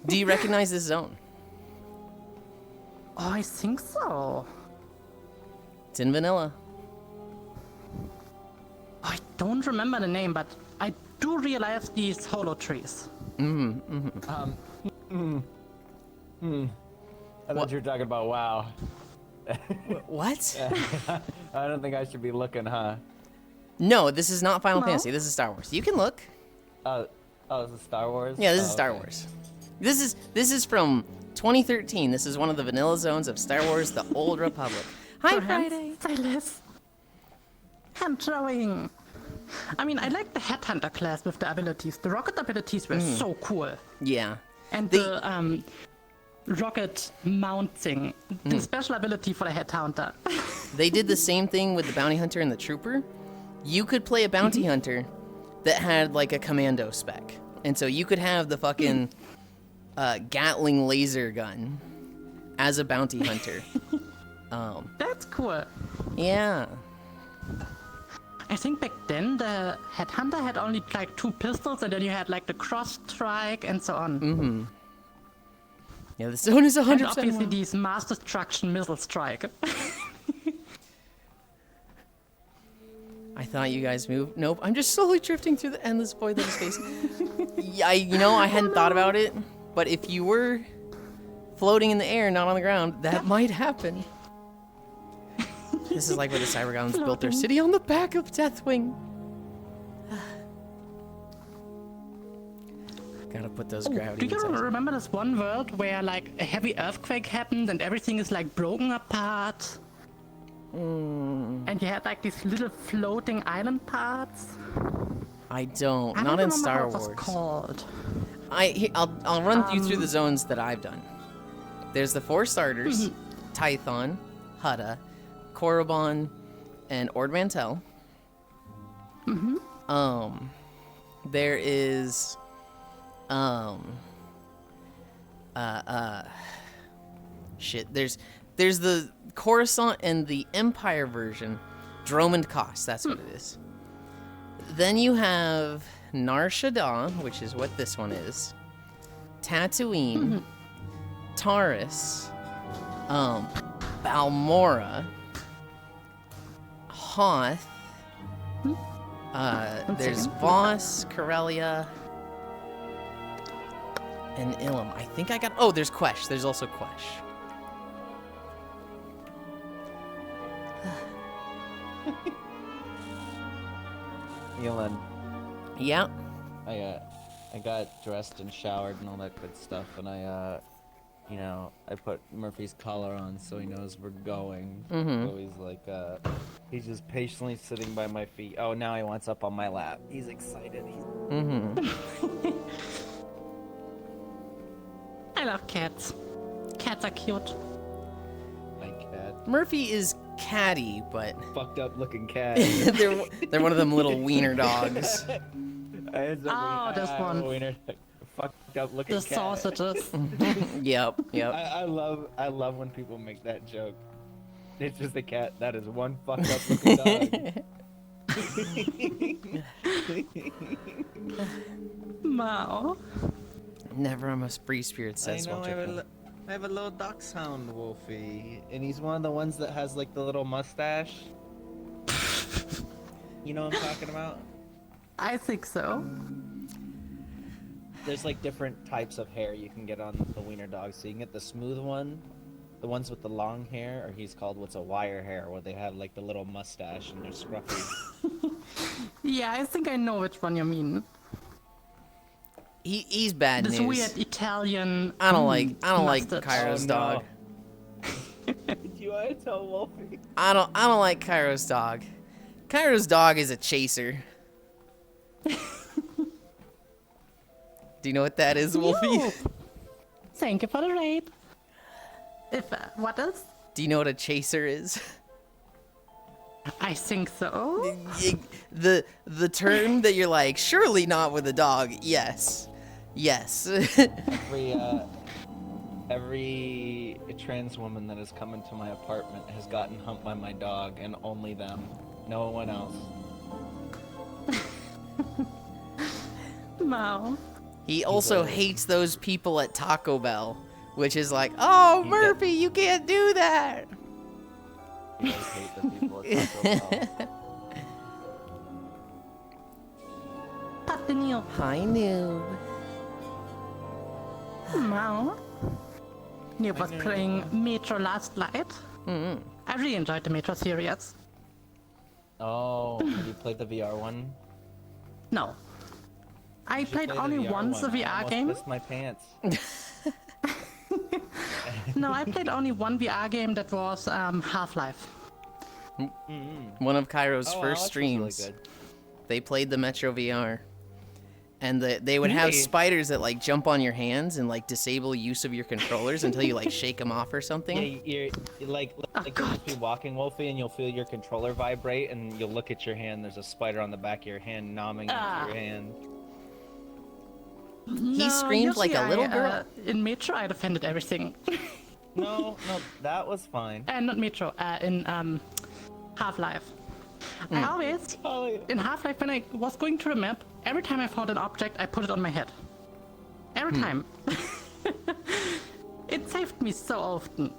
Do you recognize this zone? Oh, I think so. It's in vanilla. I don't remember the name, but I do realize these holo trees. I thought you were talking about WoW. What? I don't think I should be looking, huh? No, this is not Final No. Fantasy. This is Star Wars. You can look. Oh, is it Star Wars? Yeah, this is Oh, Star okay. Wars. This is from 2013. This is one of the vanilla zones of Star Wars: The Old Republic. Hi, Friday. Silas. Hand drawing. I mean, I like the Headhunter class with the abilities. The rocket abilities were so cool. Yeah. And They- the rocket mounting, the special ability for the Headhunter. They did the same thing with the bounty hunter and the trooper. You could play a bounty hunter that had like a commando spec, and so you could have the fucking Gatling laser gun as a bounty hunter. That's cool. Yeah. I think back then the Headhunter had only like 2 pistols, and then you had like the cross strike and so on. Mm-hmm. Yeah, the zone is 100% And obviously wild. these mass destruction missile strike. I thought you guys moved. Nope, I'm just slowly drifting through the endless void that is space. Yeah, I hadn't thought about it, but if you were floating in the air, not on the ground, that might happen. This is like where the Cybergons built their city on the back of Deathwing. Gotta put those gravity. Do you remember this one world where like a heavy earthquake happened and everything is like broken apart? And you had like these little floating island parts? I don't. I Not don't in remember Star how it was Wars. called. I'll run you through the zones that I've done. There's the 4 starters: Tython, Hutta, Korriban, and Ord Mantell. There is shit. There's the Coruscant and the Empire version, Dromund Kaas, that's what it is. Then you have Nar Shaddaa, which is what this one is. Tatooine, Taurus, Balmora, Hoth, there's Voss, Corellia, and Ilum. I think I got... Oh, there's Quesh. There's also Quesh. Yulind, Yeah. I got dressed and showered and all that good stuff, and I put Murphy's collar on so he knows we're going. So he's like, he's just patiently sitting by my feet. Oh, now he wants up on my lap. He's excited. I love cats. Cats are cute. My cat. Murphy is catty, but Fucked up looking cat. they're one of them little wiener dogs. This one. Fucked up looking The cat. sausages. Yep. I love when people make that joke. It's just a cat. That is one fucked up looking dog. Wow. Never a free spirit I says know. while I checking. have a little dachshund, Wolfie, and he's one of the ones that has like the little mustache. You know what I'm talking about? I think so. There's like different types of hair you can get on the wiener dog. So you can get the smooth one, the ones with the long hair, or he's called what's a wire hair, where they have like the little mustache and they're scruffy. Yeah, I think I know which one you mean. He's bad This news. weird Italian. I don't like mustard. Kairo's dog. Do you want to tell Wolfie? I don't like Kairo's dog. Kairo's dog is a chaser. Do you know what that is, Wolfie? Yo. Thank you for the raid. What else? Do you know what a chaser is? I think so. The term that you're like, surely not with a dog. Yes. Every trans woman that has come into my apartment has gotten humped by my dog, and only them. No one else. Wow. He also hates those people at Taco Bell, which is like, oh, Murphy, you can't do that. He does hate the people at Taco Bell. Patinho. Hi, noob. Wow. You was playing Metro last night. I really enjoyed the Metro series. Oh, have you played the VR one? No. I You should played play the only VR once a one. I VR almost game. pissed my pants. No, I played only one VR game that was Half-Life. One of Kairo's Oh, first Alex was streams, really good. they played the Metro VR. And they would have Really? spiders that like jump on your hands and like disable use of your controllers until you like shake them off or something. Yeah, you're like you'll just be walking, Wolfie, and you'll feel your controller vibrate, and you'll look at your hand. There's a spider on the back of your hand, nomming into your hand. He screamed like a little girl. In Metro, I defended everything. No, that was fine. Not Metro, in Half-Life. I always, in Half-Life, when I was going through a map, every time I found an object, I put it on my head. Every time. It saved me so often.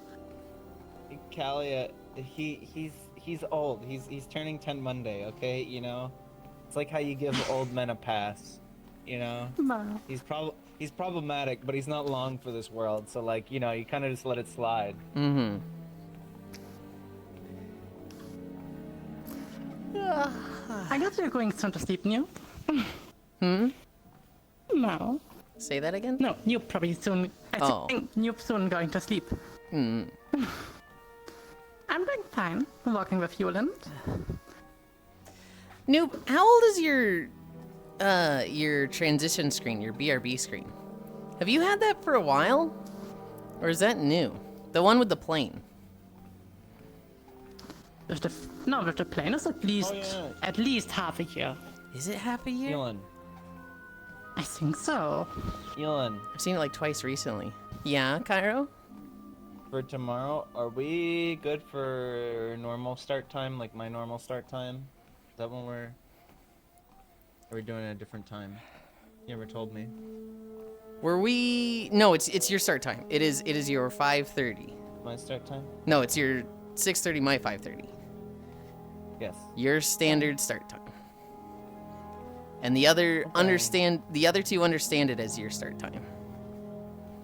Kalia, he's old. He's turning 10 Monday, okay? You know? It's like how you give old men a pass, you know? No. He's problematic, but he's not long for this world, so like, you know, you kind of just let it slide. Mm-hmm. I guess you're going soon to sleep, New. Hmm? No. Say that again? No, you probably soon. I think you're soon going to sleep. Hmm. I'm doing fine. I'm walking with Yulind. Noob, how old is your transition screen, your BRB screen? Have you had that for a while? Or is that new? The one with the plane. With the plane is at least half a year. Is it half a year? Yulind, I think so. Yulind, I've seen it like twice recently. Yeah, Cairo? for tomorrow, are we good for normal start time, like my normal start time? Is that when are we doing it at a different time? You never told me. Were we? No, it's your start time. It is your 5:30. My start time? No, it's your 6:30. My 5:30. Yes. Your standard start time. And the other the other two understand it as your start time.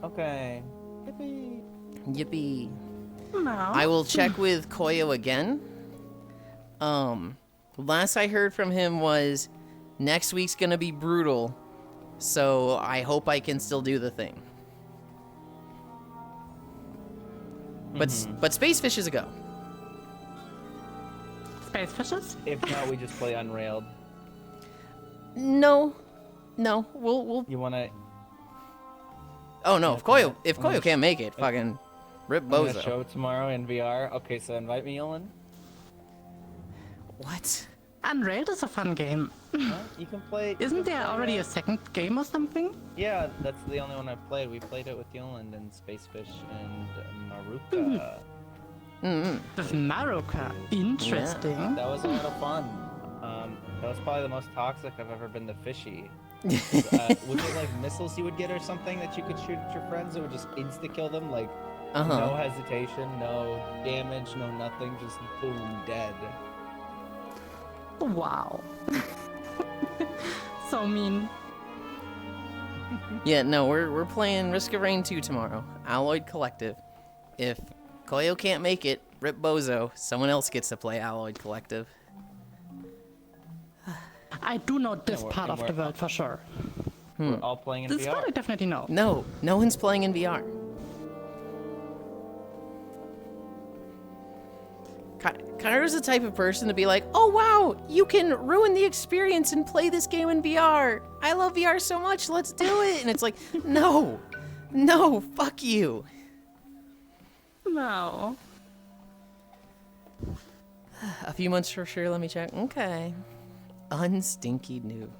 Okay. Yippee. Yippee. No. I will check with Koyo again. Last I heard from him was next week's gonna be brutal, so I hope I can still do the thing. But Space Fish is a go. Space fishes? If not, we just play Unrailed. No, we'll. You wanna? Oh no, if Koyo can't make it, fucking rip I'm gonna Bozo. show it tomorrow in VR. Okay, so invite me, Yulind. What? Unrailed is a fun game. You can play. Isn't there already a second game or something? Yeah, that's the only one I played. We played it with Yulind and Spacefish and Maruka. With Maruka. Interesting. That was a lot of fun. That was probably the most toxic I've ever been to Fishy. Was it like missiles you would get or something that you could shoot at your friends that would just insta-kill them? Like, no hesitation, no damage, no nothing, just boom, dead. Wow. So mean. Yeah, no, we're playing Risk of Rain 2 tomorrow. Alloyed Collective. If Koyo can't make it, rip Bozo. Someone else gets to play Alloyed Collective. I do know this part of the world for sure. We're all playing in This VR. part I definitely know. No one's playing in VR. Kairo's the type of person to be like, oh wow, you can ruin the experience and play this game in VR. I love VR so much, let's do it. And it's like, no, fuck you. No. A few months for sure, let me check. Okay. Unstinky new.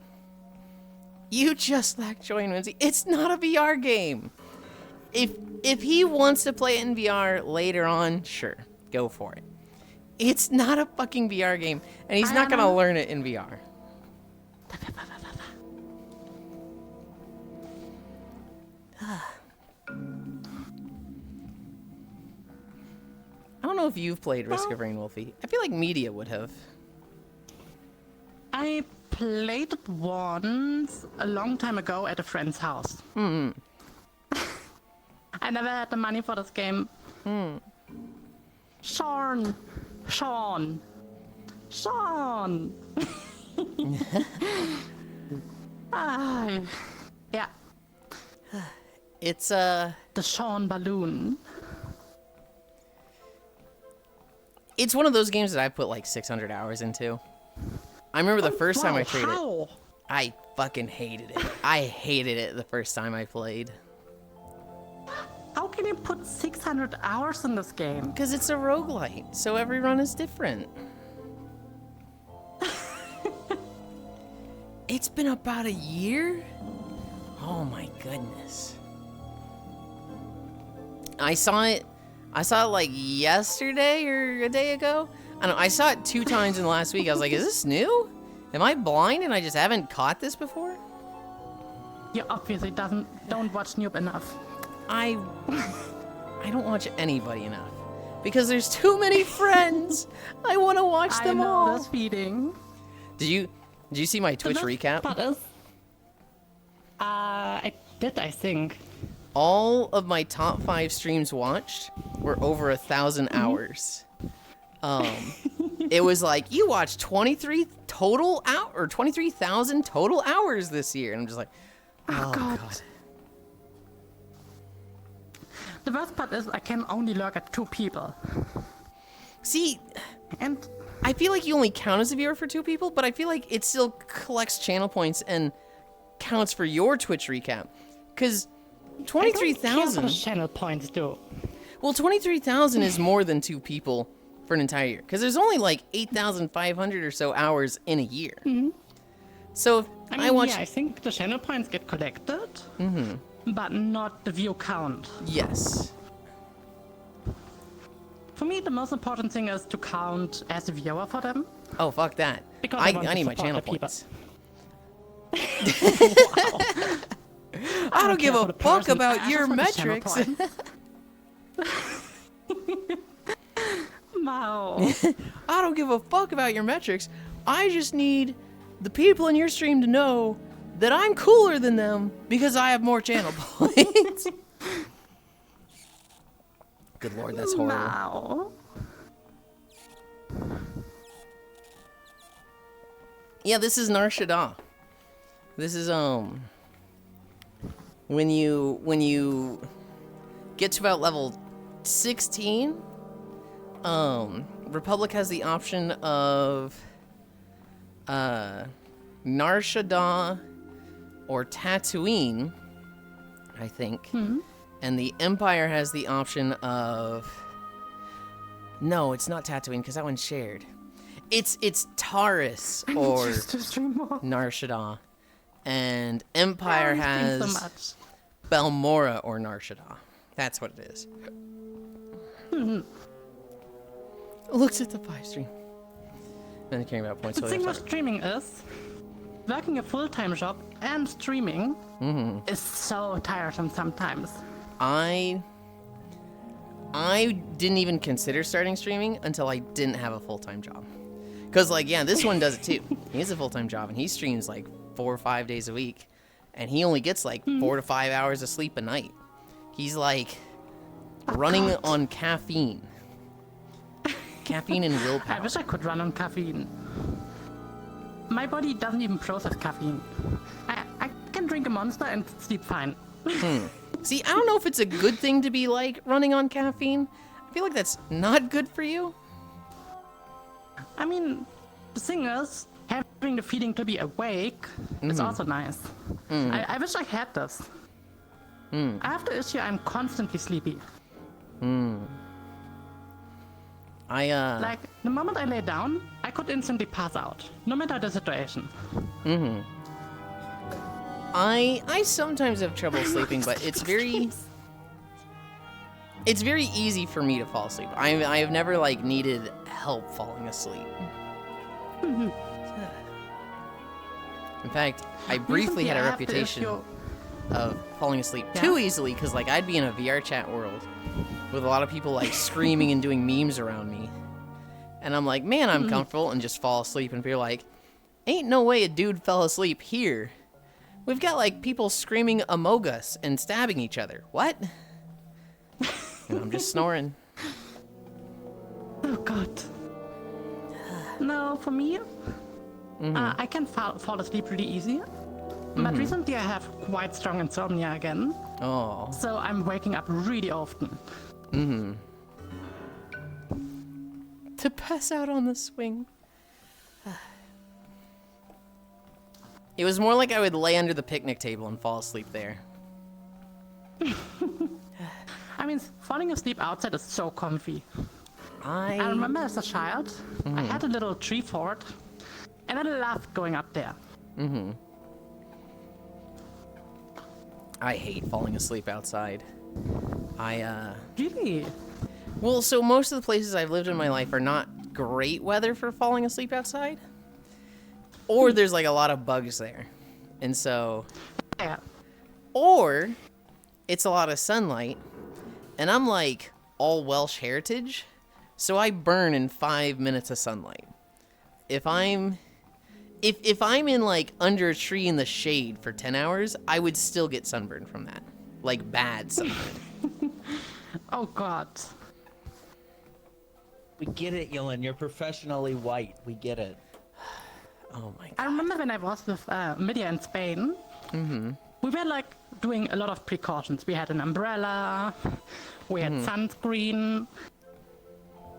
You just lack joy and whimsy. It's not a VR game. If he wants to play it in VR later on, sure, go for it. It's not a fucking VR game, and he's not gonna learn it in VR. I don't know if you've played Risk of Rain, Wolfie. I feel like Media would have. I played it once a long time ago at a friend's house. I never had the money for this game. Sean. Yeah, It's the Sean balloon. It's one of those games that I put like 600 hours into. I remember the first time I played it. I fucking hated it. I hated it the first time I played. How can you put 600 hours in this game? Because it's a roguelite, so every run is different. It's been about a year? Oh my goodness. I saw it like yesterday or a day ago. I don't know, I saw it 2 times in the last week. I was like, is this new? Am I blind and I just haven't caught this before? You obviously don't watch Noob enough. I don't watch anybody enough. Because there's too many friends. I want to watch them all. I know this feeling. Did you see my Twitch recap? I did, I think. All of my top 5 streams watched were over 1,000 hours. It was like, you watched 23,000 total hours this year. And I'm just like, oh God. The worst part is I can only lurk at 2 people. See, and I feel like you only count as a viewer for 2 people, but I feel like it still collects channel points and counts for your Twitch recap. Because 23,000 channel points do. Well, 23,000 is more than 2 people for an entire year. Because there's only like 8,500 or so hours in a year. So if I watch... Yeah, I think the channel points get collected, but not the view count. Yes. For me, the most important thing is to count as a viewer for them. Oh, fuck that. Because I need my channel points. I don't give a fuck about your metrics. Wow. I don't give a fuck about your metrics. I just need the people in your stream to know that I'm cooler than them because I have more channel points. Good lord, that's horrible. Wow. Yeah, this is Nar Shaddaa. This is when you get to about level 16, Republic has the option of Nar Shaddaa or Tatooine, I think. And the Empire has the option of... No, it's not Tatooine, because that one's shared. It's Taurus or Nar Shaddaa. And Empire has Balmora or Nar Shaddaa. That's what it is. Looks at the 5 stream. And caring about points. The thing with streaming is, working a full-time job and streaming is so tiresome sometimes. I didn't even consider starting streaming until I didn't have a full-time job. Cause like, yeah, this one does it too. He has a full-time job and he streams like 4 or 5 days a week, and he only gets like 4 to 5 hours of sleep a night. He's like running on caffeine. Caffeine and willpower. I wish I could run on caffeine. My body doesn't even process caffeine. I can drink a Monster and sleep fine. See, I don't know if it's a good thing to be like running on caffeine. I feel like that's not good for you. I mean, the thing is, having the feeling to be awake is also nice. I wish I had this. I have the issue I'm constantly sleepy. Like, the moment I lay down, I could instantly pass out, no matter the situation. I sometimes have trouble sleeping, but it's very easy for me to fall asleep. I have never like needed help falling asleep. In fact, I briefly had a reputation of falling asleep too easily, because like I'd be in a VR chat world with a lot of people like screaming and doing memes around me, and I'm like, man, I'm comfortable, and just fall asleep, and you're like, ain't no way a dude fell asleep here. We've got like people screaming Among Us and stabbing each other. What? And I'm just snoring. Oh god. No, for me, I can fall asleep really easy. But recently I have quite strong insomnia again. Oh. So I'm waking up really often. To pass out on the swing. It was more like I would lay under the picnic table and fall asleep there. I mean, falling asleep outside is so comfy. I remember as a child, I had a little tree fort, and I loved going up there. I hate falling asleep outside. Really? Well, so most of the places I've lived in my life are not great weather for falling asleep outside, or there's like a lot of bugs there. And so, Yeah. or it's a lot of sunlight, and I'm like all Welsh heritage, so I burn in 5 minutes of sunlight. If I'm in like under a tree in the shade for 10 hours, I would still get sunburn from that. Like bad sunburn. Oh God. We get it, Yulind. You're professionally white. We get it. Oh my God. I remember when I was with Media in Spain, we were like doing a lot of precautions. We had an umbrella, we had sunscreen,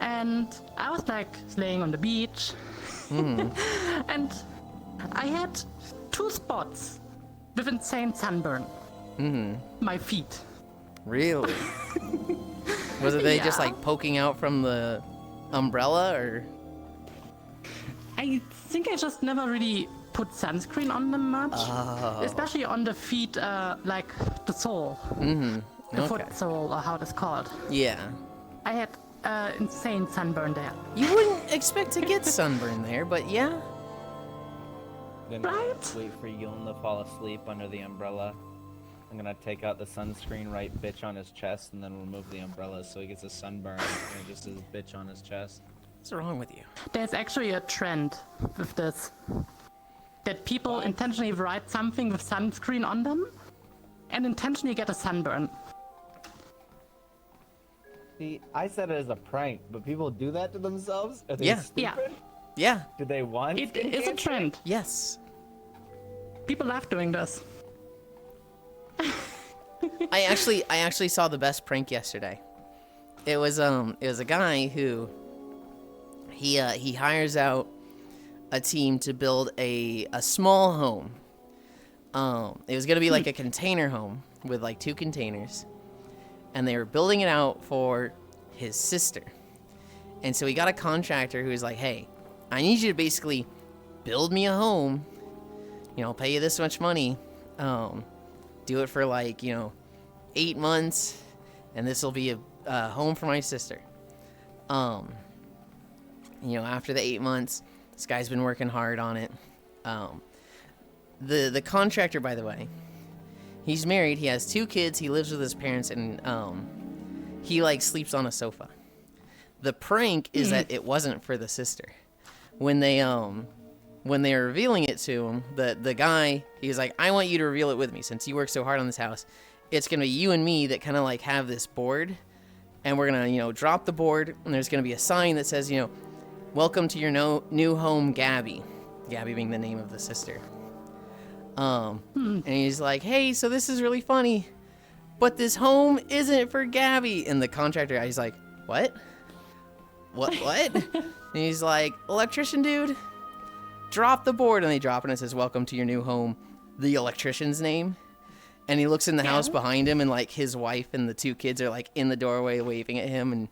and I was like laying on the beach, and I had 2 spots with insane sunburn. My feet. Really? Was it they just Yeah. like poking out from the umbrella, or? I think I just never really put sunscreen on them much, especially on the feet, like the sole, the Okay. foot sole, or how it's called. Yeah. I had insane sunburn there. You wouldn't expect to get sunburn there, but yeah. Then Right? wait for Yulind to fall asleep under the umbrella. I'm gonna take out the sunscreen, write bitch on his chest, and then remove the umbrella so he gets a sunburn and it just says bitch on his chest. What's wrong with you? There's actually a trend with this. That people intentionally write something with sunscreen on them and intentionally get a sunburn. See, I said it as a prank, but people do that to themselves? Are they Yeah. Yeah. stupid? Yeah. Do they want It skin is a cancer? trend. Yes. People love doing this. I actually saw the best prank yesterday. It was a guy who he hires out a team to build a small home. It was gonna be like a container home with like 2 containers, and they were building it out for his sister. And so he got a contractor who was like, "Hey, I need you to basically build me a home. You know, I'll pay you this much money. Do it for like 8 months, and this will be a home for my sister." After the 8 months, this guy's been working hard on it. The contractor, by the way, he's married. He has 2 kids. He lives with his parents, and he like sleeps on a sofa. The prank is that it wasn't for the sister. When they were revealing it to him, the guy, he was like, "I want you to reveal it with me since you work so hard on this house. It's gonna be you and me that kind of like have this board, and we're gonna drop the board, and there's gonna be a sign that says welcome to your new home, Gabby." Gabby being the name of the sister. And he's like, "Hey, so this is really funny, but this home isn't for Gabby." And the contractor guy, he's like, "What? What?" And he's like, "Electrician dude, drop the board." And they drop it, and it says, "Welcome to your new home," the electrician's name. And he looks in the house behind him, and like his wife and the 2 kids are like in the doorway waving at him, and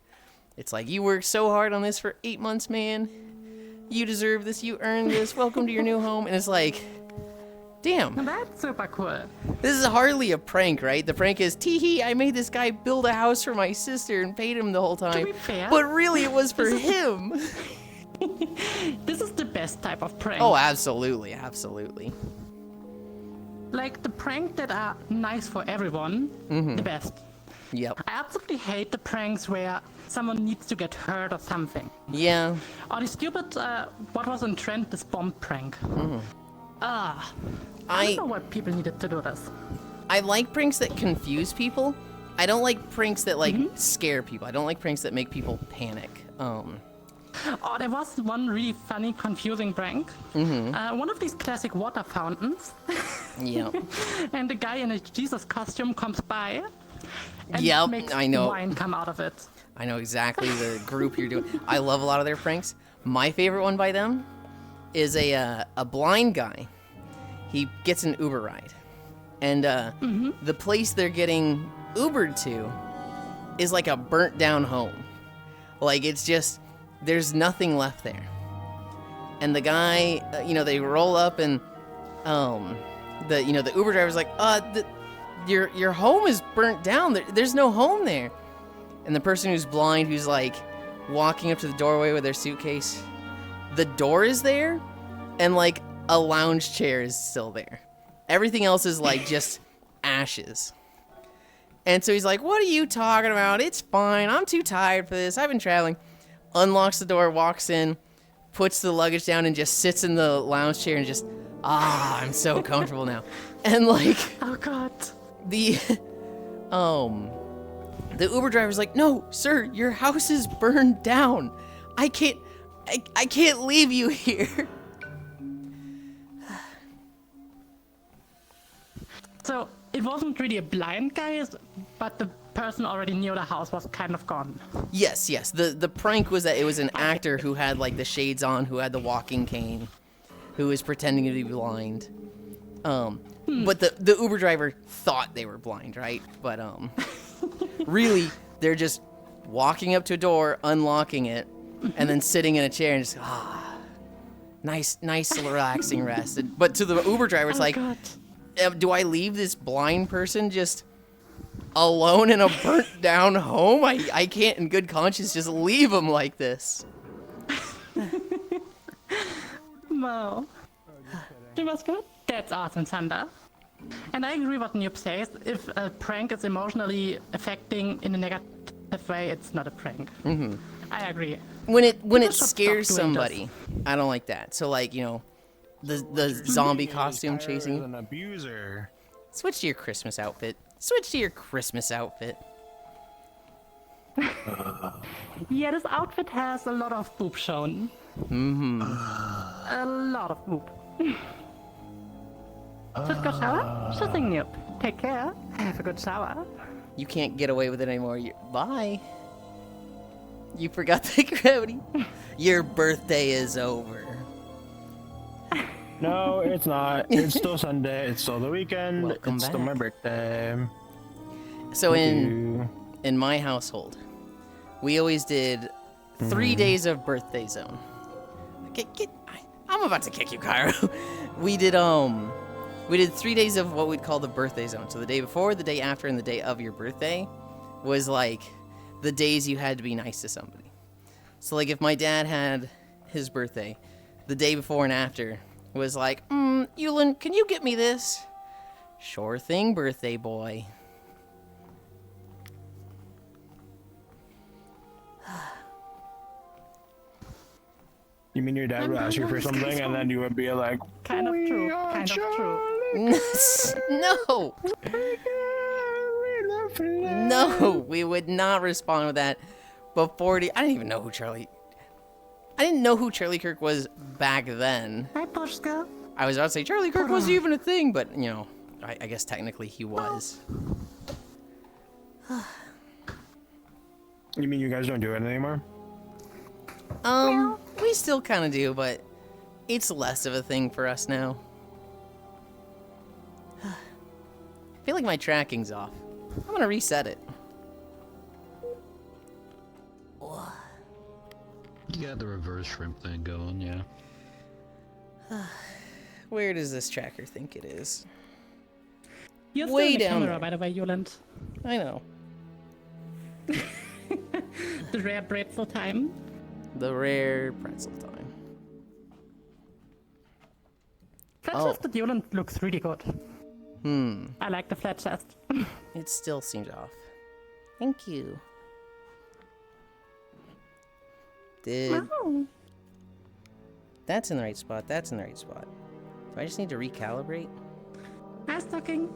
it's like, "You worked so hard on this for 8 months, man. You deserve this. You earned this. Welcome to your new home." And it's like, damn, That's super cool. this is hardly a prank, right? The prank is, "Tee-hee, I made this guy build a house for my sister and paid him the whole time." be fair, but really it was for him. This is the best type of prank. Oh, absolutely, absolutely. Like the prank that are nice for everyone, the best. Yep. I absolutely hate the pranks where someone needs to get hurt or something. Yeah. Or the stupid, what was on trend, this bomb prank. I I don't know why people needed to do this. I like pranks that confuse people. I don't like pranks that like scare people. I don't like pranks that make people panic. Oh, there was one really funny, confusing prank. One of these classic water fountains, Yeah. and the guy in a Jesus costume comes by and Yep, makes I know. wine come out of it. I know exactly the group you're doing. I love a lot of their pranks. My favorite one by them is a blind guy. He gets an Uber ride, and the place they're getting Ubered to is like a burnt down home. Like it's just there's nothing left there. And the guy, they roll up, and the Uber driver's like, your home is burnt down. There's no home there. And the person who's blind, who's like, walking up to the doorway with their suitcase. The door is there, and like a lounge chair is still there. Everything else is like just ashes. And so he's like, "What are you talking about? It's fine. I'm too tired for this. I've been traveling." Unlocks the door, walks in, puts the luggage down, and just sits in the lounge chair and just, I'm so comfortable now. And like, Oh god. the Uber driver's like, "No, sir, your house is burned down. I can't leave you here." So it wasn't really a blind guy, but the person already knew the house was kind of gone. Yes. The prank was that it was an actor who had like the shades on, who had the walking cane, who was pretending to be blind. But the Uber driver thought they were blind, right? But really, they're just walking up to a door, unlocking it, and then sitting in a chair and just nice relaxing rest. But to the Uber driver, it's like, God. Do I leave this blind person just alone in a burnt down home? I can't in good conscience just leave him like this. Wow. It was good. That's awesome, Sander. And I agree what Noob says. If a prank is emotionally affecting in a negative way, it's not a prank. Mm-hmm. I agree. When it People should scares stop doing somebody, I don't like that. So like, the zombie costume chasing. An abuser. Switch to your Christmas outfit. Switch to your Christmas outfit. Yeah, this outfit has a lot of boob shown. Mm-hmm. A lot of boob. Just go shower? Sure thing, Noob. Take care. Have a good shower. You can't get away with it anymore. Bye. You forgot the gravity. Your birthday is over. No, it's not. It's still Sunday. It's still the weekend. Welcome it's still my back. birthday. So Thank you. in my household, we always did 3 days of birthday zone. I'm about to kick you, Cairo. We did 3 days of what we'd call the birthday zone. So the day before, the day after, and the day of your birthday was like the days you had to be nice to somebody. So like if my dad had his birthday, the day before and after was like, Yulind, can you get me this? Sure thing, birthday boy. You mean your dad would ask you for something and then you would be like, Kind of true. Kind of true. No! No, we would not respond with that before I didn't even know who Charlie Kirk was back then. Hi, Pushka. I was about to say Charlie Kirk wasn't even a thing, but I guess technically he was. you mean you guys don't do it anymore? We still kind of do, but it's less of a thing for us now. I feel like my tracking's off. I'm gonna reset it. You got the reverse shrimp thing going, yeah. Where does this tracker think it is? You're Way still in the down camera, there. by the way, Yulind. I know. The rare pretzel time. The rare pretzel time. Flat Oh. chested Yulind looks really good. I like the flat chest. It still seems off. Thank you. Oh. That's in the right spot. That's in the right spot. Do I just need to recalibrate? Hi, Stocking.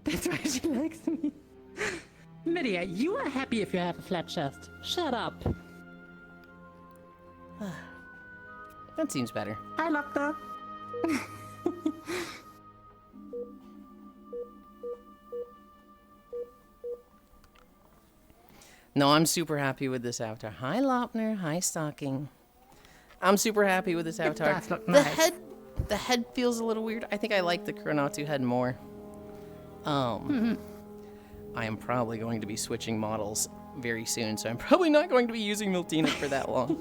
That's why she likes me. Lydia, you are happy if you have a flat chest. Shut up. That seems better. Hi, Locta. No, I'm super happy with this avatar. Hi, Lopner. Hi, Stocking. I'm super happy with this avatar. does look The nice. head feels a little weird. I think I like the Kuronatu head more. I am probably going to be switching models very soon, so I'm probably not going to be using Miltina for that long.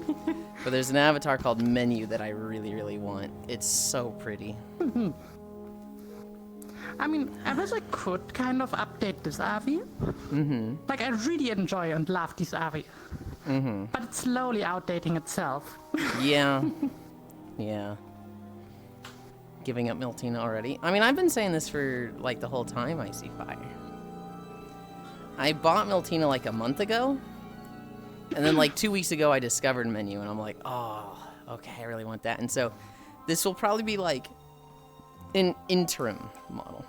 But there's an avatar called Menu that I really, really want. It's so pretty. I mean, I wish I could kind of update this RV. Like, I really enjoy and love this RV. But it's slowly outdating itself. Yeah. Yeah. Giving up Miltina already. I mean, I've been saying this for, like, the whole time I see fire. I bought Miltina, like, a month ago. And then, like, 2 weeks ago, I discovered Menu. And I'm like, oh, okay, I really want that. And so, this will probably be, like, an interim model.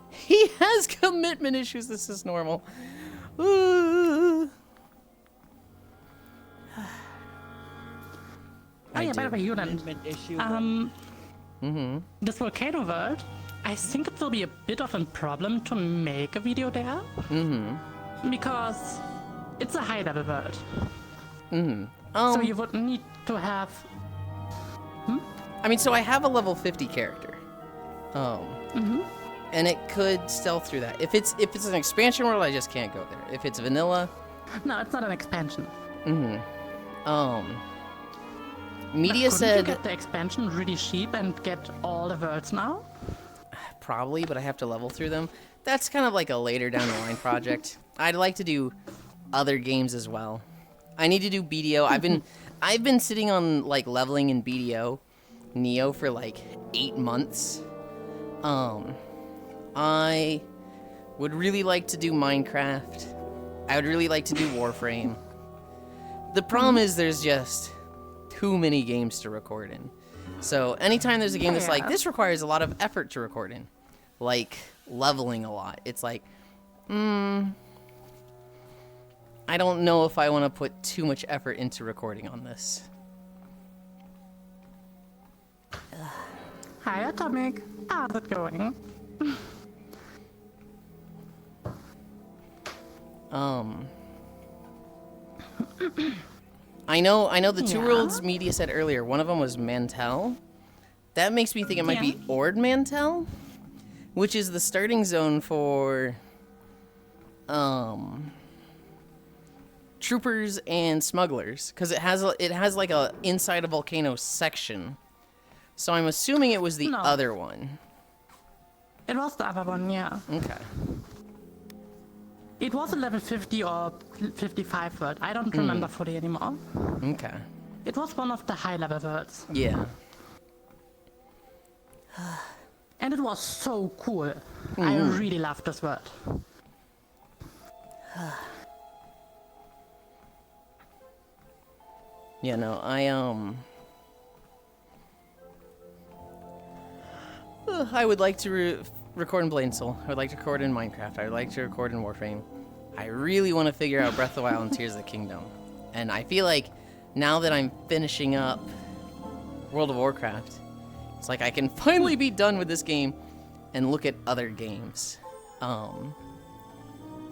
He has commitment issues. This is normal. By the way, Yulind, this volcano world, I think it will be a bit of a problem to make a video there. Because it's a high-level world. So you would need to have... I mean, so I have a level 50 character. And it could stealth through that. If it's an expansion world, I just can't go there. If it's vanilla... No, it's not an expansion. Media said... Couldn't you get the expansion really cheap and get all the worlds now? Probably, but I have to level through them. That's kind of like a later down the line project. I'd like to do other games as well. I need to do BDO. I've been sitting on like leveling in BDO Neo for like 8 months. I would really like to do Minecraft. I would really like to do Warframe. The problem is there's just too many games to record in. So anytime there's a game that's like, this requires a lot of effort to record in, like leveling a lot, it's like, I don't know if I want to put too much effort into recording on this. Hi, Atomic. How's it going? I know the two worlds media said earlier, one of them was Mantel. That makes me think it might be Ord Mantel, which is the starting zone for troopers and smugglers, because it has like a inside a volcano section. So I'm assuming it was the other one. It was the other one, yeah. Okay. It was a level 50 or 55 world. I don't remember fully anymore. Okay. It was one of the high level worlds. Yeah. And it was so cool. I really loved this world. Yeah, no, I would like to record in Blade and Soul. I would like to record in Minecraft. I would like to record in Warframe. I really want to figure out Breath of the Wild and Tears of the Kingdom. And I feel like now that I'm finishing up World of Warcraft, it's like I can finally be done with this game and look at other games. And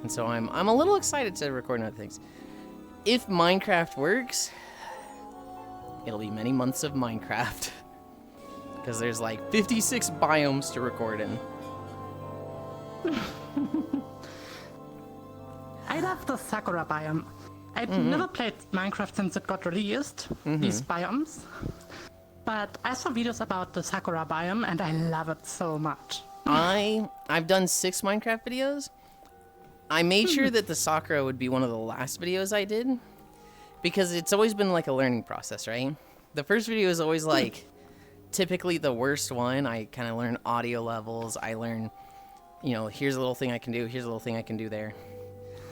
so I'm a little excited to record other things. If Minecraft works, it'll be many months of Minecraft. Because there's like 56 biomes to record in. I love the Sakura biome. I've never played Minecraft since it got released, these biomes. But I saw videos about the Sakura biome and I love it so much. I've done 6 Minecraft videos. I made sure that the Sakura would be one of the last videos I did. Because it's always been like a learning process, right? The first video is always like typically the worst one. I kind of learn audio levels. I learn, you know, here's a little thing I can do. Here's a little thing I can do there.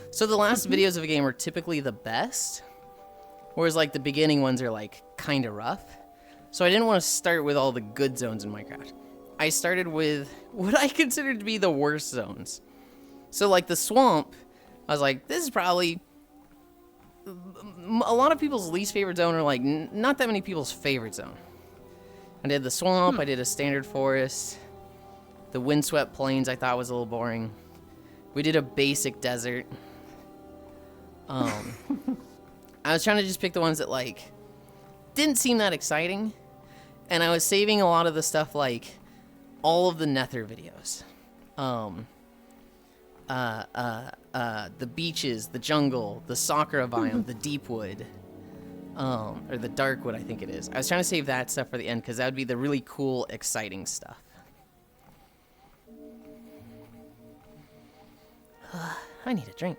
So the last videos of a game are typically the best. Whereas like the beginning ones are like kind of rough. So I didn't want to start with all the good zones in Minecraft. I started with what I considered to be the worst zones. So like the swamp, I was like, this is probably a lot of people's least favorite zone, or like not that many people's favorite zone. I did the swamp, I did a standard forest. The windswept plains I thought was a little boring. We did a basic desert. I was trying to just pick the ones that like didn't seem that exciting. And I was saving a lot of the stuff like all of the Nether videos. The beaches, the jungle, the Sakura biome, the deep wood. Or the dark wood, I think it is. I was trying to save that stuff for the end because that would be the really cool, exciting stuff. I need a drink.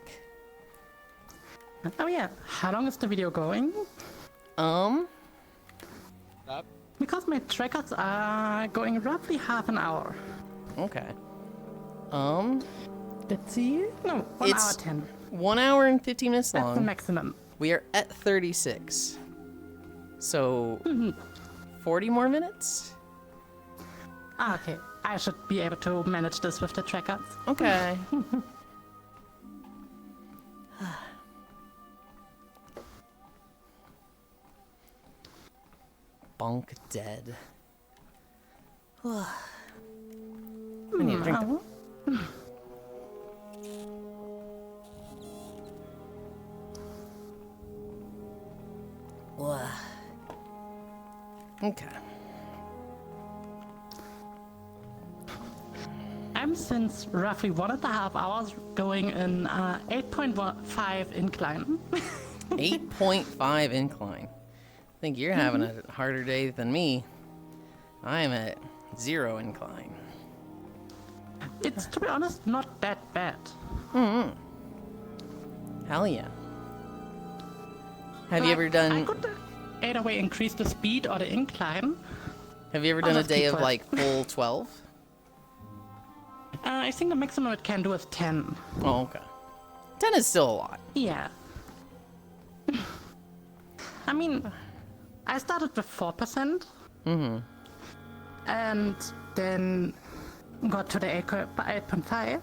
Oh yeah, how long is the video going? Up. Because my trackers are going roughly half an hour. Okay. Let's see. No, 1 hour 10. 1 hour and 15 minutes That's long. the maximum. We are at 36. So, 40 more minutes? Ah, okay. I should be able to manage this with the trackers. Okay. Bonk dead. I need a drink. Okay. I'm since roughly 1.5 hours going in 8.5 incline. 8.5 incline. I think you're having a harder day than me. I'm at 0 incline. It's, to be honest, not that bad. Hell yeah. Have you Like, ever I done... could either way increase the speed or the incline. Have you ever done a just day keep of it. like full 12? I think the maximum it can do is 10. Oh, okay. 10 is still a lot. Yeah. I mean, I started with 4%. And then got to the 8.5.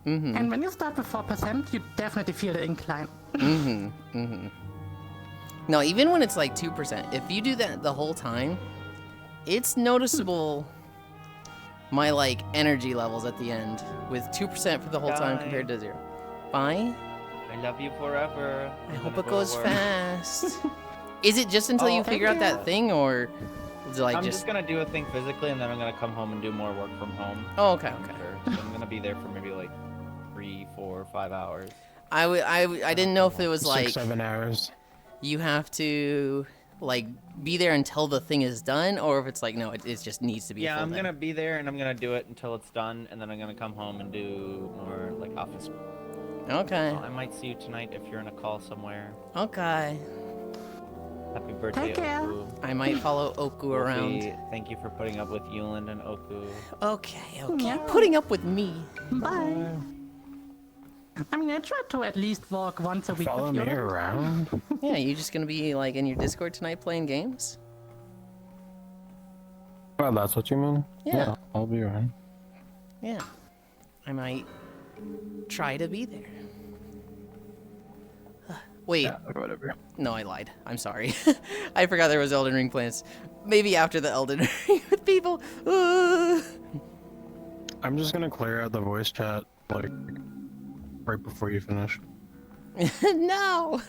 And when you start with 4%, you definitely feel the incline. No, even when it's like 2%, if you do that the whole time, it's noticeable my like energy levels at the end with 2% for the whole time compared to 0. Bye. I love you forever. I hope it goes fast. Is it just until you figure out that thing, or is it like I'm just gonna do a thing physically, and then I'm gonna come home and do more work from home. Oh, okay, okay. So I'm gonna be there for maybe like 3, 4, 5 hours. I didn't know if it was like 6-7 hours. you have to like be there until the thing is done, or if it's like no, it just needs to be. Yeah, a full I'm day. gonna be there, and I'm gonna do it until it's done, and then I'm gonna come home and do more like office. Okay. So I might see you tonight if you're in a call somewhere. Okay. Happy birthday, Take care. Oku. I might follow Oku around. Sophie, thank you for putting up with Yulind and Oku. Okay, okay. Yeah. Putting up with me. Bye. I mean, I try to at least walk once a week Follow with me you. around. Yeah, you just gonna be like in your Discord tonight playing games? Well, that's what you mean? Yeah. I'll be around. Yeah. I might try to be there. Wait, Yeah, whatever. no, I lied. I'm sorry. I forgot there was Elden Ring plans. Maybe after the Elden Ring with people. I'm just gonna clear out the voice chat, like, right before you finish. No!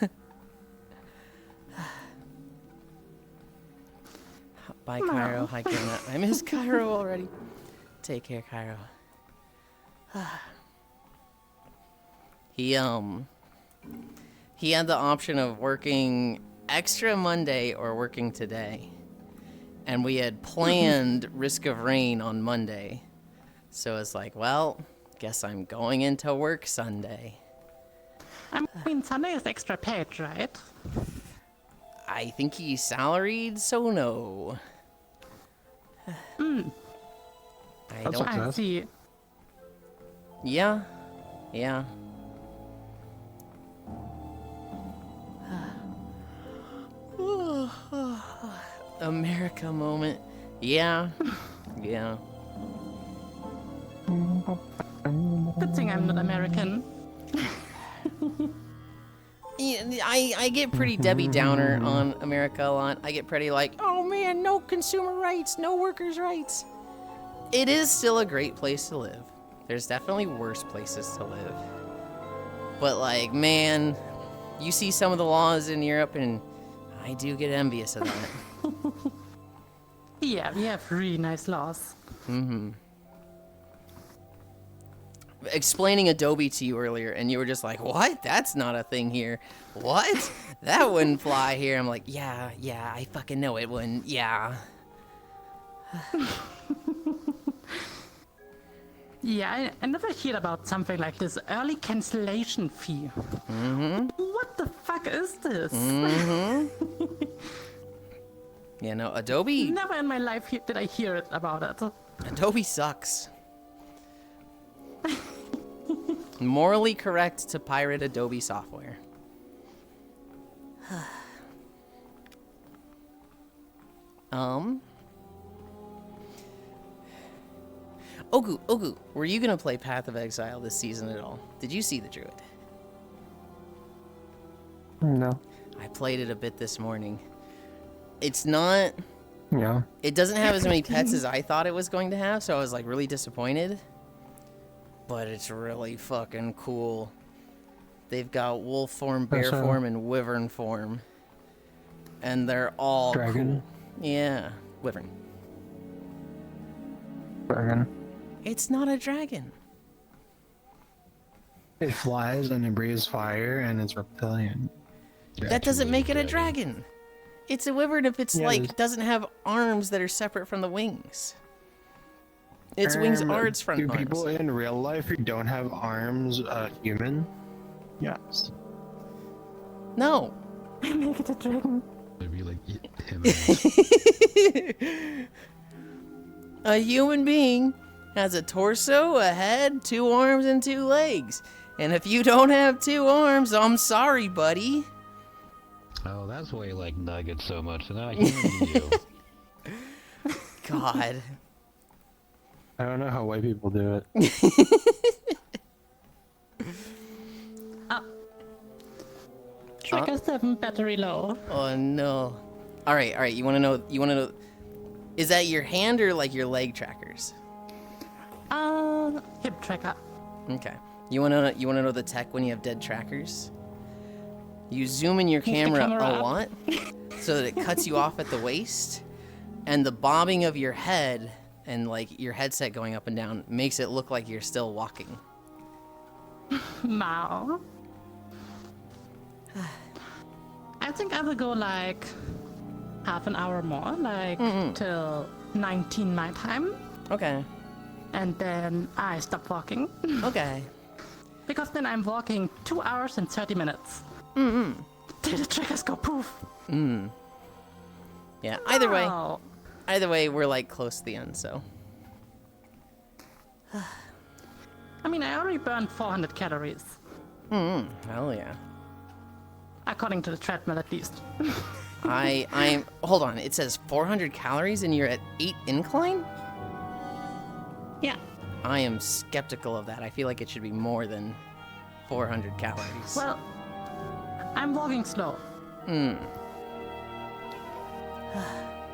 Bye, Cairo. Hi, Jonah. I miss Cairo already. Take care, Cairo. He had the option of working extra Monday or working today. And we had planned Risk of Rain on Monday. So it's like, well, guess I'm going into work Sunday. I mean, Sunday is extra paid, right? I think he's salaried, so no. I That's don't. okay. I see. Yeah. Yeah. America moment. Yeah. Yeah. Good thing I'm not American. Yeah, I get pretty Debbie Downer on America a lot. I get pretty like, oh man, no consumer rights, no workers' rights. It is still a great place to live. There's definitely worse places to live. But like, man, you see some of the laws in Europe and I do get envious of that. Yeah, we have really nice laws. Explaining Adobe to you earlier and you were just like, what? That's not a thing here. What? That wouldn't fly here. I'm like, yeah, I fucking know it wouldn't. Yeah. Yeah, I never heard about something like this. Early cancellation fee. What the fuck is this? Yeah, no, Adobe Never in my life did I hear it about it. Adobe sucks. Morally correct to pirate Adobe software. Ogu, were you gonna play Path of Exile this season at all? Did you see the Druid? No. I played it a bit this morning. It's not... Yeah. It doesn't have as many pets as I thought it was going to have, so I was like really disappointed. But it's really fucking cool. They've got wolf form, bear form, and wyvern form. And they're all Dragon? cool. Yeah, wyvern. Dragon. It's not a dragon. It flies and it breathes fire and it's reptilian. That doesn't make it a dragon. It's a wyvern if it's doesn't have arms that are separate from the wings. Its wings are its front Do arms. people in real life who don't have arms human? Yes. No. Make it a dragon. Maybe like him. A human being has a torso, a head, 2 arms, and 2 legs. And if you don't have 2 arms, I'm sorry, buddy. Oh, that's why you like nuggets so much. They're not human to you. God. I don't know how white people do it. Trigger 7 battery low. Oh no. All right. You want to know? Is that your hand or like your leg trackers? Hip tracker. Okay. You want to know the tech when you have dead trackers? You zoom in your camera camera a up. lot so that it cuts you off at the waist, and the bobbing of your head and like your headset going up and down makes it look like you're still walking. Now. I think I will go like half an hour more, like till 19 my time, Okay. and then I stop walking. Okay. Because then I'm walking 2 hours and 30 minutes. Till the triggers go poof. Yeah. Either Oh. way, we're like close to the end. So. I mean, I already burned 400 calories. Hell yeah. According to the treadmill, at least. I'm. Hold on. It says 400 calories, and you're at 8 incline. Yeah. I am skeptical of that. I feel like it should be more than 400 calories. Well, I'm walking slow.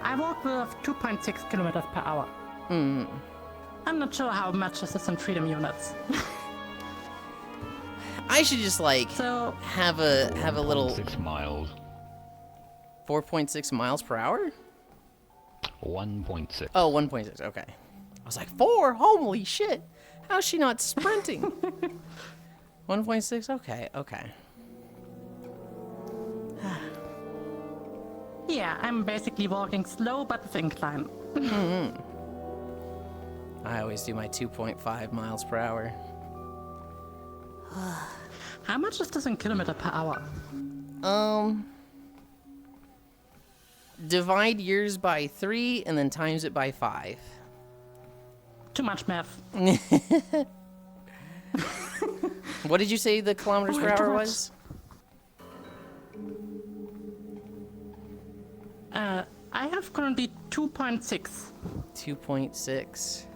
I walk with 2.6 kilometers per hour. I'm not sure how much this is in freedom units. I should just like So, have a little 6 miles. 4.6 miles per hour. 1.6. Oh, 1.6. Okay. I was like 4. Holy shit! How's she not sprinting? 1.6. Okay. yeah, I'm basically walking slow but with incline. I always do my 2.5 miles per hour. How much is this in kilometer per hour? Divide yours by 3 and then times it by 5. Too much math. What did you say the kilometers per hour was? I have currently 2.6. 2.6.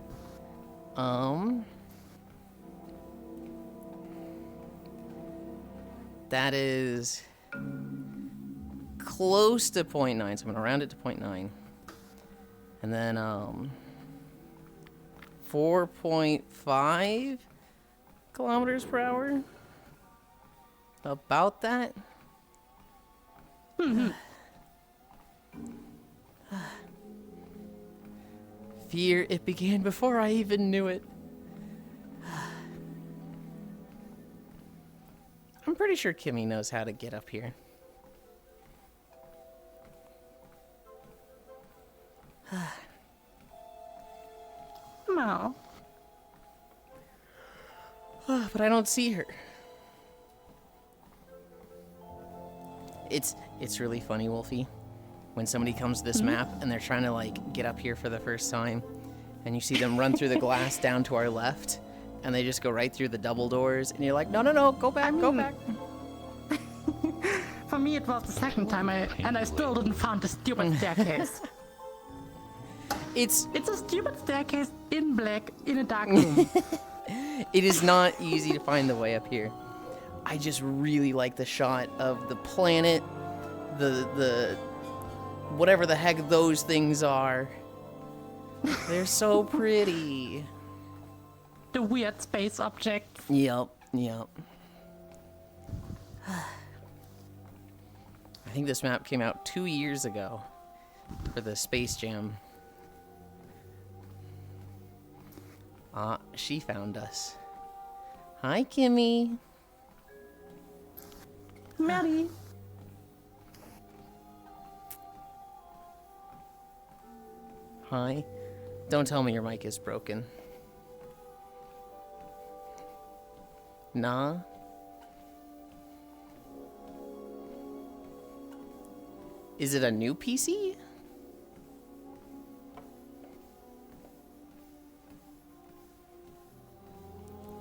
That is close to 0.9, so I'm gonna round it to 0.9. And then 4.5 kilometers per hour. About that. Fear, it began before I even knew it. I'm pretty sure Kimmy knows how to get up here. No. But I don't see her. It's really funny, Wolfie, when somebody comes to this map and they're trying to like get up here for the first time, and you see them run through the glass down to our left, and they just go right through the double doors, and you're like, no, go back, go back. For me, it was the second time, and I still didn't find the stupid staircase. It's a stupid staircase in black in a dark room. It is not easy to find the way up here. I just really like the shot of the planet, the whatever the heck those things are. They're so pretty. The weird space object. Yep. I think this map came out 2 years ago for the Space Jam. She found us. Hi, Kimmy. Maddie. Hi. Don't tell me your mic is broken. Nah. Is it a new PC?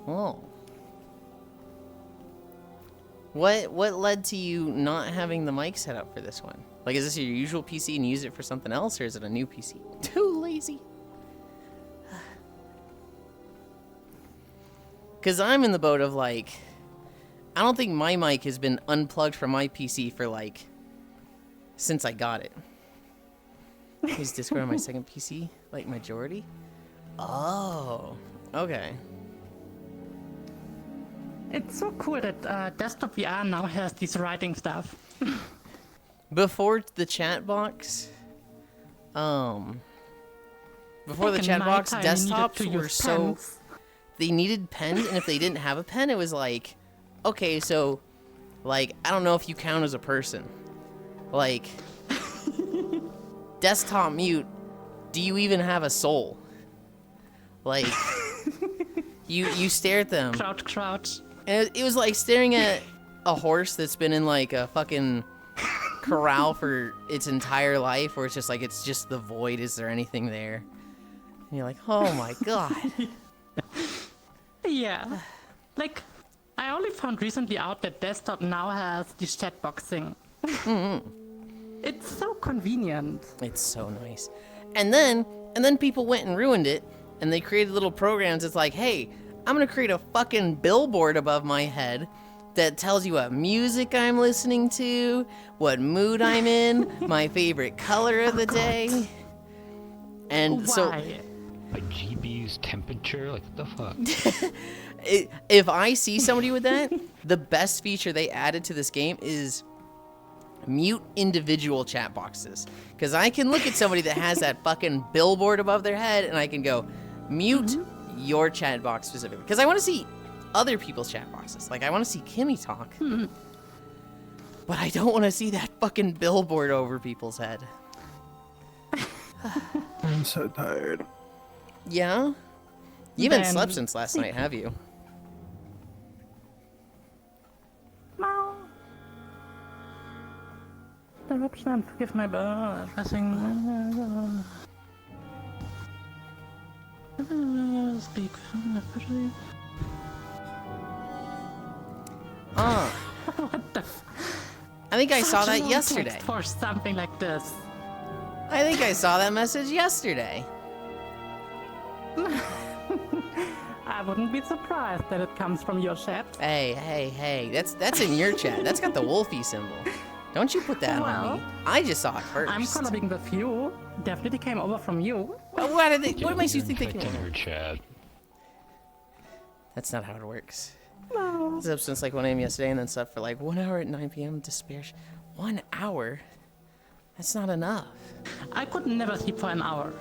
Oh. What led to you not having the mic set up for this one? Like, is this your usual PC and you use it for something else, or is it a new PC? Too lazy. Because I'm in the boat of, like, I don't think my mic has been unplugged from my PC for, like, since I got it. Is Discord on my second PC, like, majority? Oh, okay. It's so cool that Desktop VR now has this writing stuff. Before the chat box, before the chat box, desktops were so... They needed pens, and if they didn't have a pen, it was like, okay, so, like, I don't know if you count as a person. Like, desktop mute, do you even have a soul? Like, you stare at them. Crouch. And it was like staring at a horse that's been in like a fucking corral for its entire life, where it's just like, it's just the void. Is there anything there? And you're like, oh my god. Yeah. Like, I only found recently out that Desktop now has this chat box thing. It's so convenient. It's so nice. And then people went and ruined it, and they created little programs. It's like, hey, I'm gonna create a fucking billboard above my head that tells you what music I'm listening to, what mood I'm in, my favorite color of the day. And Why? so, like GPU's temperature, like what the fuck? if I see somebody with that, the best feature they added to this game is mute individual chat boxes. Because I can look at somebody that has that fucking billboard above their head, and I can go, mute your chat box specifically. Because I want to see other people's chat boxes. Like, I want to see Kimmy talk. But I don't want to see that fucking billboard over people's head. I'm so tired. Yeah? You haven't slept since last night, have you? No. Interruption and forgive my pressing. Speak. What the I think I saw Such a that long yesterday. text for something like this. I think I saw that message yesterday. I wouldn't be surprised that it comes from your chat. Hey. That's in your chat. That's got the Wolfie symbol. Don't you put that on me. I just saw it first. I'm collabing with you. Definitely came over from you. Well, what makes you think they in can? her chat. That's not how it works. No. I was up since like 1 a.m. yesterday and then slept for like 1 hour at 9 p.m. Despair. 1 hour? That's not enough. I could never sleep for an hour.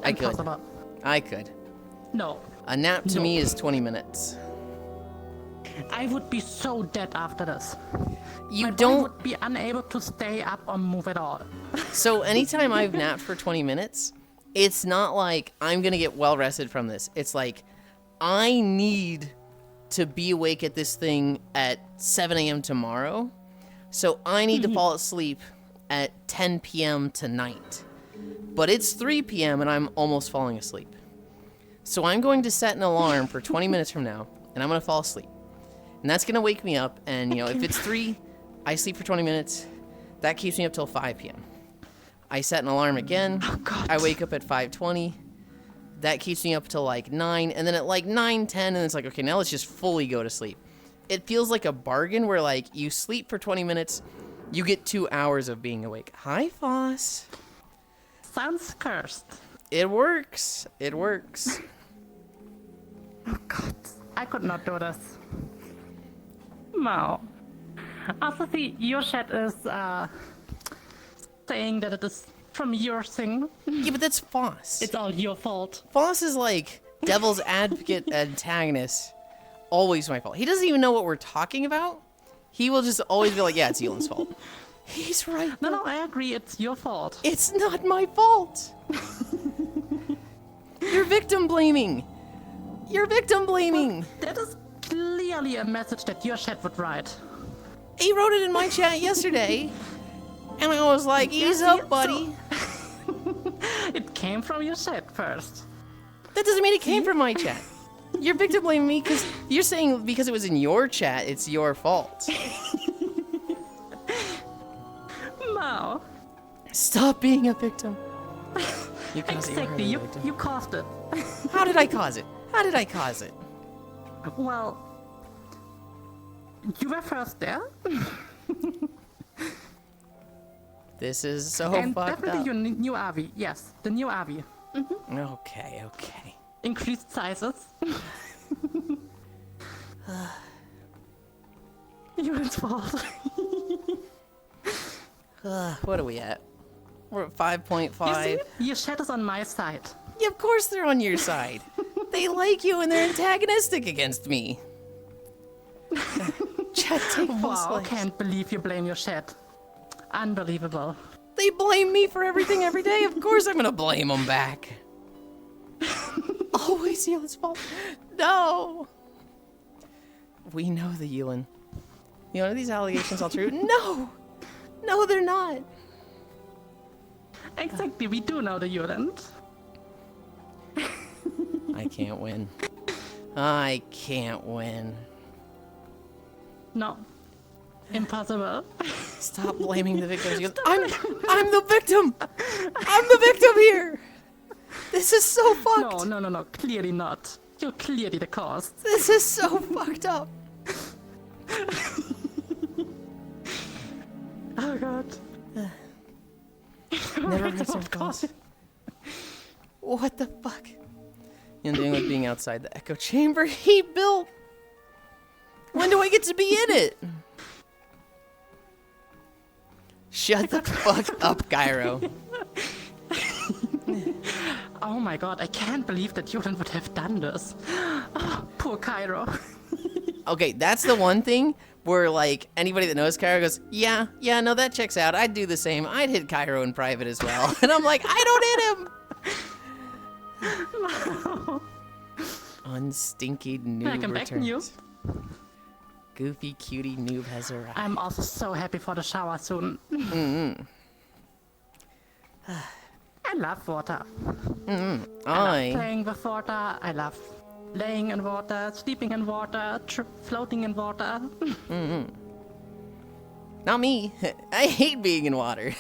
I could. Impossible. I could. No. A nap to No. me is 20 minutes. I would be so dead after this. You My body don't. would be unable to stay up or move at all. So anytime I've napped for 20 minutes, it's not like I'm gonna get well rested from this. It's like I need to be awake at this thing at 7 a.m. tomorrow. So I need to fall asleep at 10 p.m. tonight. But it's 3 p.m. and I'm almost falling asleep. So I'm going to set an alarm for 20 minutes from now, and I'm going to fall asleep. And that's going to wake me up, and, you know, if it's 3, I sleep for 20 minutes. That keeps me up till 5 p.m. I set an alarm again. Oh, God. I wake up at 5:20. That keeps me up till like 9, and then at like 9:10, and it's like, okay, now let's just fully go to sleep. It feels like a bargain where, like, you sleep for 20 minutes, you get 2 hours of being awake. Hi, Foss. Sounds cursed. It works. It works. Oh God, I could not do this. No. Also, see, your chat is saying that it is from your thing. Yeah, but that's Foss. It's all your fault. Foss is like devil's advocate antagonist. Always my fault. He doesn't even know what we're talking about. He will just always be like, yeah, it's Yulind's fault. He's right. No, I agree, it's your fault. It's not my fault. You're victim blaming. You're victim blaming. That is clearly a message that your chat would write. He wrote it in my chat yesterday. And I was like, ease up, buddy. It came from your chat first. That doesn't mean it came from my chat. You're victim blaming me because you're saying because it was in your chat, it's your fault. No. Stop being a victim. You caused it. Exactly, you caused it. How did I cause it? How did I cause it? Well, you were first there. This is so And fucked definitely up. your new RV. Yes, the new RV. Okay, okay. Increased sizes. Yulind's fault. What are we at? We're at 5.5. You see? Your chat is on my side. Yeah, of course they're on your side. They like you and they're antagonistic against me. Chat, take full Wow, slice. can't believe you blame your chat. Unbelievable. They blame me for everything every day. Of course I'm gonna blame them back. Always Yulind's fault. No. We know the Yulind. You know, are these allegations all true? No. No, they're not. Exactly, we do know the Yulind. I can't win. I can't win. No. Impossible. Stop blaming the victims. I'm the victim. I'm the victim here. This is so fucked. No. Clearly not. You're clearly the cause. This is so fucked up. Oh God. Never Right, heard so of course. What the fuck? You know, dealing with being outside the echo chamber he built. When do I get to be in it? Shut the fuck up, Gyro. Oh my God, I can't believe that Yulind would have done this. Oh, poor Cairo. Okay, that's the one thing where, like, anybody that knows Cairo goes, yeah, no, that checks out. I'd do the same. I'd hit Cairo in private as well. And I'm like, I don't hit him. Unstinky noob Welcome back, noob. returns. Goofy cutie noob has arrived. I'm also so happy for the shower soon. I love water. I love playing with water. I love laying in water, sleeping in water, floating in water. Not me. I hate being in water.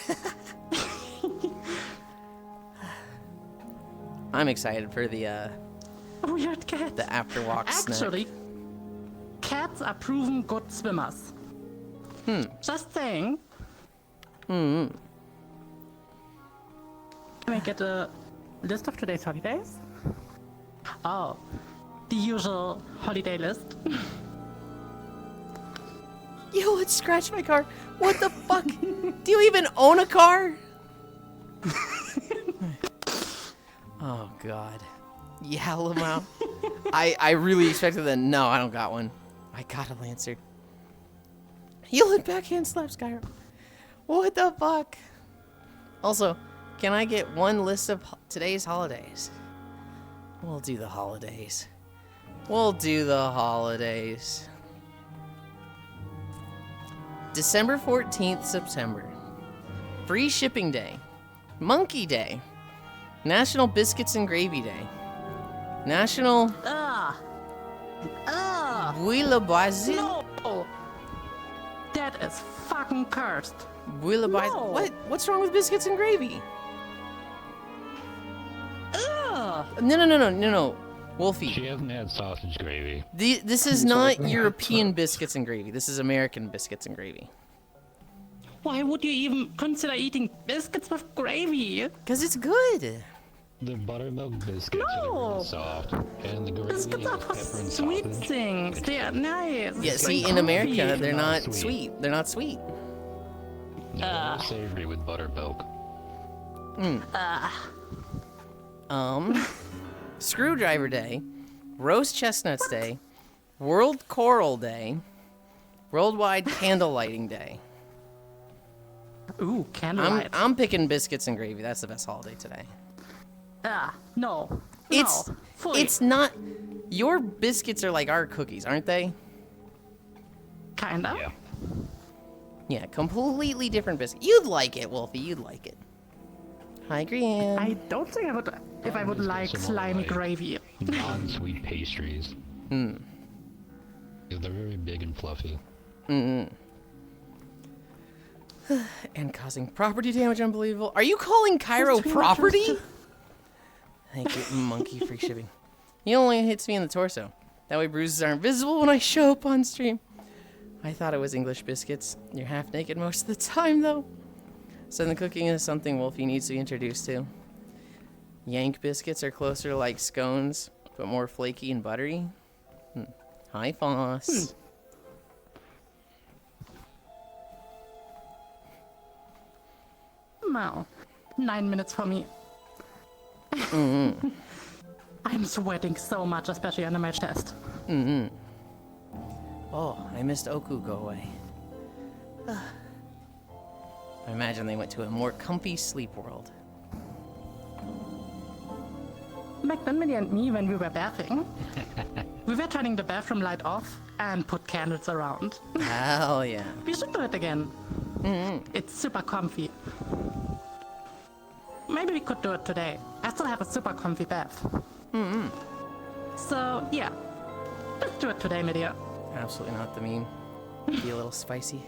I'm excited for the Weird cat. after walk snack. Actually, cats are proven good swimmers. Just saying. Can I get a list of today's holidays? Oh, the usual holiday list. You would scratch my car. What the fuck? Do you even own a car? Oh God. Yeah, Lamau. I really expected that. No, I don't got one. I got a Lancer. Yulind backhand slap Skyrim. What the fuck? Also, can I get one list of today's holidays? We'll do the holidays. We'll do the holidays. December 14th, September. Free Shipping Day. Monkey Day. National Biscuits and Gravy Day. National Bouillabaisse. No! That is fucking cursed. Bouillabaisse. No. What? What's wrong with biscuits and gravy? Ugh! No. Wolfie. She hasn't had sausage gravy. This is not European biscuits and gravy. This is American biscuits and gravy. Why would you even consider eating biscuits with gravy? Because it's good. The buttermilk biscuits are No. really soft, and the gravy is Biscuits are for pepper and sweet sausage. things. They are nice. Yeah, It's see, like in America, coffee. they're not Not sweet. sweet. They're not sweet. No, they're savory with buttermilk. Screwdriver Day, Roast Chestnuts Day, World Coral Day, Worldwide Candle Lighting Day. Ooh, candlelight. I'm picking biscuits and gravy. That's the best holiday today. No. It's no. Fully. it's not. Your biscuits are like our cookies, aren't they? Kinda. Yeah. Yeah, completely different biscuit. You'd like it, Wolfie. You'd like it. Hi, Graham. I don't think I would if I would Biscuits like are more slimy like gravy. Non-sweet pastries. Yeah, they're very big and fluffy. And causing property damage, unbelievable. Are you calling Cairo property? Thank you, monkey free shipping. He only hits me in the torso. That way bruises aren't visible when I show up on stream. I thought it was English biscuits. You're half naked most of the time, though. So the cooking is something Wolfie needs to be introduced to. Yank biscuits are closer to like scones, but more flaky and buttery. Hi, Foss. No. 9 minutes for me. I'm sweating so much, especially under my chest. Oh, I missed Oku go away. I imagine they went to a more comfy sleep world. Back then, Millie and me, when we were bathing, we were turning the bathroom light off and put candles around. Hell yeah. We should do it again. It's super comfy. Maybe we could do it today. I still have a super comfy bath. So, yeah. Let's do it today, Media. Absolutely not the meme. Be a little spicy.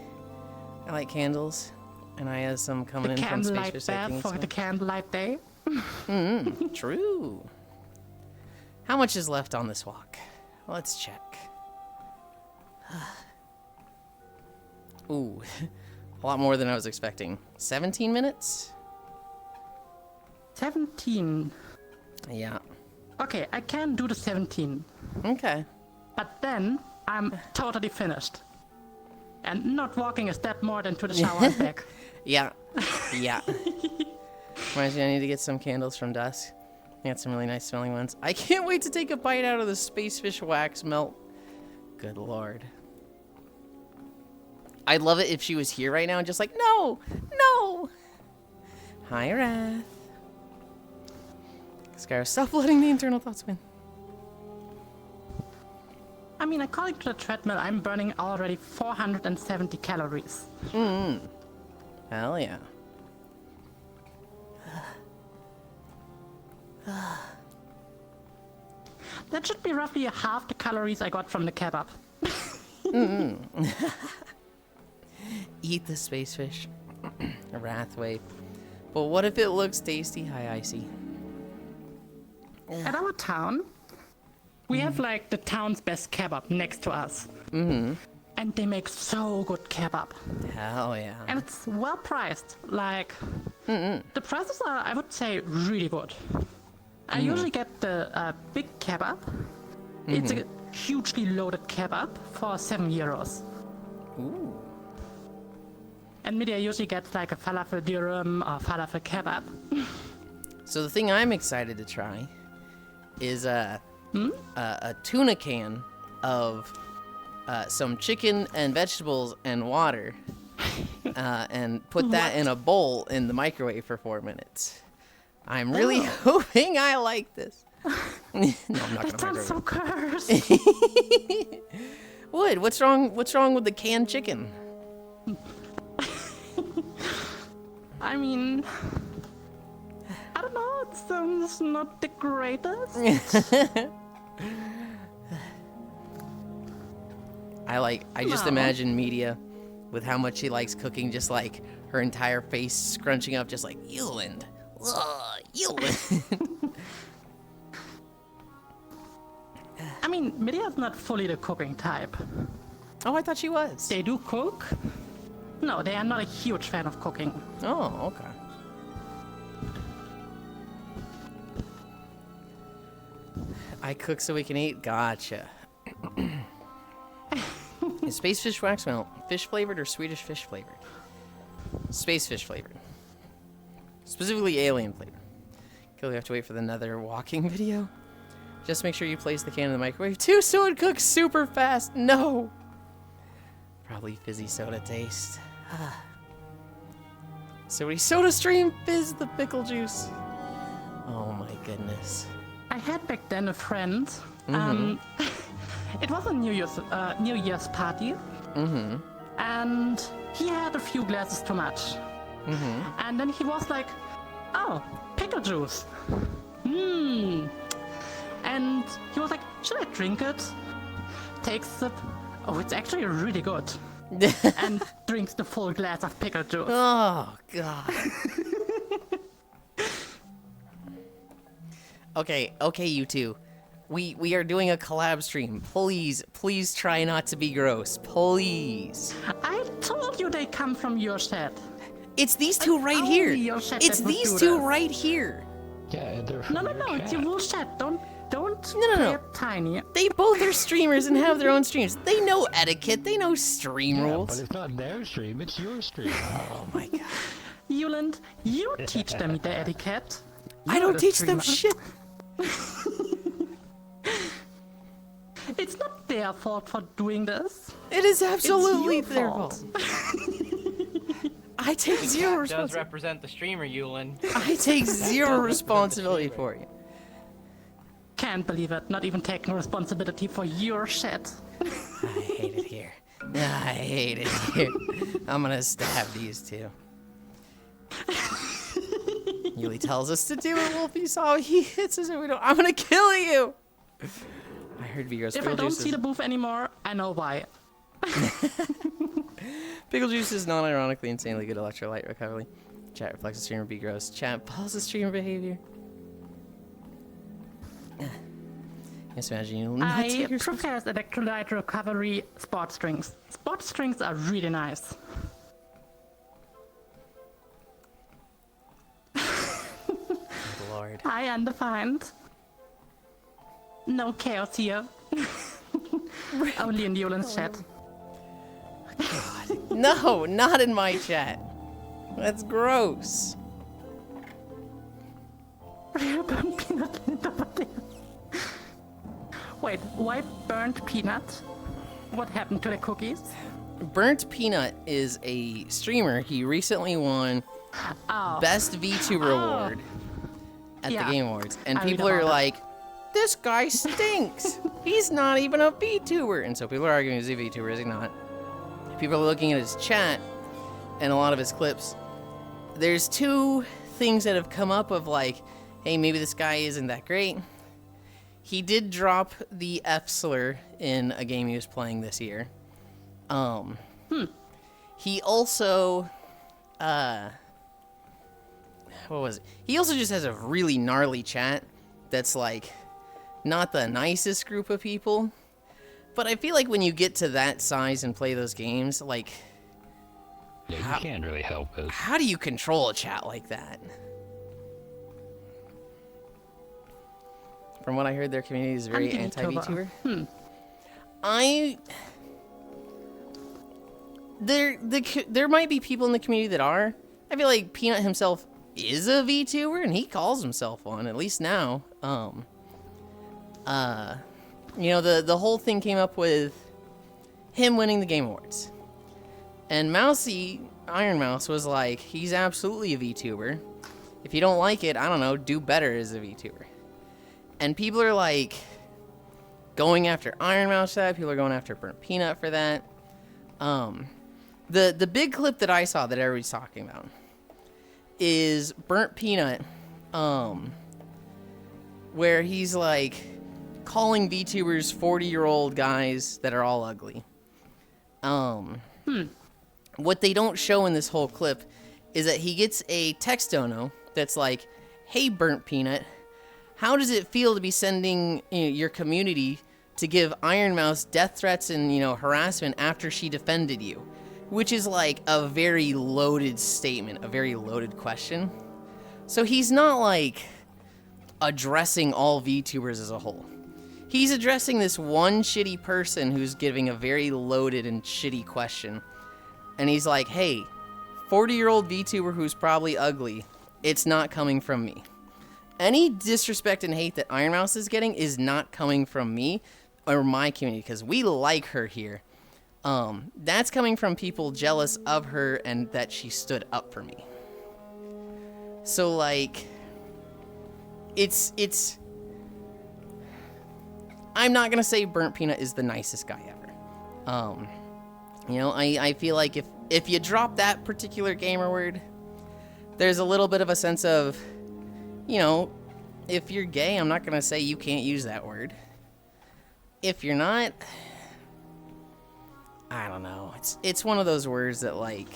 I like candles, and I have some coming The in from Space candlelight Fish. I bath think for it's the candlelight day. True. How much is left on this walk? Let's check. Ooh, a lot more than I was expecting. 17 minutes? 17. Yeah. Okay, I can do the 17. Okay. But then, I'm totally finished. And not walking a step more than to the shower and back. Yeah. Yeah. Reminds me, I need to get some candles from Dusk. I got some really nice smelling ones. I can't wait to take a bite out of the space fish wax melt. Good lord. I'd love it if she was here right now and just like, no, no. Hi, Wrath. Skyro, stop letting the internal thoughts win. I mean, according to the treadmill, I'm burning already 470 calories. Hell yeah. That should be roughly half the calories I got from the kebab. Eat the space fish. Wrath wave. But what if it looks tasty? Hi, Icy. At our town, we have like the town's best kebab next to us. And they make so good kebab. Hell yeah. And it's well priced. Like, the prices are, I would say, really good. I usually get the big kebab. It's a hugely loaded kebab for €7. Ooh. And maybe I usually get like a falafel dürüm or falafel kebab. So the thing I'm excited to try is a tuna can of some chicken and vegetables and water, and put that in a bowl in the microwave for 4 minutes. I'm really hoping I like this. No, I'm not That gonna sounds so microwave cursed. it. What? What's wrong? What's wrong with the canned chicken? I mean, I don't know. It sounds not the greatest. I just No. imagine Media with how much she likes cooking, just like her entire face scrunching up, just like Yulind. Ugh, Yulind. I mean, Media's not fully the cooking type. Oh, I thought she was. They do cook. No, they are not a huge fan of cooking. Oh, okay. I cook so we can eat. Gotcha. Is space fish wax melt fish flavored or Swedish fish flavored? Space fish flavored. Specifically alien flavored. Okay, we have to wait for the nether walking video. Just make sure you place the can in the microwave too so it cooks super fast. No! Probably fizzy soda taste. So soda stream fizz the pickle juice. Oh my goodness. I had back then a friend. It was a New Year's party. And he had a few glasses too much. And then he was like, "Oh, pickle juice. And he was like, "Should I drink it?" Takes a sip. Oh, it's actually really good. And drinks the full glass of pickle juice. Oh god. Okay, you two. We are doing a collab stream. Please try not to be gross. Please. I told you they come from your shed. It's these two right only here. your chat It's that would these do two this. right here. Yeah, they're No, from your it's chat. your chat. Don't No. play it tiny. They both are streamers and have their own streams. They know etiquette. They know stream Yeah, rules. but it's not their stream, it's your stream. Oh my god. Yulind, you teach them the etiquette. I You're don't the teach them streamer. shit. It's not their fault for doing this. It is absolutely your their fault. fault. I take zero Does responsibility. represent the streamer, Yulind. I take zero responsibility for you. Can't believe it. Not even taking responsibility for your shit. I hate it here. I hate it here. I'm gonna stab these two. Yuli tells us to do it, Wolfie saw he hits us and we don't. I'm gonna kill you! I heard Vigor's If I pickle don't juice. see the booth anymore, I know why. Pickle juice is non-ironically insanely good electrolyte recovery. Chat reflects the streamer be gross. Chat pauses streamer behavior. Just imagine you not I take your prefer electrolyte recovery sports drinks. Sports drinks are really nice. Lord. I undefined. No chaos here. Only in Yulind's chat. No, not in my chat. That's gross. Burnt peanut over there. Wait, why burnt peanut? What happened to the cookies? Burnt Peanut is a streamer. He recently won Oh, Best VTuber Award at Yeah. the Game Awards. And I read people are about it. like, this guy stinks. He's not even a VTuber. And so people are arguing, is he a VTuber, is he not? People are looking at his chat and a lot of his clips. There's two things that have come up of like, hey, maybe this guy isn't that great. He did drop the F slur in a game he was playing this year. He also, what was it? He also just has a really gnarly chat that's like not the nicest group of people. But I feel like when you get to that size and play those games, like, Yeah, you can't really help it. how do you control a chat like that? From what I heard, their community is very Anti-VTuber. anti-VTuber. There might be people in the community that are. I feel like Peanut himself is a VTuber, and he calls himself one, at least now. You know, the whole thing came up with him winning the Game Awards. And Mousy, Iron Mouse, was like, he's absolutely a VTuber. If you don't like it, I don't know, do better as a VTuber. And people are like going after Iron Mouse for that. People are going after Burnt Peanut for that. The big clip that I saw that everybody's talking about is Burnt Peanut, where he's like calling VTubers 40-year-old guys that are all ugly. What they don't show in this whole clip is that he gets a text dono that's like, "Hey, Burnt Peanut, how does it feel to be sending your community to give Iron Mouse death threats and harassment after she defended you?" Which is like a very loaded statement, a very loaded question. So he's not like addressing all VTubers as a whole. He's addressing this one shitty person who's giving a very loaded and shitty question. And he's like, "Hey, 40-year-old VTuber who's probably ugly, it's not coming from me. Any disrespect and hate that Iron Mouse is getting is not coming from me or my community, because we like her here. That's coming from people jealous of her and that she stood up for me." So, like, it's I'm not gonna say Burnt Peanut is the nicest guy ever. I feel like if you drop that particular gamer word, there's a little bit of a sense of, if you're gay, I'm not gonna say you can't use that word. If you're not, I don't know. It's one of those words that, like,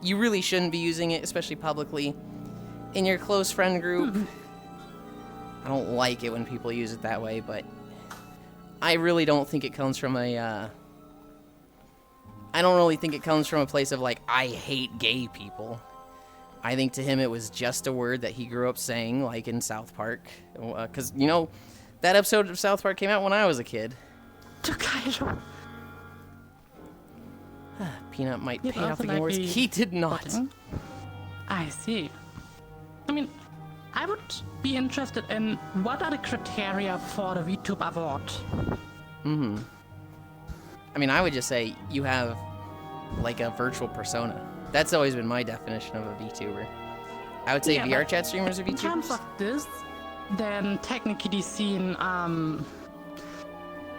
you really shouldn't be using it, especially publicly. In your close friend group, I don't like it when people use it that way, but I really don't think it comes from I don't really think it comes from a place of, like, I hate gay people. I think to him it was just a word that he grew up saying, like in South Park. Because, that episode of South Park came out when I was a kid. Peanut might pay off the words. He did not. I see. I mean, I would be interested in what are the criteria for the VTube award? I mean, I would just say you have, like, a virtual persona. That's always been my definition of a VTuber. I would say VR chat streamers are VTubers. In terms of this, then technically seen,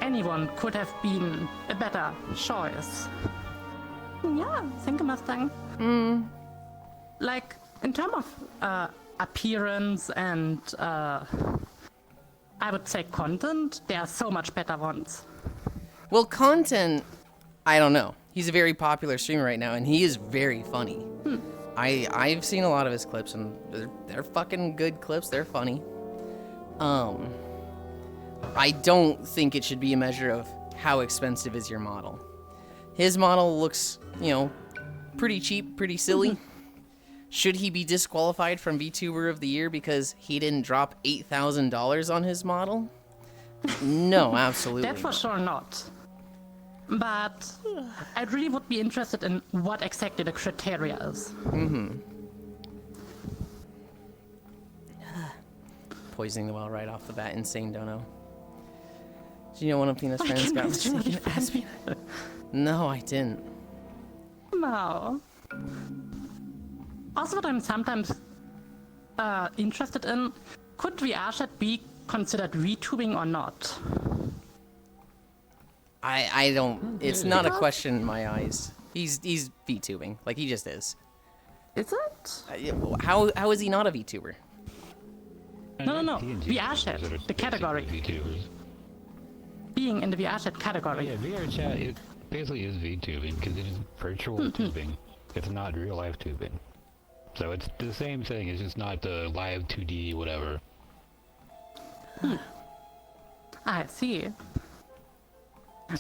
anyone could have been a better choice. Yeah, think about that. Like, in terms of appearance and I would say content, there are so much better ones. Well, content, I don't know. He's a very popular streamer right now, and he is very funny. I've seen a lot of his clips, and they're fucking good clips. They're funny. I don't think it should be a measure of how expensive is your model. His model looks, pretty cheap, pretty silly. Should he be disqualified from VTuber of the Year because he didn't drop $8,000 on his model? No, absolutely That for sure not. But I really would be interested in what exactly the criteria is. Poisoning the well right off the bat, insane dono. Do you know one of Peanut's friends got mistaken as Peanut? No, I didn't. No. Also, what I'm sometimes interested in, could VR chat be considered VTubing or not? I don't. It's not a question in my eyes. He's VTubing, like he just is. Is it? How is he not a VTuber? No. VR chat, the category. VTubers. Being in the VR chat category. Yeah, VR chat it basically is VTubing because it is virtual tubing. It's not real life tubing. So it's the same thing. It's just not the live 2D whatever. I see.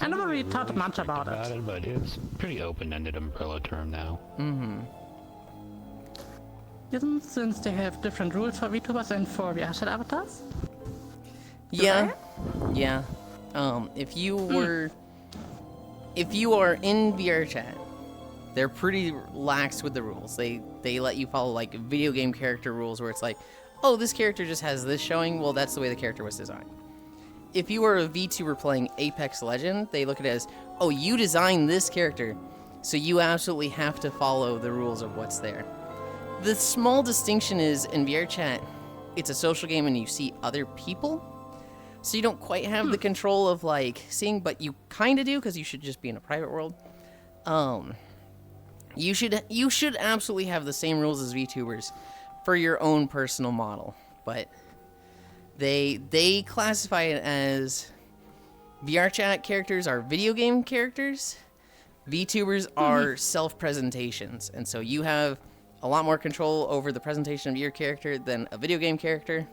I never really thought much about it. But it's pretty open-ended umbrella term now. Isn't since they have different rules for VTubers and for VR chat avatars? Yeah. If you are in VR chat, they're pretty lax with the rules. They let you follow like video game character rules where it's like, oh, this character just has this showing. Well, that's the way the character was designed. If you are a VTuber playing Apex Legend, they look at it as, oh, you designed this character, so you absolutely have to follow the rules of what's there. The small distinction is in VR chat, it's a social game and you see other people. So you don't quite have the control of like seeing, but you kind of do because you should just be in a private world. You should absolutely have the same rules as VTubers for your own personal model, but they classify it as VR chat characters are video game characters. VTubers are self-presentations, and so you have a lot more control over the presentation of your character than a video game character.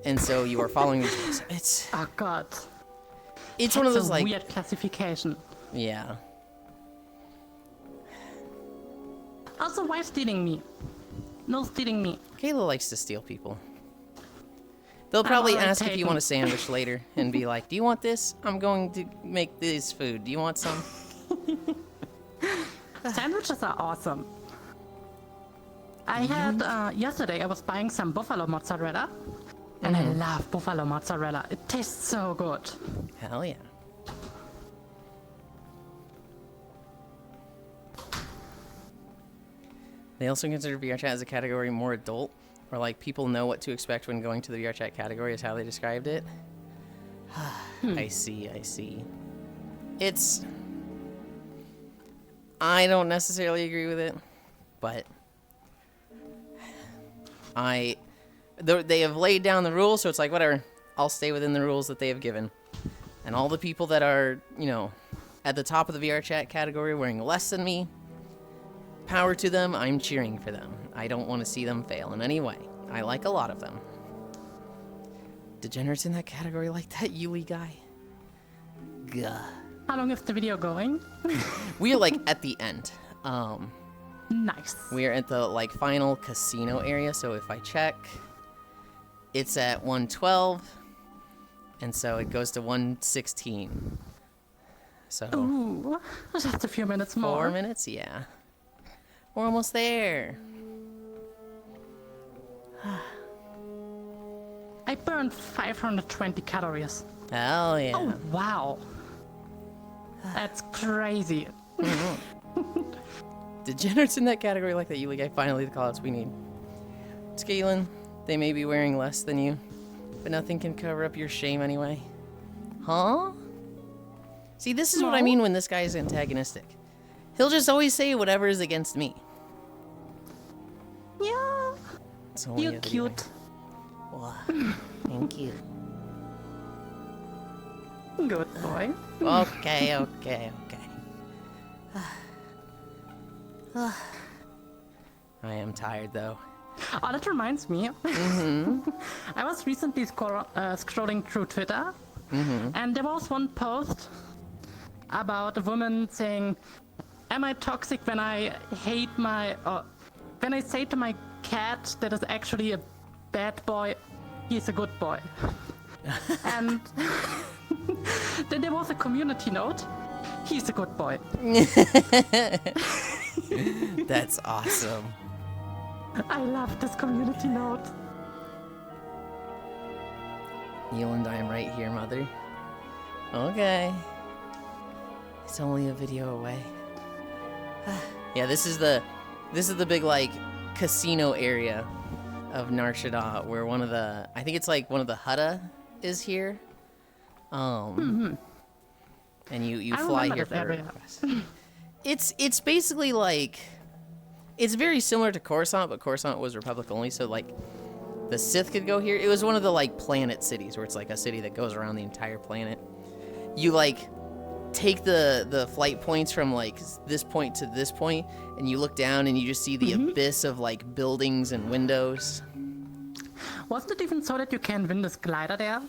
And so you are following these rules. It's Oh god. It's one of those like weird classification. Yeah. Also, why stealing me? No stealing me. Kayla likes to steal people. They'll probably already ask if you taken. want a sandwich later and be like, "Do you want this? I'm going to make this food. Do you want some?" Sandwiches are awesome. I had yesterday I was buying some buffalo mozzarella, and I love buffalo mozzarella. It tastes so good. Hell yeah. They also consider VR chat as a category more adult, where like people know what to expect when going to the VR chat category is how they described it. I see. I don't necessarily agree with it, but they have laid down the rules, so it's like, whatever, I'll stay within the rules that they have given. And all the people that are, at the top of the VR chat category wearing less than me, power to them, I'm cheering for them. I don't want to see them fail in any way. I like a lot of them. Degenerates in that category like that Yuli guy? Gah. How long is the video going? We are like at the end. Nice. We are at the like final casino area, so if I check, it's at 112, and so it goes to 116. So Ooh, just a few minutes more. 4 minutes, yeah. We're almost there. I burned 520 calories. Hell yeah. Oh wow. That's crazy. Degenerates in that category like that Yuli guy, finally the callouts we need. Scalen, they may be wearing less than you, but nothing can cover up your shame anyway. Huh? See, this is what I mean when this guy is antagonistic. He'll just always say whatever is against me. Yeah. It's only You're a video. cute. Wow. Thank you. Good boy. Okay. I am tired though. Oh, that reminds me. I was recently scrolling through Twitter, and there was one post about a woman saying, "Am I toxic when I hate when I say to my cat that is actually a bad boy, he's a good boy?" And then there was a community note, "He's a good boy." That's awesome. I love this community note. Yulind, I am right here, mother. Okay. It's only a video away. Yeah, this is the big like casino area of Nar Shaddaa, where I think it's like one of the Hutta is here. And you I fly remember here this for area. requests. It's basically like, it's very similar to Coruscant, but Coruscant was Republic only, so like the Sith could go here. It was one of the like planet cities where it's like a city that goes around the entire planet. You like take the flight points from like this point to this point, and you look down and you just see the abyss of like buildings and windows. Wasn't it even so that you can win this glider there?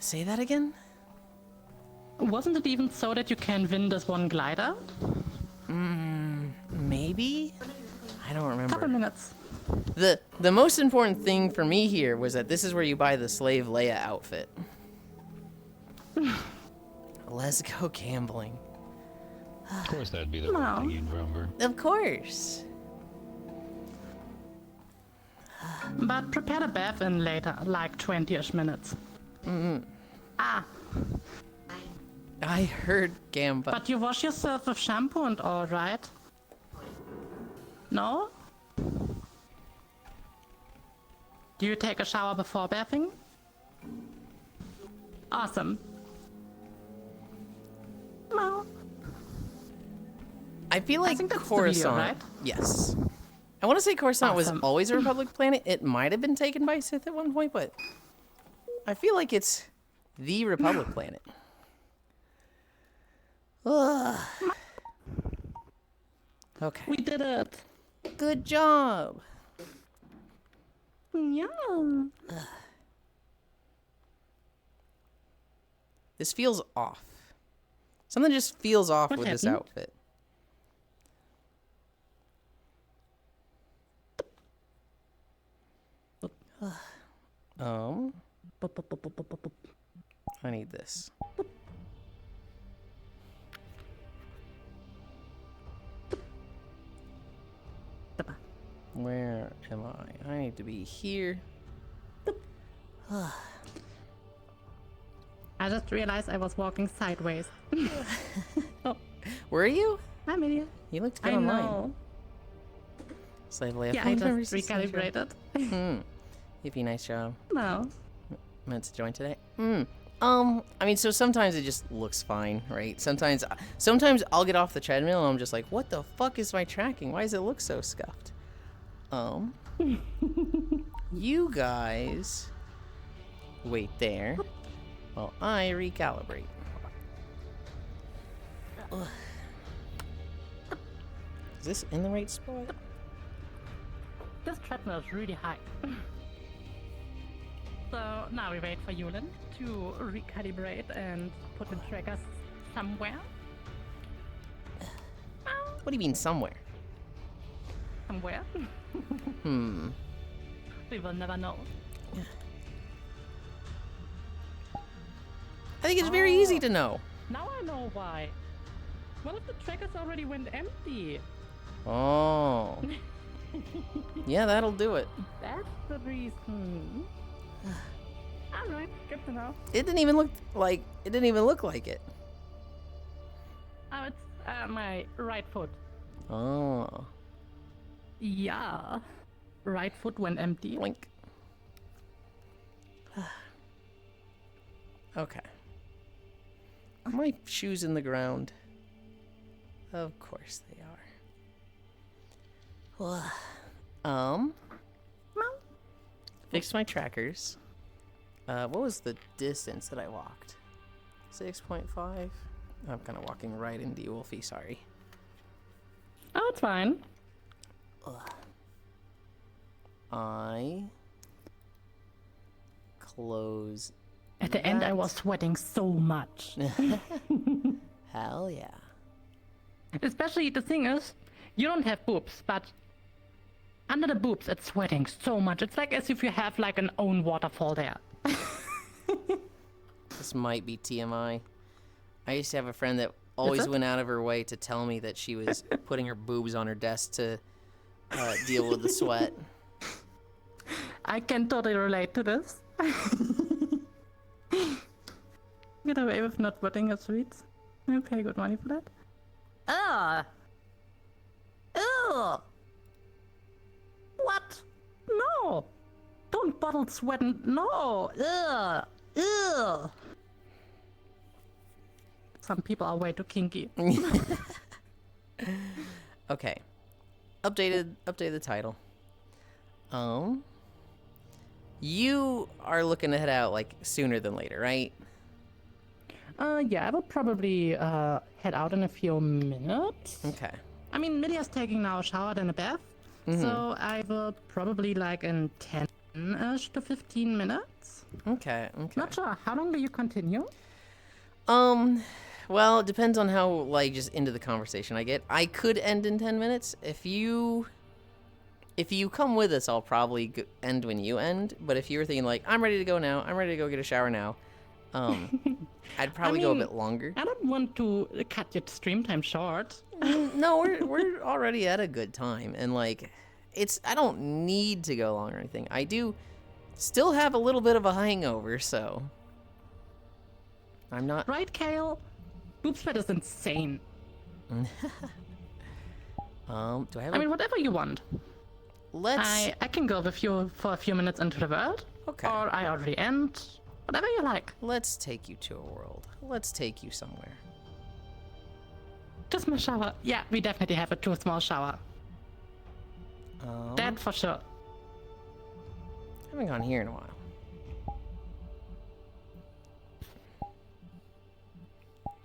Say that again? Wasn't it even so that you can win this one glider? Maybe? I don't remember. Couple minutes. The most important thing for me here was that this is where you buy the Slave Leia outfit. Let's go gambling. Of course, that'd be the No. right thing you'd remember. Of course. But prepare the bath in later, like 20-ish minutes. Ah, I heard Gamba. but you wash yourself with shampoo and all, right? No? Do you take a shower before bathing? Awesome. Well, I feel like think that's the Coruscant. video, right? Yes. I want to say Coruscant was Awesome. always a Republic planet. It might have been taken by Sith at one point, but I feel like it's the Republic planet. Ugh. Okay. we did it. Good job. Yeah. This feels off. Something just feels off What with this happened? outfit. Um, I need this. Where am I? I need to be here. I just realized I was walking sideways. Were you? I'm idiot. You looked good I online. know. Slave Leia. Yeah, I just recalibrated. If you nice job. No. Meant to join today. I mean, so sometimes it just looks fine, right? Sometimes I'll get off the treadmill and I'm just like, what the fuck is my tracking? Why does it look so scuffed? You guys wait there while I recalibrate. Ugh. Is this in the right spot? This treadmill is really high. So now we wait for Yulind to recalibrate and put the trackers somewhere. What do you mean somewhere? Somewhere. We will never know. I think it's very easy to know. Now I know why. One of the trackers already went empty. Oh. Yeah, that'll do it. That's the reason. Alright, good to know. It didn't even look like it. Oh, it's my right foot. Oh. Yeah. Right foot went empty. Blink. Okay. Are my shoes in the ground? Of course they are. Fixed my trackers. What was the distance that I walked? 6.5? I'm kind of walking right into you, Wolfie, sorry. Oh, it's fine. I close. At the end, I was sweating so much. Hell yeah. Especially the thing is, you don't have boobs, but under the boobs, it's sweating so much. It's like as if you have like an own waterfall there. This might be TMI. I used to have a friend that always went out of her way to tell me that she was putting her boobs on her desk to deal with the sweat. I can totally relate to this. Get away with not putting your sweets. You pay good money for that. Ugh. Ugh. What? No. Don't bottle sweat and no. Ugh. Ugh. Some people are way too kinky. Okay. Updated the title. You are looking to head out like sooner than later, right? Yeah, I will probably head out in a few minutes. Okay. I mean, Lydia's taking now a shower and a bath, so I will probably like in 10-ish to 15 minutes. Okay. Not sure. How long do you continue? Well, it depends on how like just into the conversation I get. I could end in 10 minutes. If you come with us, I'll probably end when you end. But if you were thinking like, I'm ready to go now, I'm ready to go get a shower now, I'd probably go a bit longer. I don't want to cut your stream time short. No, we're already at a good time, and like, I don't need to go long or anything. I do still have a little bit of a hangover, so I'm not. Right, Kale? Boob sweat is insane. Do I have? I mean, whatever you want. let's. I can go with you for a few minutes into the world. Okay. Or I already end. Whatever you like. Let's take you to a world. Let's take you somewhere. Just my shower. Yeah, we definitely have a too small shower. That for sure. I haven't gone here in a while.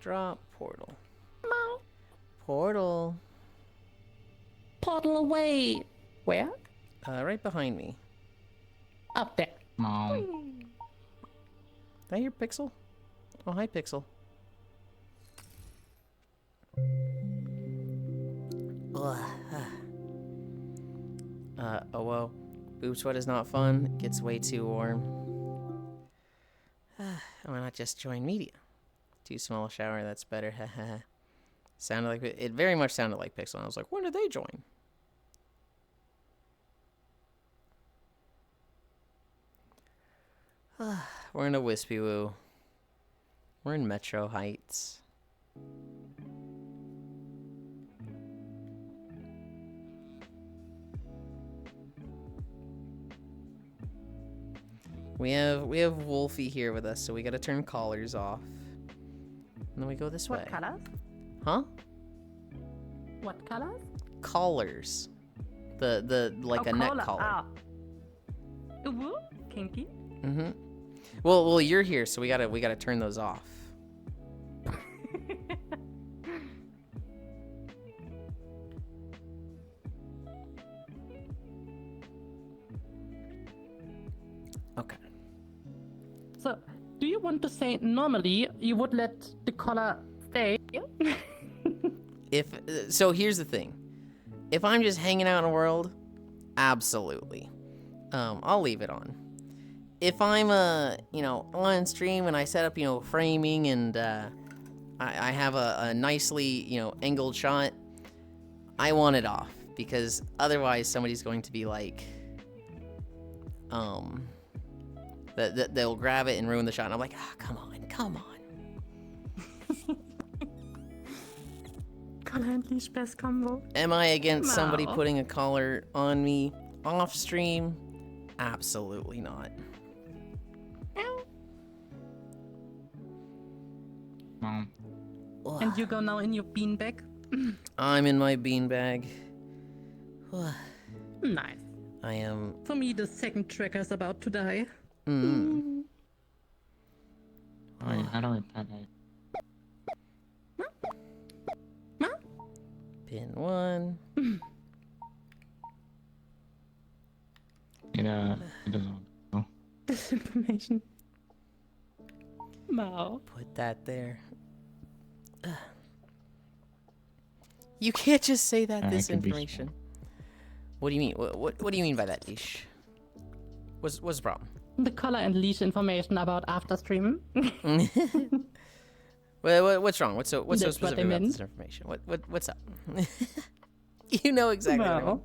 Drop portal. Mow. Portal. Portal away. Where? Right behind me. Up there. Mom. Is that your Pixel? Oh, hi, Pixel. Oh whoa. Boob sweat is not fun. It gets way too warm. Why not just join media? Too small shower, that's better. Sounded like it very much sounded like Pixel. And I was like, when did they join? We're in a Wispy Woo. We're in Metro Heights. We have Wolfie here with us, so we gotta turn collars off. And then we go this way. What colors? Huh? What colors? Collars. The like a neck collar. Ah. Ooh, kinky. Mm-hmm. Well, you're here, so we gotta turn those off. Okay. So, do you want to say normally you would let the collar stay? So here's the thing. If I'm just hanging out in a world, absolutely. I'll leave it on. If I'm on stream and I set up, framing and I have a nicely, angled shot, I want it off because otherwise somebody's going to be like that they'll grab it and ruin the shot. And I'm like, come on. Collar and leash best combo. Am I against somebody No. putting a collar on me off stream? Absolutely not. Mom. And you go now in your beanbag? I'm in my beanbag. Nice. I am. For me, the second tracker's about to die. How do I pet it? Pin 1. It doesn't. Oh. Disinformation. Wow. Put that there. You can't just say that disinformation. What do you mean? What do you mean by that, Leash? What's the problem? The collar and leash information about after stream. Well, what's wrong? What's so That's what specific I about meant. this information? What's up? You know exactly what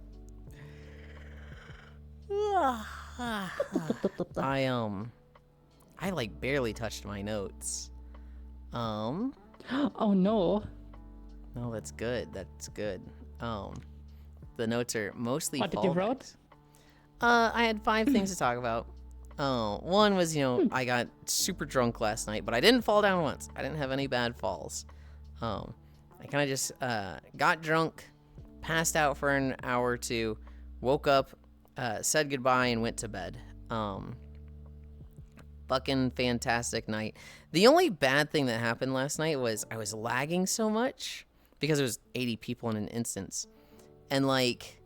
I mean. I like barely touched my notes. Oh no. No, that's good. That's good. The notes are mostly. What did you fallbacks. wrote? I had 5 things to talk about. One was, I got super drunk last night, but I didn't fall down once. I didn't have any bad falls. I kind of just got drunk, passed out for an hour or two, woke up, said goodbye, and went to bed. Fucking fantastic night. The only bad thing that happened last night was I was lagging so much because it was 80 people in an instance. And, like,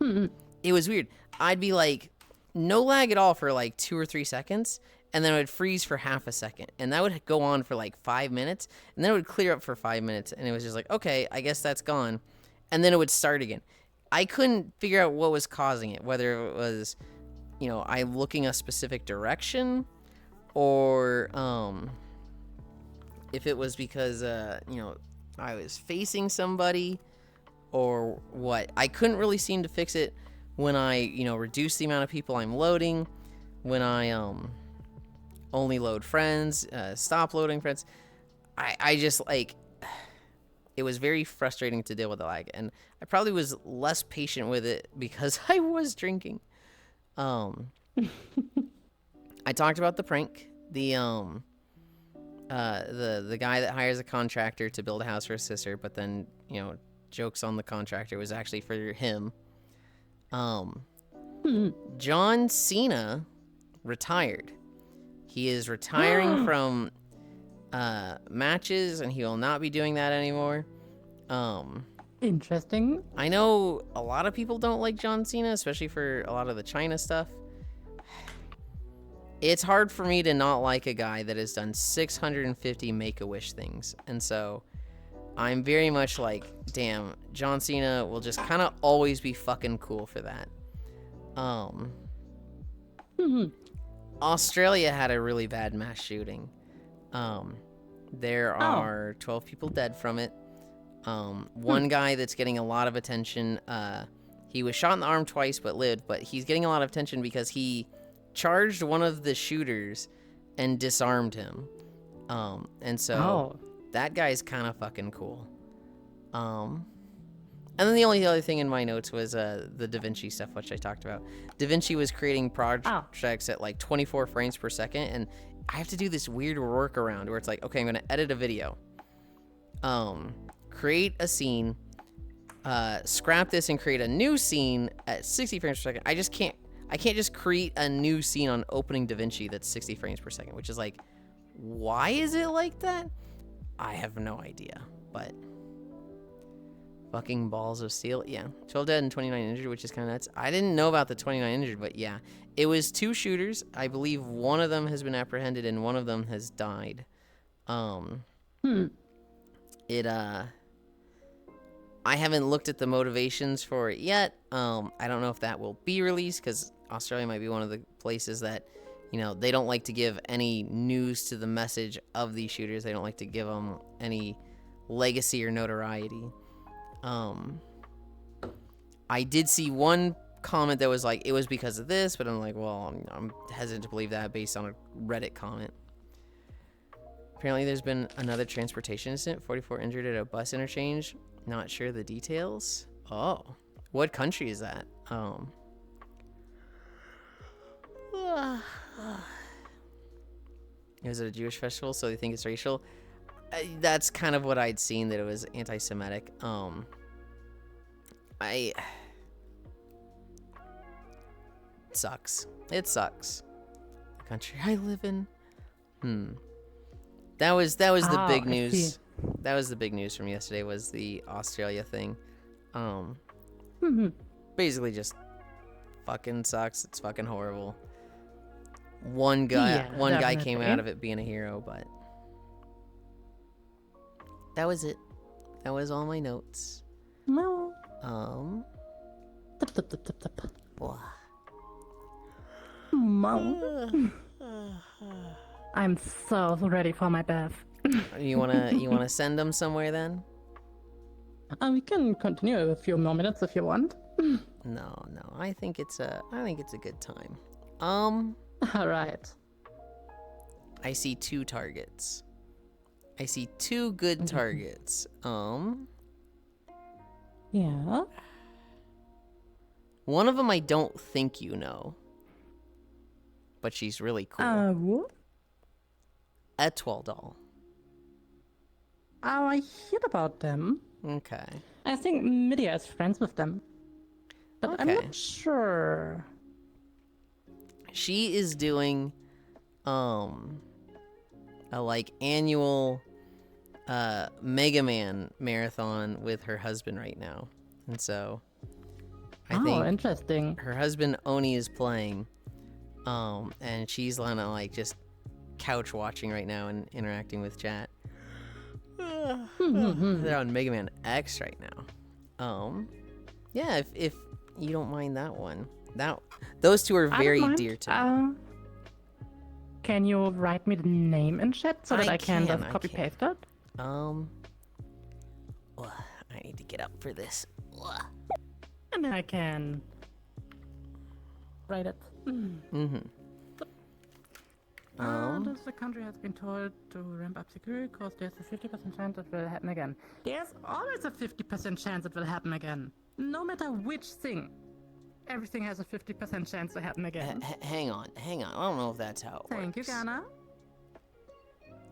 it was weird. I'd be, like, no lag at all for, like, 2 or 3 seconds, and then it would freeze for half a second. And that would go on for, like, 5 minutes, and then it would clear up for 5 minutes, and it was just like, okay, I guess that's gone. And then it would start again. I couldn't figure out what was causing it, whether it was, I looking a specific direction, or if it was because, I was facing somebody, or what. I couldn't really seem to fix it when I, reduce the amount of people I'm loading, when I only load friends, stop loading friends. I just, like, it was very frustrating to deal with the lag, and I probably was less patient with it because I was drinking. I talked about the prank, the guy that hires a contractor to build a house for his sister, but then, you know, jokes on the contractor was actually for him. John Cena retired. He is retiring from matches, and he will not be doing that anymore. Interesting. I know a lot of people don't like John Cena, especially for a lot of the China stuff. It's hard for me to not like a guy that has done 650 Make-A-Wish things. And so I'm very much like, damn, John Cena will just kind of always be fucking cool for that. Australia had a really bad mass shooting. There are 12 people dead from it. One guy that's getting a lot of attention, he was shot in the arm twice but lived, but he's getting a lot of attention because he charged one of the shooters and disarmed him. And so that guy's kind of fucking cool. And then the only other thing in my notes was the Da Vinci stuff, which I talked about. Da Vinci was creating projects at like 24 frames per second, and I have to do this weird workaround where it's like, okay, I'm going to edit a video, create a scene, scrap this and create a new scene at 60 frames per second. I can't just create a new scene on opening Da Vinci that's 60 frames per second, which is like, why is it like that? I have no idea, but fucking balls of steel. Yeah, 12 dead and 29 injured, which is kind of nuts. I didn't know about the 29 injured, but yeah, it was 2 shooters. I believe one of them has been apprehended and one of them has died. I haven't looked at the motivations for it yet. I don't know if that will be released because Australia might be one of the places that, you know, they don't like to give any news to the message of these shooters. They don't like to give them any legacy or notoriety. I did see one comment that was like, it was because of this, but I'm like, well, I'm hesitant to believe that based on a Reddit comment. Apparently there's been another transportation incident, 44 injured at a bus interchange. Not sure the details. Oh, what country is that? Is it a Jewish festival, so they think it's racial? That's kind of what I'd seen, that it was anti-Semitic. It sucks. It sucks. The country I live in. That was the big news. That was the big news from yesterday, was the Australia thing. Basically just fucking sucks. It's fucking horrible. One guy came out of it being a hero, but that was it. That was all my notes. No. I'm so ready for my bath. You wanna send them somewhere then? We can continue a few more minutes if you want. No. I think it's a good time. All right. I see 2 targets. I see 2 good targets. Yeah. One of them I don't think you know, but she's really cool. What? Etoile doll. Oh, I heard about them. Okay. I think Midia is friends with them. But I'm Okay. not sure. She is doing a like annual Mega Man marathon with her husband right now. And so I think interesting. her husband Oni is playing. And she's like just couch watching right now and interacting with chat. They're on Mega Man X right now. Yeah, if you don't mind that one. Those 2 are very dear to me. Can you write me the name in chat so that I can just copy paste it? I need to get up for this. And then I can write it. The country has been told to ramp up security because there's a 50% chance it will happen again. There's always a 50% chance it will happen again. No matter which thing. Everything has a 50% chance to happen again. Hang on. I don't know if that's how it Thank you, works. Ghana.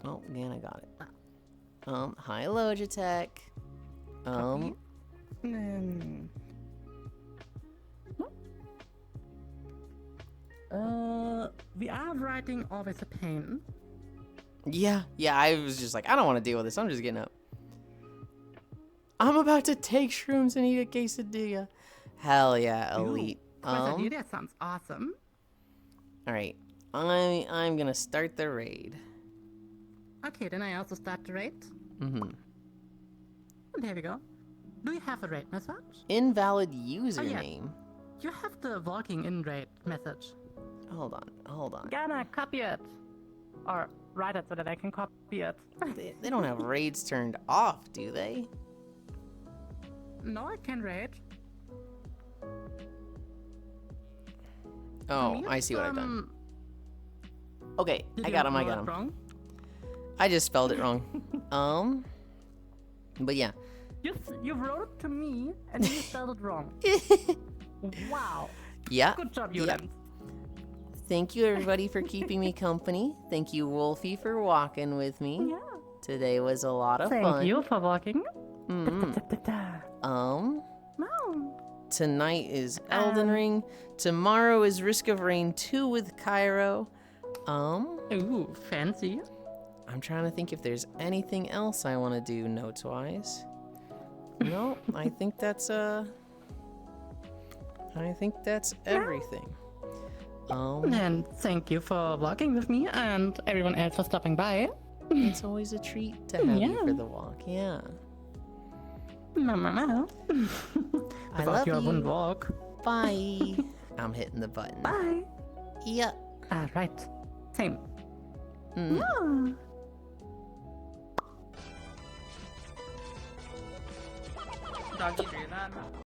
Oh, Ghana got it. Hi, Logitech. Copy. We are writing always a pain. Yeah, I was just like, I don't want to deal with this. I'm just getting up. I'm about to take shrooms and eat a quesadilla. Hell yeah, elite. Quesadilla sounds awesome. All right, I'm gonna start the raid. Okay, then I also start the raid. Mm-hmm. There we go. Do you have a raid message? Invalid username. You have the walking in raid message. Hold on. Ghana, copy it. Or write it so that I can copy it. They don't have raids turned off, do they? No, I can raid. Oh, I see what I've done. Okay, Did I got you him. wrote it wrong? I just spelled it wrong. But yeah. You wrote it to me and you spelled it wrong. Wow. Yeah. Good job, Yeah. Yulind. Thank you, everybody, for keeping me company. Thank you, Wolfie, for walking with me. Yeah. Today was a lot of fun. Thank you for walking. Um, No. tonight is Elden Ring. Tomorrow is Risk of Rain 2 with Cairo. Ooh, fancy. I'm trying to think if there's anything else I want to do notes-wise. No, I think that's everything. And thank you for walking with me and everyone else for stopping by. It's always a treat to have you Yeah. for the walk. Yeah. No. I Without love you, I wouldn't you. walk. Bye. I'm hitting the button. Bye. Yep. Right. Same. Mm. Yeah. Doggy, do that.